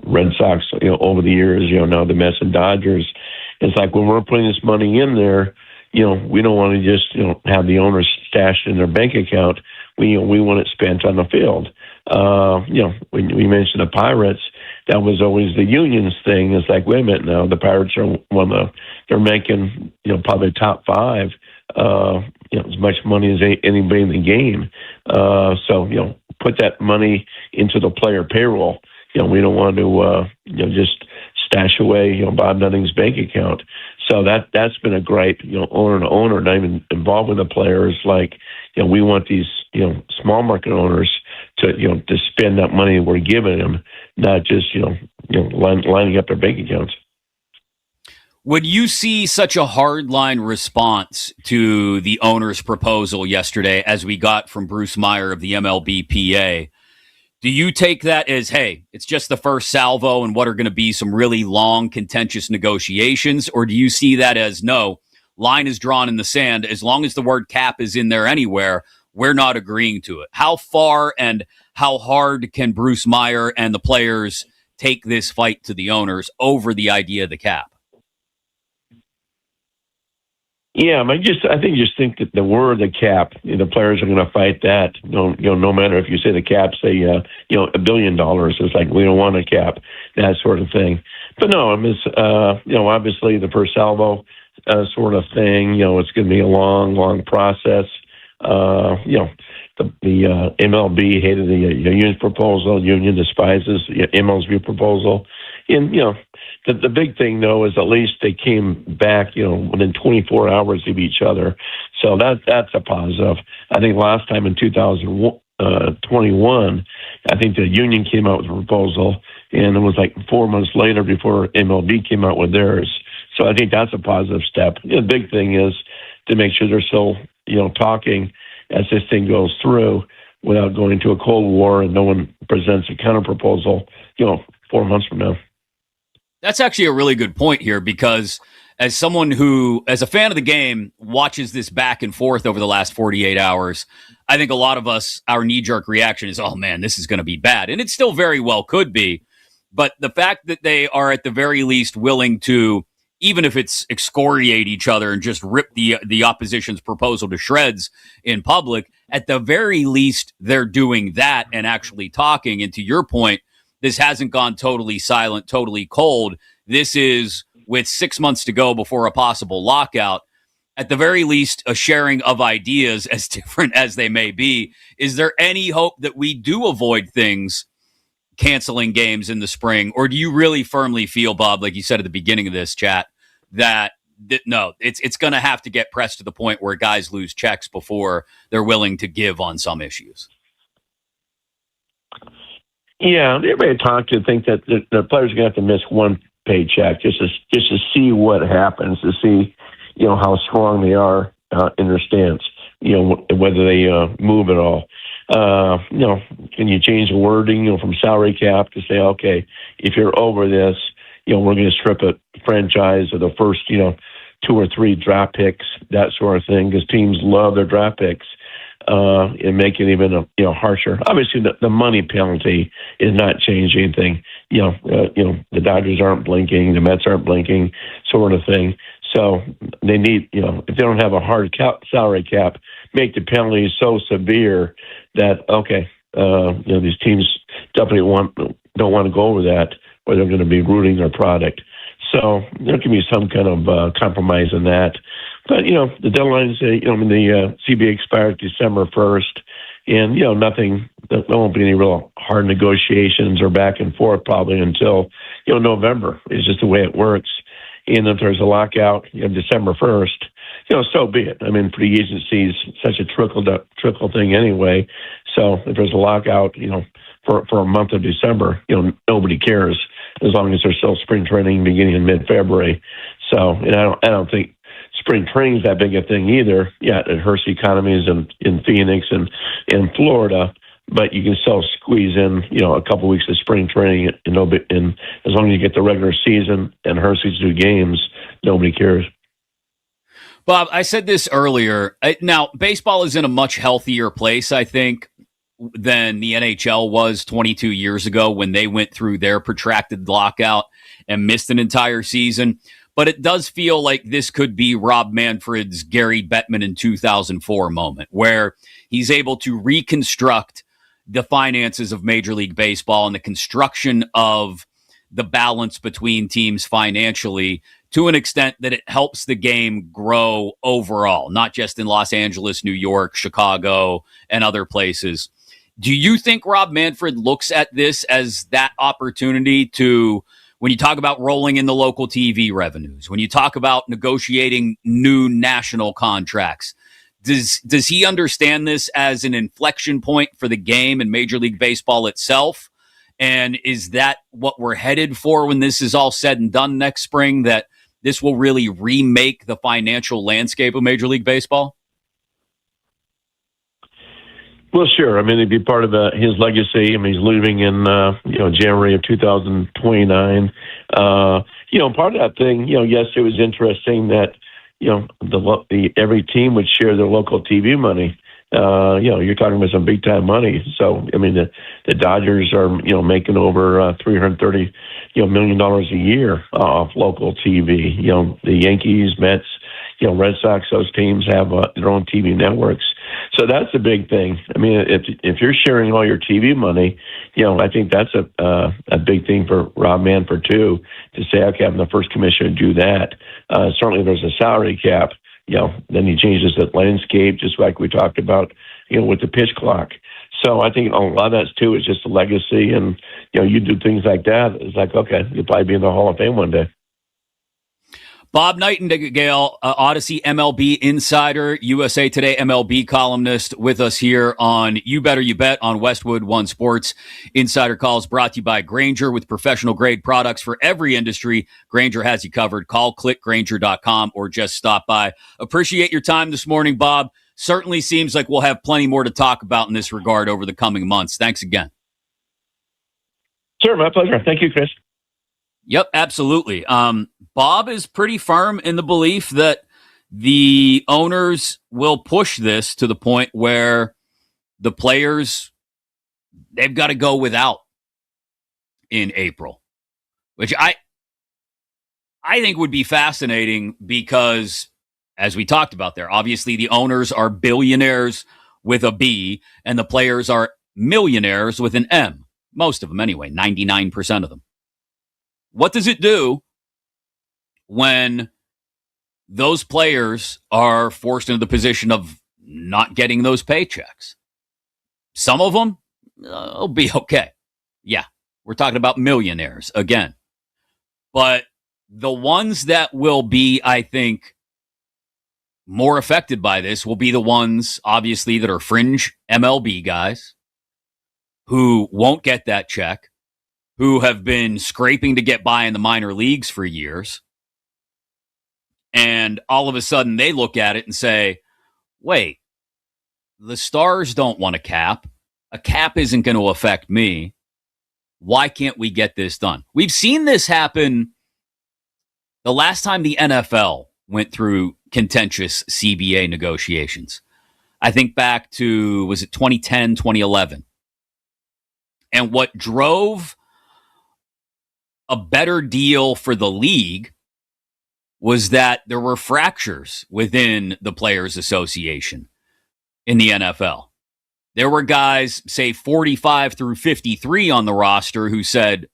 Red Sox, over the years, now the Mets and Dodgers. It's like when we're putting this money in there, we don't want to just have the owners stashed in their bank account. We want it spent on the field. When we mentioned the Pirates, that was always the Union's thing. It's like, wait a minute now, the Pirates are they're making, probably top five, as much money as anybody in the game. So, put that money into the player payroll. We don't want to, just stash away, Bob Nunning's bank account. So that's been a gripe, owner to owner, not even involved with the players. Like, we want these, small market owners to spend that money we're giving them, not just, lining up their bank accounts. Would you see such a hardline response to the owner's proposal yesterday as we got from Bruce Meyer of the MLBPA? Do you take that as, hey, it's just the first salvo and what are going to be some really long, contentious negotiations? Or do you see that as, no, line is drawn in the sand. As long as the word cap is in there anywhere, we're not agreeing to it? How far and how hard can Bruce Meyer and the players take this fight to the owners over the idea of the cap? Yeah, I think that the word the cap, the players are going to fight that. No matter if you say the cap, say $1 billion, it's like we don't want a cap, that sort of thing. But no, obviously the per salvo sort of thing. It's going to be a long process. The MLB hated the union's proposal. Union despises MLB's proposal, and The big thing, though, is at least they came back, within 24 hours of each other. So that's a positive. I think last time in 2021, I think the union came out with a proposal, and it was like 4 months later before MLB came out with theirs. So I think that's a positive step. The big thing is to make sure they're still, talking as this thing goes through without going into a Cold War and no one presents a counter proposal, 4 months from now. That's actually a really good point here, because as someone who, as a fan of the game, watches this back and forth over the last 48 hours, I think a lot of us, our knee-jerk reaction is, oh man, this is going to be bad. And it still very well could be. But the fact that they are at the very least willing to, even if it's excoriate each other and just rip the opposition's proposal to shreds in public, at the very least they're doing that and actually talking. And to your point, this hasn't gone totally silent, totally cold. This is, with 6 months to go before a possible lockout, at the very least, a sharing of ideas, as different as they may be. Is there any hope that we do avoid things, canceling games in the spring? Or do you really firmly feel, Bob, like you said at the beginning of this chat, that no, it's going to have to get pressed to the point where guys lose checks before they're willing to give on some issues? Yeah, everybody I talk to think that the players are going to have to miss one paycheck just to see what happens, to see how strong they are in their stance, whether they move at all. Can you change the wording from salary cap to say, okay, if you're over this, we're going to strip a franchise of the first 2 or 3 draft picks, that sort of thing, because teams love their draft picks. And make it even harsher. Obviously, the money penalty is not changing anything. The Dodgers aren't blinking, the Mets aren't blinking, sort of thing. So they need, if they don't have a hard salary cap, make the penalties so severe that these teams definitely don't want to go over that, or they're going to be ruining their product. So there can be some kind of compromise in that. But, the deadline is, the CBA expired December 1st, and, nothing, there won't be any real hard negotiations or back and forth probably until, November. It's just the way it works. And if there's a lockout, December 1st, so be it. I mean, free agency is such a trickle thing anyway. So if there's a lockout, for a month of December, nobody cares as long as there's still spring training beginning in mid-February. So, and I don't think spring training is that big a thing either. Yeah, it hurts economies in Phoenix and in Florida, but you can still squeeze in, a couple weeks of spring training, and as long as you get the regular season and hurts these 2 games, nobody cares. Bob, I said this earlier. Now, baseball is in a much healthier place, I think, than the NHL was 22 years ago when they went through their protracted lockout and missed an entire season. But it does feel like this could be Rob Manfred's Gary Bettman in 2004 moment, where he's able to reconstruct the finances of Major League Baseball and the construction of the balance between teams financially to an extent that it helps the game grow overall, not just in Los Angeles, New York, Chicago, and other places. Do you think Rob Manfred looks at this as that opportunity to, when you talk about rolling in the local TV revenues, when you talk about negotiating new national contracts, does he understand this as an inflection point for the game and Major League Baseball itself? And is that what we're headed for when this is all said and done next spring, that this will really remake the financial landscape of Major League Baseball? Well, sure. I mean, it'd be part of his legacy. I mean, he's leaving in January of 2029. Part of that thing. Yes, it was interesting that every team would share their local TV money. You're talking about some big time money. So, I mean, the Dodgers are, making over $330 million a year off local TV. The Yankees, Mets, Red Sox, those teams have their own TV networks. So that's a big thing. I mean, if you're sharing all your TV money, I think that's a big thing for Rob Manfred too, to say, okay, I'm the first commissioner to do that. Certainly there's a salary cap. Then he changes the landscape, just like we talked about, with the pitch clock. So I think a lot of that too is just a legacy, and you do things like that. It's like, okay, you'll probably be in the Hall of Fame one day. Bob Nightingale, Odyssey MLB insider, USA Today MLB columnist, with us here on You Better You Bet on Westwood One Sports. Insider Calls brought to you by Grainger, with professional grade products for every industry. Grainger has you covered. Call clickgrainger.com or just stop by. Appreciate your time this morning, Bob. Certainly seems like we'll have plenty more to talk about in this regard over the coming months. Thanks again. Sure, my pleasure. Thank you, Chris. Yep, absolutely. Bob is pretty firm in the belief that the owners will push this to the point where the players, they've got to go without in April, which I think would be fascinating because, as we talked about there, obviously the owners are billionaires with a B and the players are millionaires with an M. Most of them anyway, 99% of them. What does it do when those players are forced into the position of not getting those paychecks? Some of them will be okay. Yeah, we're talking about millionaires again. But the ones that will be, I think, more affected by this will be the ones, obviously, that are fringe MLB guys who won't get that check, who have been scraping to get by in the minor leagues for years. And all of a sudden they look at it and say, wait, the Stars don't want a cap. A cap isn't going to affect me. Why can't we get this done? We've seen this happen the last time the NFL went through contentious CBA negotiations. I think back to, was it 2010, 2011? And what drove a better deal for the league was that there were fractures within the Players Association in the NFL. There were guys, say 45 through 53 on the roster, who said,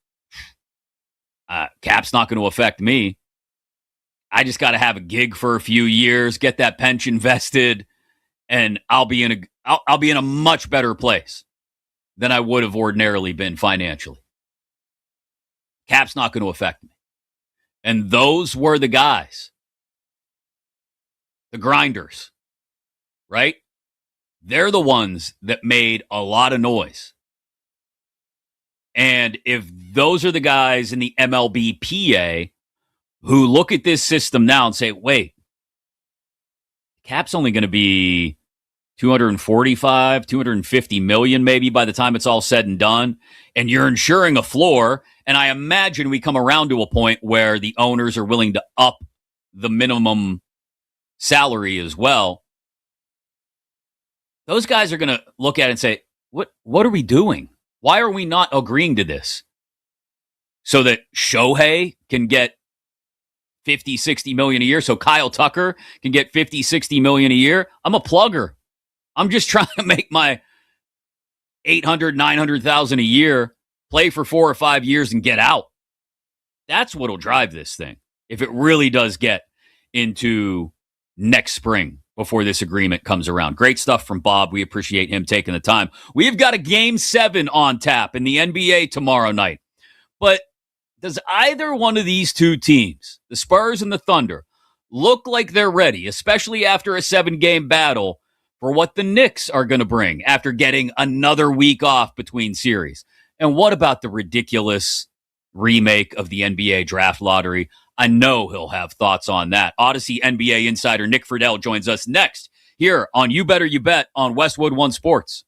cap's not going to affect me. I just got to have a gig for a few years, get that pension vested, and I'll be in a much better place than I would have ordinarily been financially. Cap's not going to affect me. And those were the guys, the grinders, right? They're the ones that made a lot of noise. And if those are the guys in the MLBPA who look at this system now and say, wait, cap's only going to be 245, 250 million maybe by the time it's all said and done, and you're ensuring a floor. And I imagine we come around to a point where the owners are willing to up the minimum salary as well. Those guys are going to look at it and say, what are we doing? Why are we not agreeing to this? So that Shohei can get 50, 60 million a year, so Kyle Tucker can get 50, 60 million a year. I'm a plugger. I'm just trying to make my 800, 900,000 a year, play for 4 or 5 years and get out. That's what'll drive this thing. If it really does get into next spring before this agreement comes around. Great stuff from Bob. We appreciate him taking the time. We've got a Game 7 on tap in the NBA tomorrow night. But does either one of these two teams, the Spurs and the Thunder, look like they're ready, especially after a 7-game battle, for what the Knicks are going to bring after getting another week off between series? And what about the ridiculous remake of the NBA draft lottery? I know he'll have thoughts on that. Odyssey NBA insider Nick Friedel joins us next here on You Better You Bet on Westwood One Sports.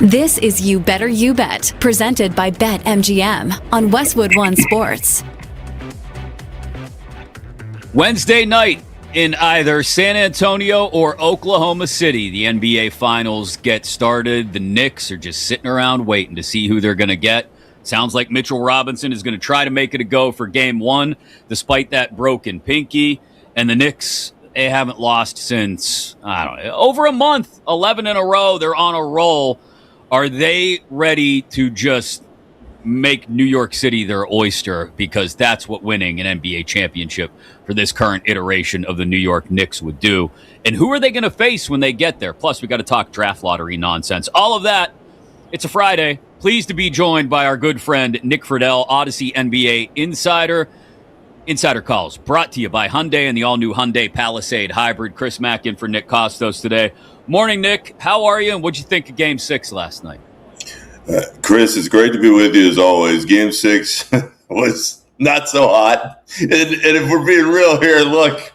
This is You Better You Bet, presented by BetMGM on Westwood One Sports. Wednesday night in either San Antonio or Oklahoma City, the NBA Finals get started. The Knicks are just sitting around waiting to see who they're going to get. Sounds like Mitchell Robinson is going to try to make it a go for Game 1, despite that broken pinky. And the Knicks, they haven't lost since, I don't know, over a month, 11 in a row. They're on a roll. Are they ready to just make New York City their oyster? Because that's what winning an NBA championship for this current iteration of the New York Knicks would do. And who are they going to face when they get there? Plus, we got to talk draft lottery nonsense. All of that. It's a Friday. Pleased to be joined by our good friend Nick Friedel, Odyssey NBA Insider. Insider Calls brought to you by Hyundai and the all-new Hyundai Palisade Hybrid. Chris Mack in for Nick Kostos today. Morning, Nick. How are you, and what'd you think of Game 6 last night? Chris, it's great to be with you as always. Game 6 was not so hot. And if we're being real here, look,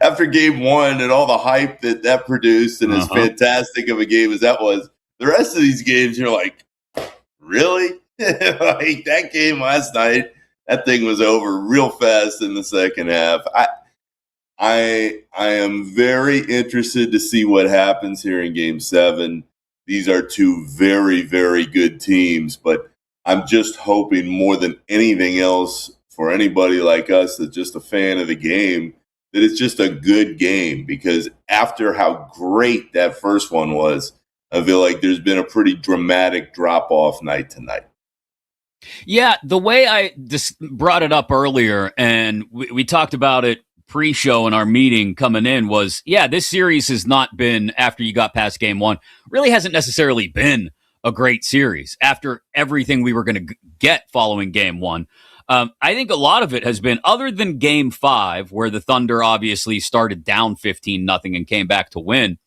after Game 1 and all the hype that produced and as fantastic of a game as that was, the rest of these games, you're like, really? Like that game last night, that thing was over real fast in the second half. I am very interested to see what happens here in Game 7. These are two very, very good teams, but I'm just hoping more than anything else for anybody like us that's just a fan of the game, that it's just a good game, because after how great that first one was, I feel like there's been a pretty dramatic drop-off night tonight. Yeah, the way I just brought it up earlier, and we talked about it pre-show in our meeting coming in, was, yeah, this series has not been, after you got past Game 1, really hasn't necessarily been a great series after everything we were going to get following Game 1. I think a lot of it has been, other than Game 5, where the Thunder obviously started down 15-0 and came back to win,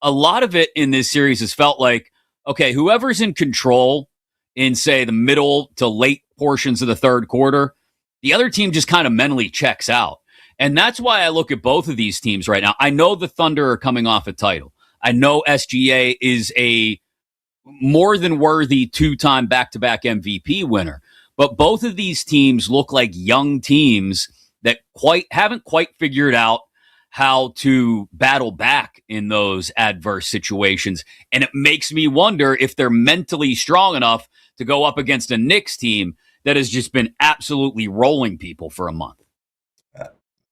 a lot of it in this series has felt like, okay, whoever's in control in, say, the middle to late portions of the third quarter, the other team just kind of mentally checks out. And that's why I look at both of these teams right now. I know the Thunder are coming off a title. I know SGA is a more than worthy two-time back-to-back MVP winner. But both of these teams look like young teams that haven't quite figured out how to battle back in those adverse situations. And it makes me wonder if they're mentally strong enough to go up against a Knicks team that has just been absolutely rolling people for a month.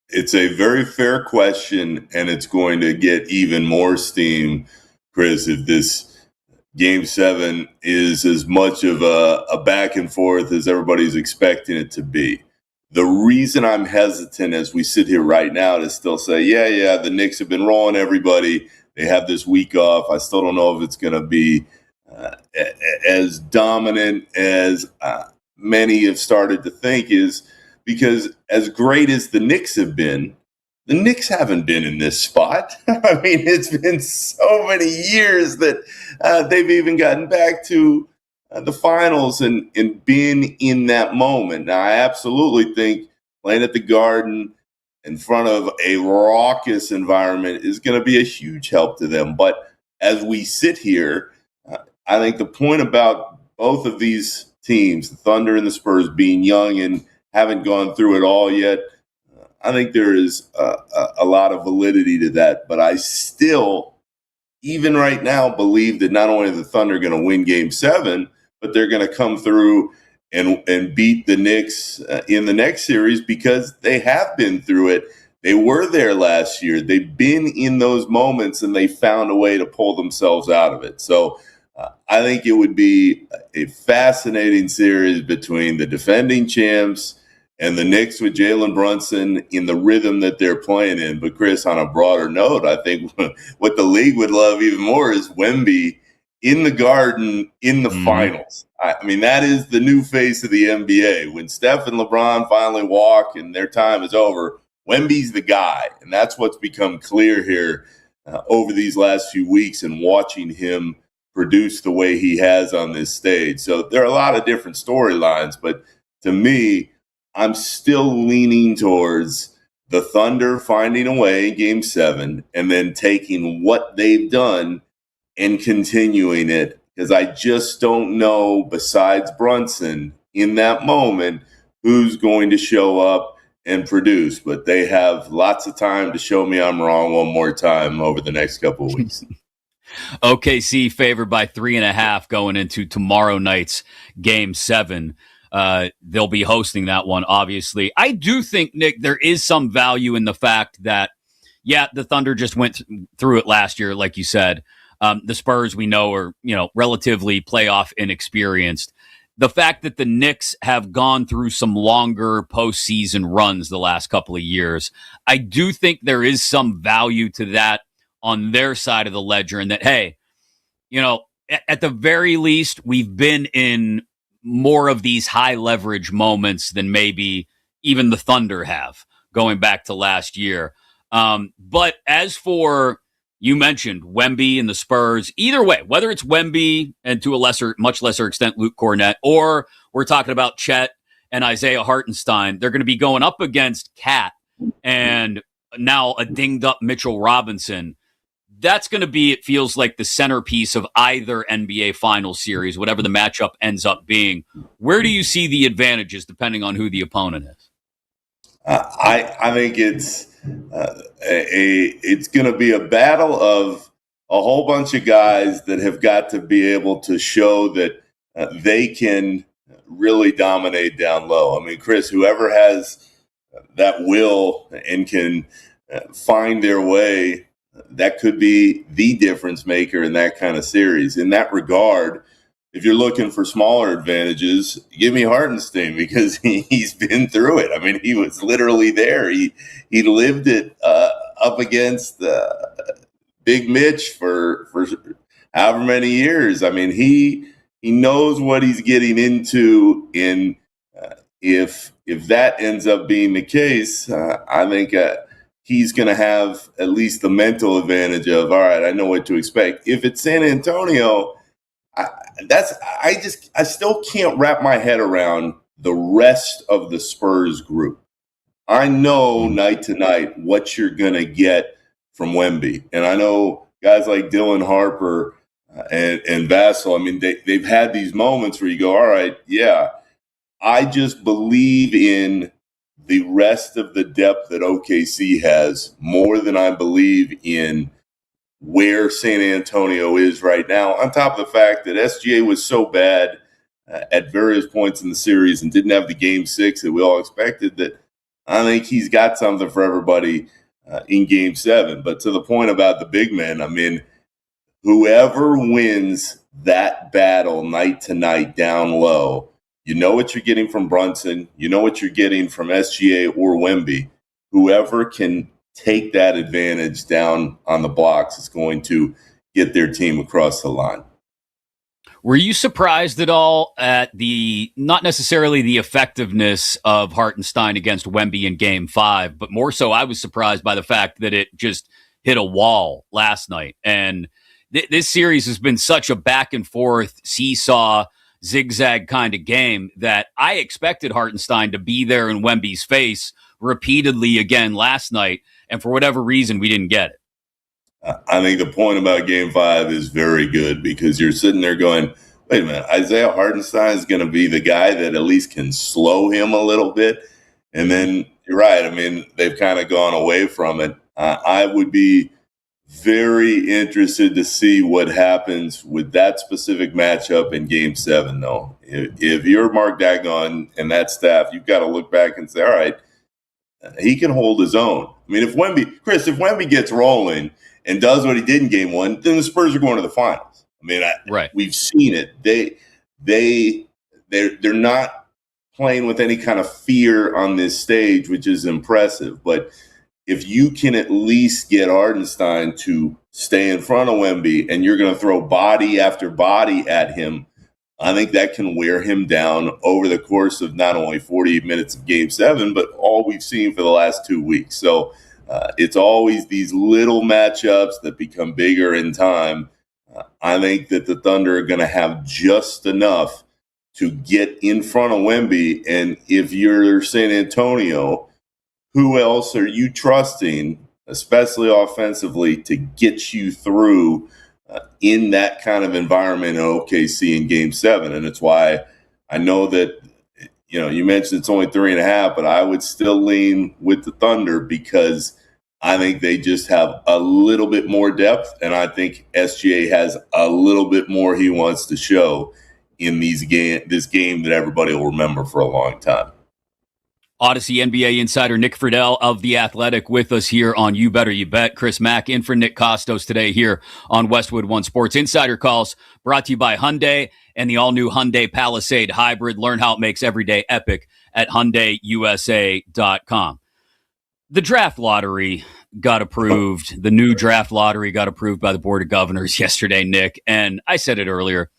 It's a very fair question, and it's going to get even more steam, Chris, if this Game 7 is as much of a back and forth as everybody's expecting it to be. The reason I'm hesitant as we sit here right now to still say, yeah, the Knicks have been rolling everybody. They have this week off. I still don't know if it's going to be as dominant as many have started to think, is because as great as the Knicks have been, the Knicks haven't been in this spot. I mean, it's been so many years that they've even gotten back to the finals and being in that moment. Now, I absolutely think playing at the Garden in front of a raucous environment is going to be a huge help to them. But as we sit here, I think the point about both of these teams, the Thunder and the Spurs, being young and haven't gone through it all yet, I think there is a lot of validity to that. But I still, even right now, believe that not only are the Thunder going to win Game 7, but they're going to come through and beat the Knicks in the next series, because they have been through it. They were there last year. They've been in those moments, and they found a way to pull themselves out of it. So I think it would be a fascinating series between the defending champs and the Knicks with Jalen Brunson in the rhythm that they're playing in. But, Chris, on a broader note, I think what the league would love even more is Wemby in the Garden in the finals. I mean, that is the new face of the NBA. When Steph and LeBron finally walk and their time is over, Wemby's the guy. And that's what's become clear here over these last few weeks, and watching him produce the way he has on this stage. So there are a lot of different storylines, but to me, I'm still leaning towards the Thunder finding a way in Game 7 and then taking what they've done and continuing it because I just don't know, besides Brunson, in that moment, who's going to show up and produce. But they have lots of time to show me I'm wrong one more time over the next couple of weeks. OKC favored by 3.5 going into tomorrow night's Game 7. They'll be hosting that one, obviously. I do think, Nick, there is some value in the fact that, yeah, the Thunder just went through it last year, like you said. The Spurs, we know, are relatively playoff inexperienced. The fact that the Knicks have gone through some longer postseason runs the last couple of years, I do think there is some value to that on their side of the ledger, and that, hey, at the very least, we've been in more of these high leverage moments than maybe even the Thunder have going back to last year. But as for, you mentioned Wemby and the Spurs, either way, whether it's Wemby and to a much lesser extent, Luke Cornett, or we're talking about Chet and Isaiah Hartenstein, they're going to be going up against Cat and now a dinged up Mitchell Robinson. That's going to be, it feels like, the centerpiece of either NBA Finals series, whatever the matchup ends up being. Where do you see the advantages depending on who the opponent is? I think it's going to be a battle of a whole bunch of guys that have got to be able to show that they can really dominate down low. I mean, Chris, whoever has that will and can find their way, that could be the difference maker in that kind of series. In that regard, if you're looking for smaller advantages, give me Hartenstein, because he's been through it. I mean, he was literally there. He lived it up against Big Mitch for however many years. I mean, he knows what he's getting into. In if that ends up being the case, I think he's going to have at least the mental advantage of, all right, I know what to expect. If it's San Antonio, I still can't wrap my head around the rest of the Spurs group. I know night to night what you're going to get from Wemby. And I know guys like Dylan Harper and Vassell, I mean, they've had these moments where you go, all right, yeah, I just believe in the rest of the depth that OKC has more than I believe in where San Antonio is right now, on top of the fact that SGA was so bad at various points in the series and didn't have the Game 6 that we all expected, that I think he's got something for everybody in Game 7. But to the point about the big men, I mean, whoever wins that battle night to night down low, you know what you're getting from Brunson. You know what you're getting from SGA or Wemby. Whoever can take that advantage down on the blocks is going to get their team across the line. Were you surprised at all at not necessarily the effectiveness of Hartenstein against Wemby in Game 5, but more so I was surprised by the fact that it just hit a wall last night. And this series has been such a back and forth seesaw, zigzag kind of game that I expected Hartenstein to be there in Wemby's face repeatedly again last night, and for whatever reason we didn't get it. I think the point about Game 5 is very good, because you're sitting there going, wait a minute, Isaiah Hartenstein is going to be the guy that at least can slow him a little bit. And then you're right, I mean, they've kind of gone away from it. I would be very interested to see what happens with that specific matchup in Game 7, though. If you're Mark Dagon and that staff, you've got to look back and say, all right, he can hold his own. I mean, if Wemby gets rolling and does what he did in Game 1, then the Spurs are going to the finals. I mean, we've seen it. They're not playing with any kind of fear on this stage, which is impressive. But if you can at least get Hartenstein to stay in front of Wemby and you're going to throw body after body at him, I think that can wear him down over the course of not only 48 minutes of Game 7, but all we've seen for the last 2 weeks. So it's always these little matchups that become bigger in time. I think that the Thunder are going to have just enough to get in front of Wemby. And if you're San Antonio, who else are you trusting, especially offensively, to get you through in that kind of environment in OKC in Game 7. And it's why I know that, you mentioned it's only 3.5, but I would still lean with the Thunder because I think they just have a little bit more depth, and I think SGA has a little bit more he wants to show in this game that everybody will remember for a long time. Odyssey NBA insider Nick Friedel of The Athletic with us here on You Better You Bet. Chris Mack in for Nick Kostos today here on Westwood One Sports. Insider calls brought to you by Hyundai and the all-new Hyundai Palisade Hybrid. Learn how it makes every day epic at HyundaiUSA.com. The draft lottery got approved. The new draft lottery got approved by the Board of Governors yesterday, Nick. And I said it earlier.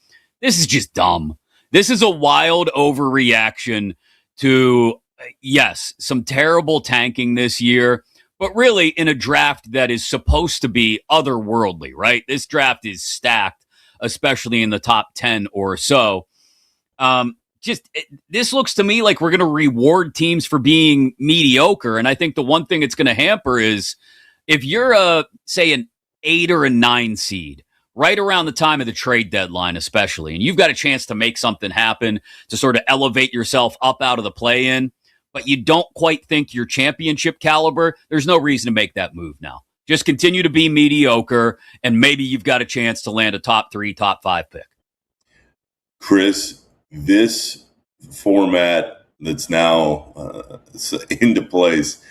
This is just dumb. This is a wild overreaction to, yes, some terrible tanking this year, but really in a draft that is supposed to be otherworldly, right? This draft is stacked, especially in the top 10 or so. This looks to me like we're going to reward teams for being mediocre. And I think the one thing it's going to hamper is if you're say an 8 or a 9 seed, right around the time of the trade deadline, especially, and you've got a chance to make something happen to sort of elevate yourself up out of the play-in, but you don't quite think you're championship caliber, there's no reason to make that move now. Just continue to be mediocre, and maybe you've got a chance to land a top 3, top 5 pick. Chris, this format that's now into place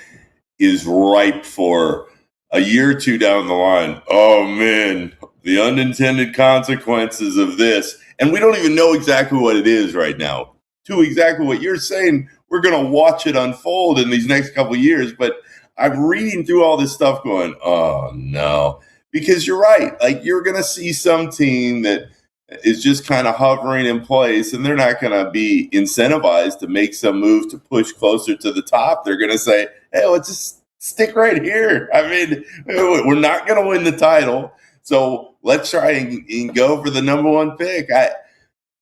is ripe for a year or two down the line. Oh, man, the unintended consequences of this. And we don't even know exactly what it is right now. To exactly what you're saying, we're going to watch it unfold in these next couple of years. But I'm reading through all this stuff going, oh, no. Because you're right. Like, you're going to see some team that is just kind of hovering in place, and they're not going to be incentivized to make some move to push closer to the top. They're going to say, hey, let's just stick right here. I mean, we're not going to win the title, so let's try and go for the number 1 pick.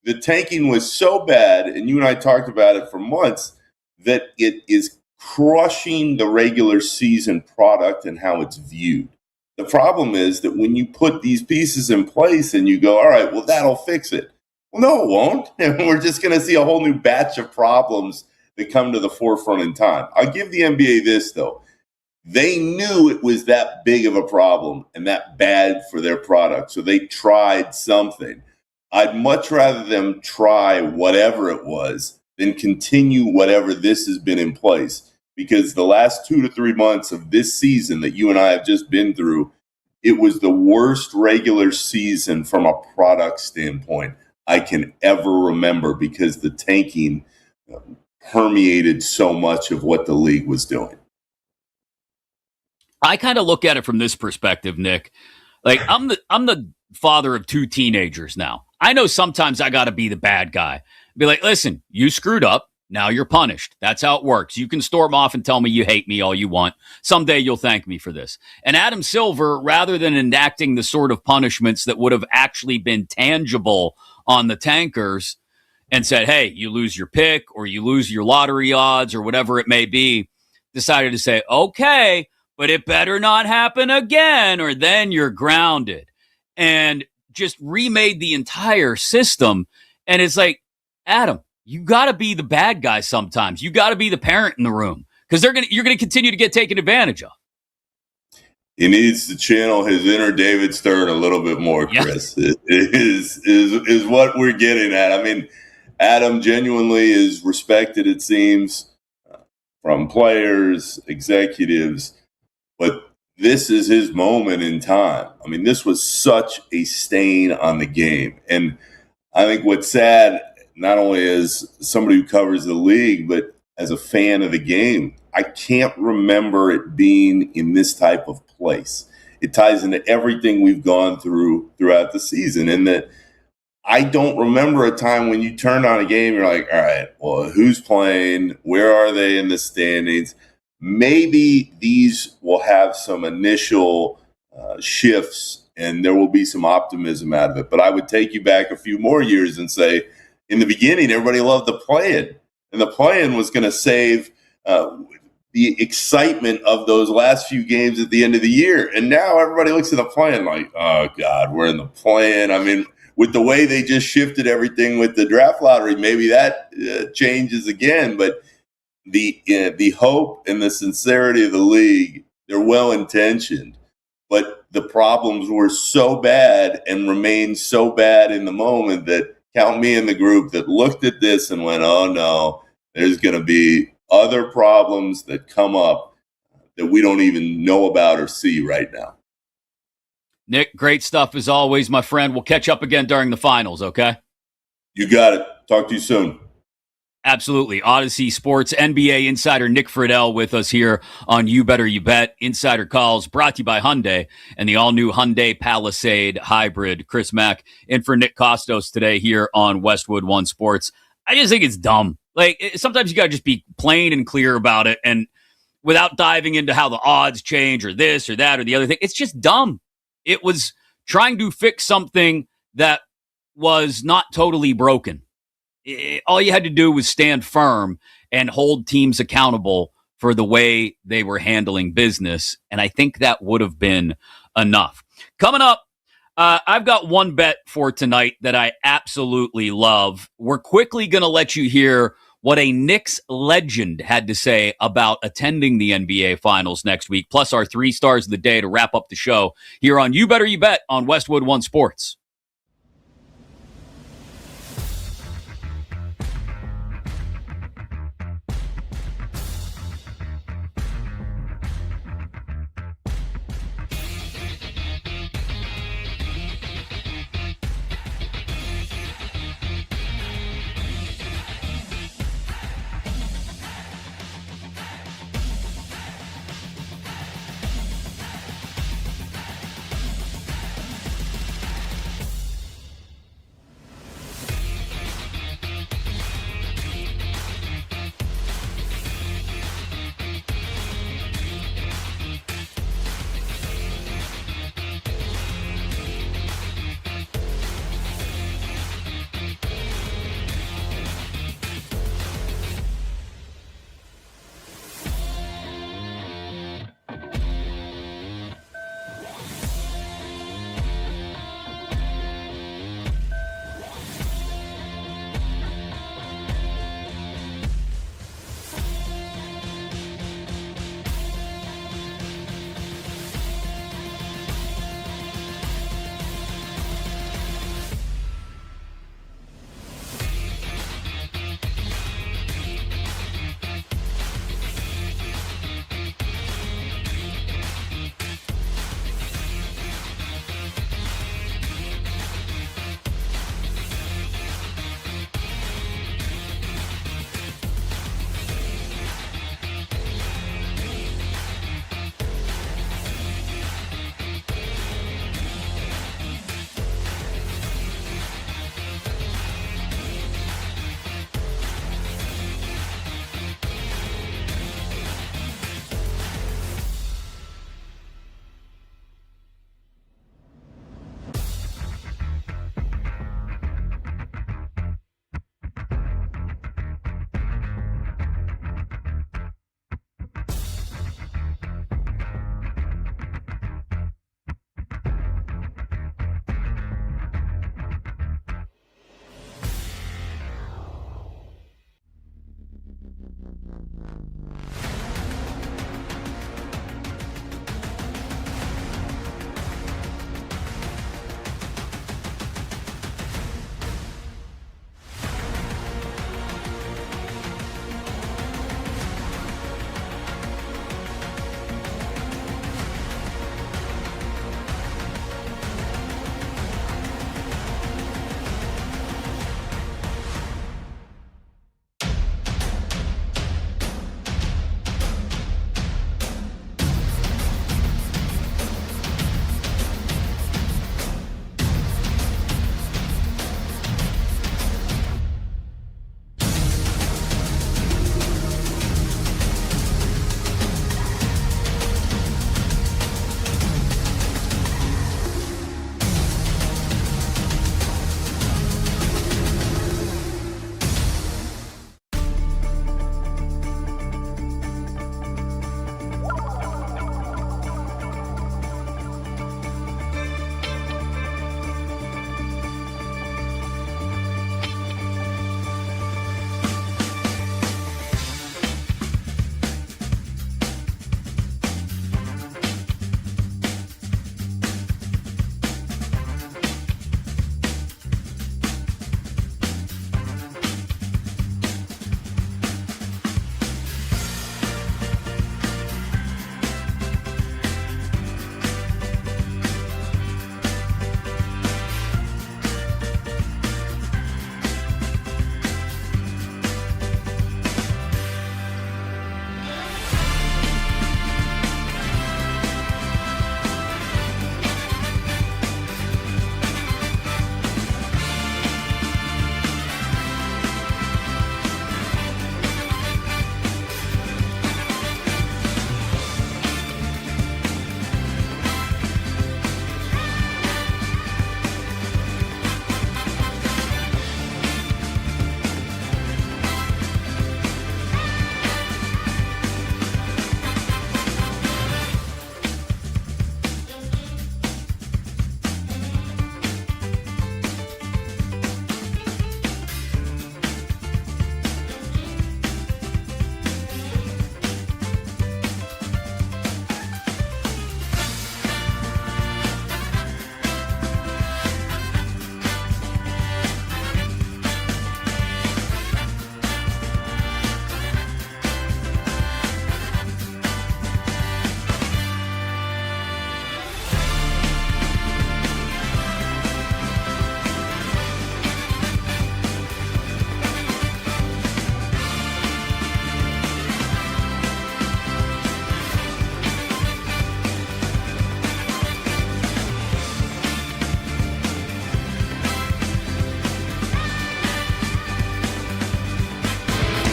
The tanking was so bad, and you and I talked about it for months, that it is crushing the regular season product and how it's viewed. The problem is that when you put these pieces in place and you go, all right, well, that'll fix it. Well, no, it won't. And we're just going to see a whole new batch of problems that come to the forefront in time. I'll give the NBA this, though. They knew it was that big of a problem and that bad for their product, so they tried something. I'd much rather them try whatever it was than continue whatever this has been in place. Because the last 2 to 3 months of this season that you and I have just been through, it was the worst regular season from a product standpoint I can ever remember, because the tanking permeated so much of what the league was doing. I kind of look at it from this perspective, Nick. Like, I'm the father of 2 teenagers now. I know sometimes I got to be the bad guy. Be like, listen, you screwed up. Now you're punished. That's how it works. You can storm off and tell me you hate me all you want. Someday you'll thank me for this. And Adam Silver, rather than enacting the sort of punishments that would have actually been tangible on the tankers and said, hey, you lose your pick or you lose your lottery odds or whatever it may be, decided to say, okay, but it better not happen again or then you're grounded. And just remade the entire system. And it's like, Adam, you got to be the bad guy sometimes. You got to be the parent in the room, because you're going to continue to get taken advantage of. He needs to channel his inner David Stern a little bit more, Chris. Yeah. It is what we're getting at. I mean, Adam genuinely is respected, it seems, from players, executives, but this is his moment in time. I mean, this was such a stain on the game. And I think what's sad, not only as somebody who covers the league, but as a fan of the game, I can't remember it being in this type of place. It ties into everything we've gone through throughout the season, and that I don't remember a time when you turned on a game, you're like, all right, well, who's playing? Where are they in the standings? Maybe these will have some initial shifts, and there will be some optimism out of it. But I would take you back a few more years and say, in the beginning, everybody loved the play-in, and the play-in was going to save the excitement of those last few games at the end of the year. And now everybody looks at the plan like, oh, God, we're in the plan. I mean, with the way they just shifted everything with the draft lottery, maybe that changes again. But the hope and the sincerity of the league, they're well-intentioned. But the problems were so bad and remained so bad in the moment that count me in the group that looked at this and went, oh, no, there's going to be other problems that come up that we don't even know about or see right now. Nick, great stuff as always, my friend. We'll catch up again during the finals, okay? You got it. Talk to you soon. Absolutely. Odyssey Sports NBA insider Nick Friedel with us here on You Better You Bet. Insider Calls brought to you by Hyundai and the all-new Hyundai Palisade Hybrid. Chris Mack in for Nick Kostos today here on Westwood One Sports. I just think it's dumb. Like, sometimes you got to just be plain and clear about it, and without diving into how the odds change or this or that or the other thing, it's just dumb. It was trying to fix something that was not totally broken. All you had to do was stand firm and hold teams accountable for the way they were handling business, and I think that would have been enough. Coming up, I've got one bet for tonight that I absolutely love. We're quickly going to let you hear what a Knicks legend had to say about attending the NBA Finals next week, plus our 3 stars of the day to wrap up the show here on You Better You Bet on Westwood One Sports.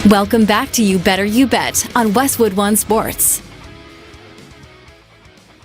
Welcome back to You Better You Bet on Westwood One Sports.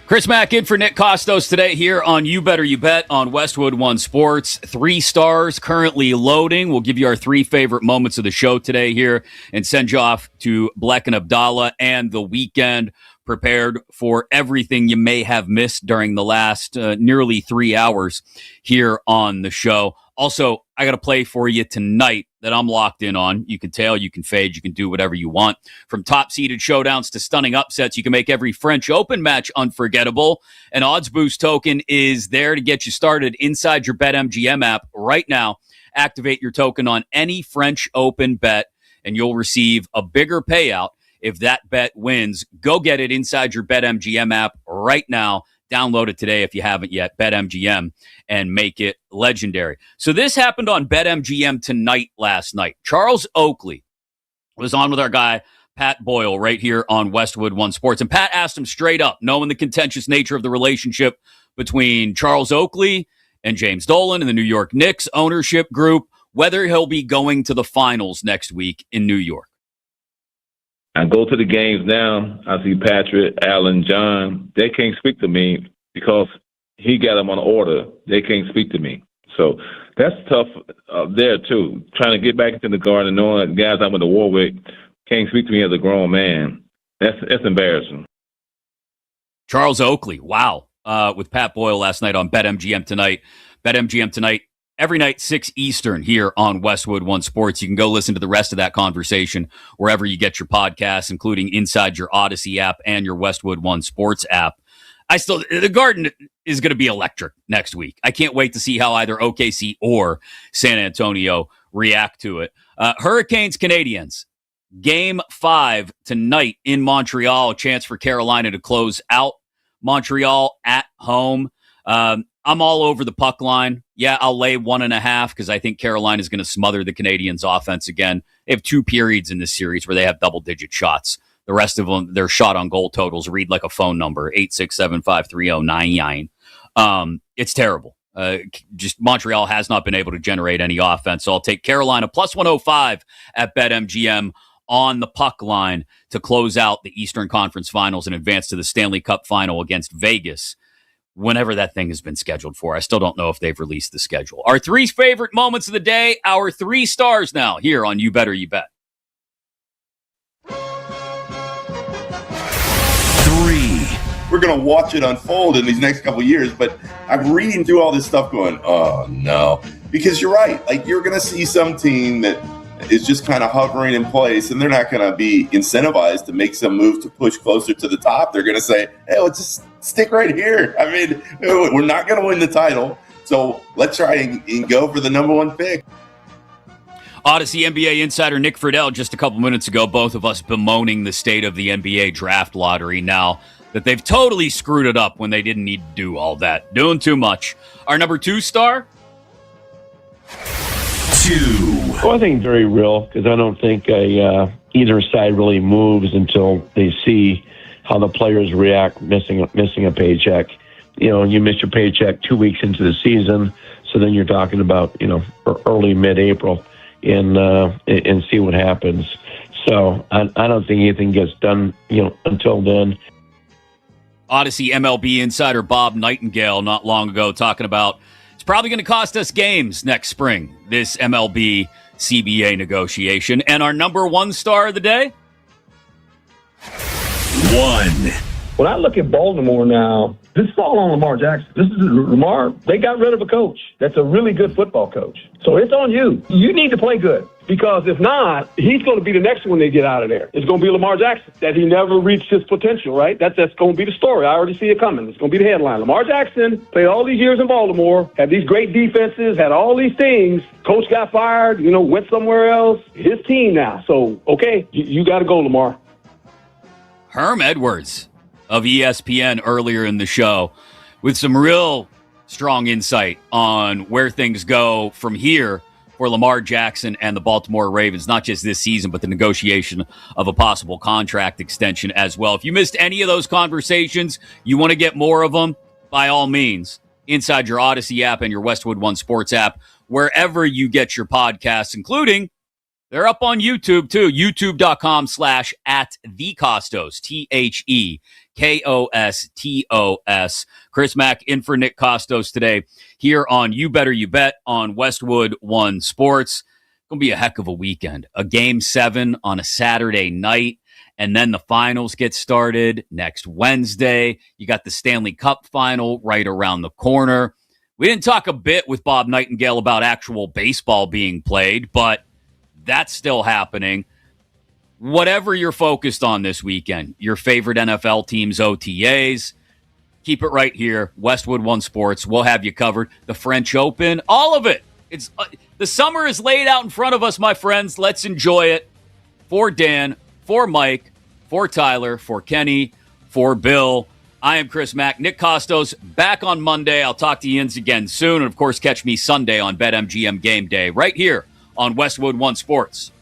Chris Mack in for Nick Kostos today here on You Better You Bet on Westwood One Sports. 3 stars currently loading. We'll give you our 3 favorite moments of the show today here and send you off to Bleck and Abdallah and the weekend, prepared for everything you may have missed during the last nearly 3 hours here on the show. Also, I got to play for you tonight that I'm locked in on. You can tail, you can fade, you can do whatever you want. From top-seeded showdowns to stunning upsets, you can make every French Open match unforgettable. An Odds Boost token is there to get you started inside your BetMGM app right now. Activate your token on any French Open bet, and you'll receive a bigger payout if that bet wins. Go get it inside your BetMGM app right now. Download it today if you haven't yet, BetMGM, and make it legendary. So this happened on BetMGM tonight last night. Charles Oakley was on with our guy, Pat Boyle, right here on Westwood One Sports. And Pat asked him straight up, knowing the contentious nature of the relationship between Charles Oakley and James Dolan and the New York Knicks ownership group, whether he'll be going to the finals next week in New York. I go to the games now. I see Patrick, Allen, John. They can't speak to me because he got them on order. They can't speak to me. So that's tough there, too. Trying to get back into the Garden, knowing that guys I'm in the war with can't speak to me as a grown man. That's embarrassing. Charles Oakley, wow, with Pat Boyle last night on BetMGM tonight. BetMGM tonight. Every night, 6 Eastern here on Westwood One Sports. You can go listen to the rest of that conversation wherever you get your podcasts, including inside your Odyssey app and your Westwood One Sports app. The Garden is going to be electric next week. I can't wait to see how either OKC or San Antonio react to it. Hurricanes, Canadiens, Game 5 tonight in Montreal. A chance for Carolina to close out Montreal at home. I'm all over the puck line. Yeah, I'll lay 1.5 because I think Carolina is going to smother the Canadiens' offense again. They have 2 periods in this series where they have double-digit shots. The rest of them, their shot on goal totals read like a phone number, 867-530-99. It's terrible. Just Montreal has not been able to generate any offense. So I'll take Carolina plus 105 at BetMGM on the puck line to close out the Eastern Conference Finals and advance to the Stanley Cup Final against Vegas, whenever that thing has been scheduled for. I still don't know if they've released the schedule. Our 3 favorite moments of the day, our 3 stars now here on You Better You Bet. 3. We're going to watch it unfold in these next couple of years, but I'm reading through all this stuff going, oh, no. Because you're right. Like, you're going to see some team that is just kind of hovering in place, and they're not going to be incentivized to make some move to push closer to the top. They're going to say, hey, let's just stick right here. I mean, we're not going to win the title, so let's try and go for the number 1 pick. Odyssey NBA insider Nick Friedel just a couple minutes ago, both of us bemoaning the state of the NBA draft lottery now that they've totally screwed it up when they didn't need to do all that. Doing too much. Our number 2 star? 2. Well, I think very real because I don't think either side really moves until they see how the players react missing a paycheck. You know, you miss your paycheck 2 weeks into the season, so then you're talking about, you know, early mid-April and see what happens. So I don't think anything gets done, you know, until then. Odyssey MLB insider Bob Nightingale not long ago talking about it's probably going to cost us games next spring, this MLB CBA negotiation. And our number 1 star of the day? 1. When I look at Baltimore now, this is all on Lamar Jackson. This is Lamar. They got rid of a coach that's a really good football coach. So it's on you. You need to play good because if not, he's going to be the next one they get out of there. It's going to be Lamar Jackson, that he never reached his potential, right? That's going to be the story. I already see it coming. It's going to be the headline. Lamar Jackson played all these years in Baltimore, had these great defenses, had all these things. Coach got fired, you know, went somewhere else. His team now. So, okay, you got to go, Lamar. Herm Edwards of ESPN earlier in the show with some real strong insight on where things go from here for Lamar Jackson and the Baltimore Ravens, not just this season, but the negotiation of a possible contract extension as well. If you missed any of those conversations, you want to get more of them, by all means, inside your Odyssey app and your Westwood One Sports app, wherever you get your podcasts, including They're up on YouTube, too. YouTube.com/@thekostos, TheKostos. Chris Mack in for Nick Kostos today here on You Better You Bet on Westwood One Sports. Going to be a heck of a weekend. A Game 7 on a Saturday night, and then the finals get started next Wednesday. You got the Stanley Cup final right around the corner. We didn't talk a bit with Bob Nightingale about actual baseball being played, but that's still happening. Whatever you're focused on this weekend, your favorite NFL teams, OTAs, keep it right here. Westwood One Sports. We'll have you covered. The French Open, all of it. It's the summer is laid out in front of us, my friends. Let's enjoy it. For Dan, for Mike, for Tyler, for Kenny, for Bill, I am Chris Mack. Nick Kostos back on Monday. I'll talk to you again soon. And, of course, catch me Sunday on BetMGM Game Day right here on Westwood One Sports.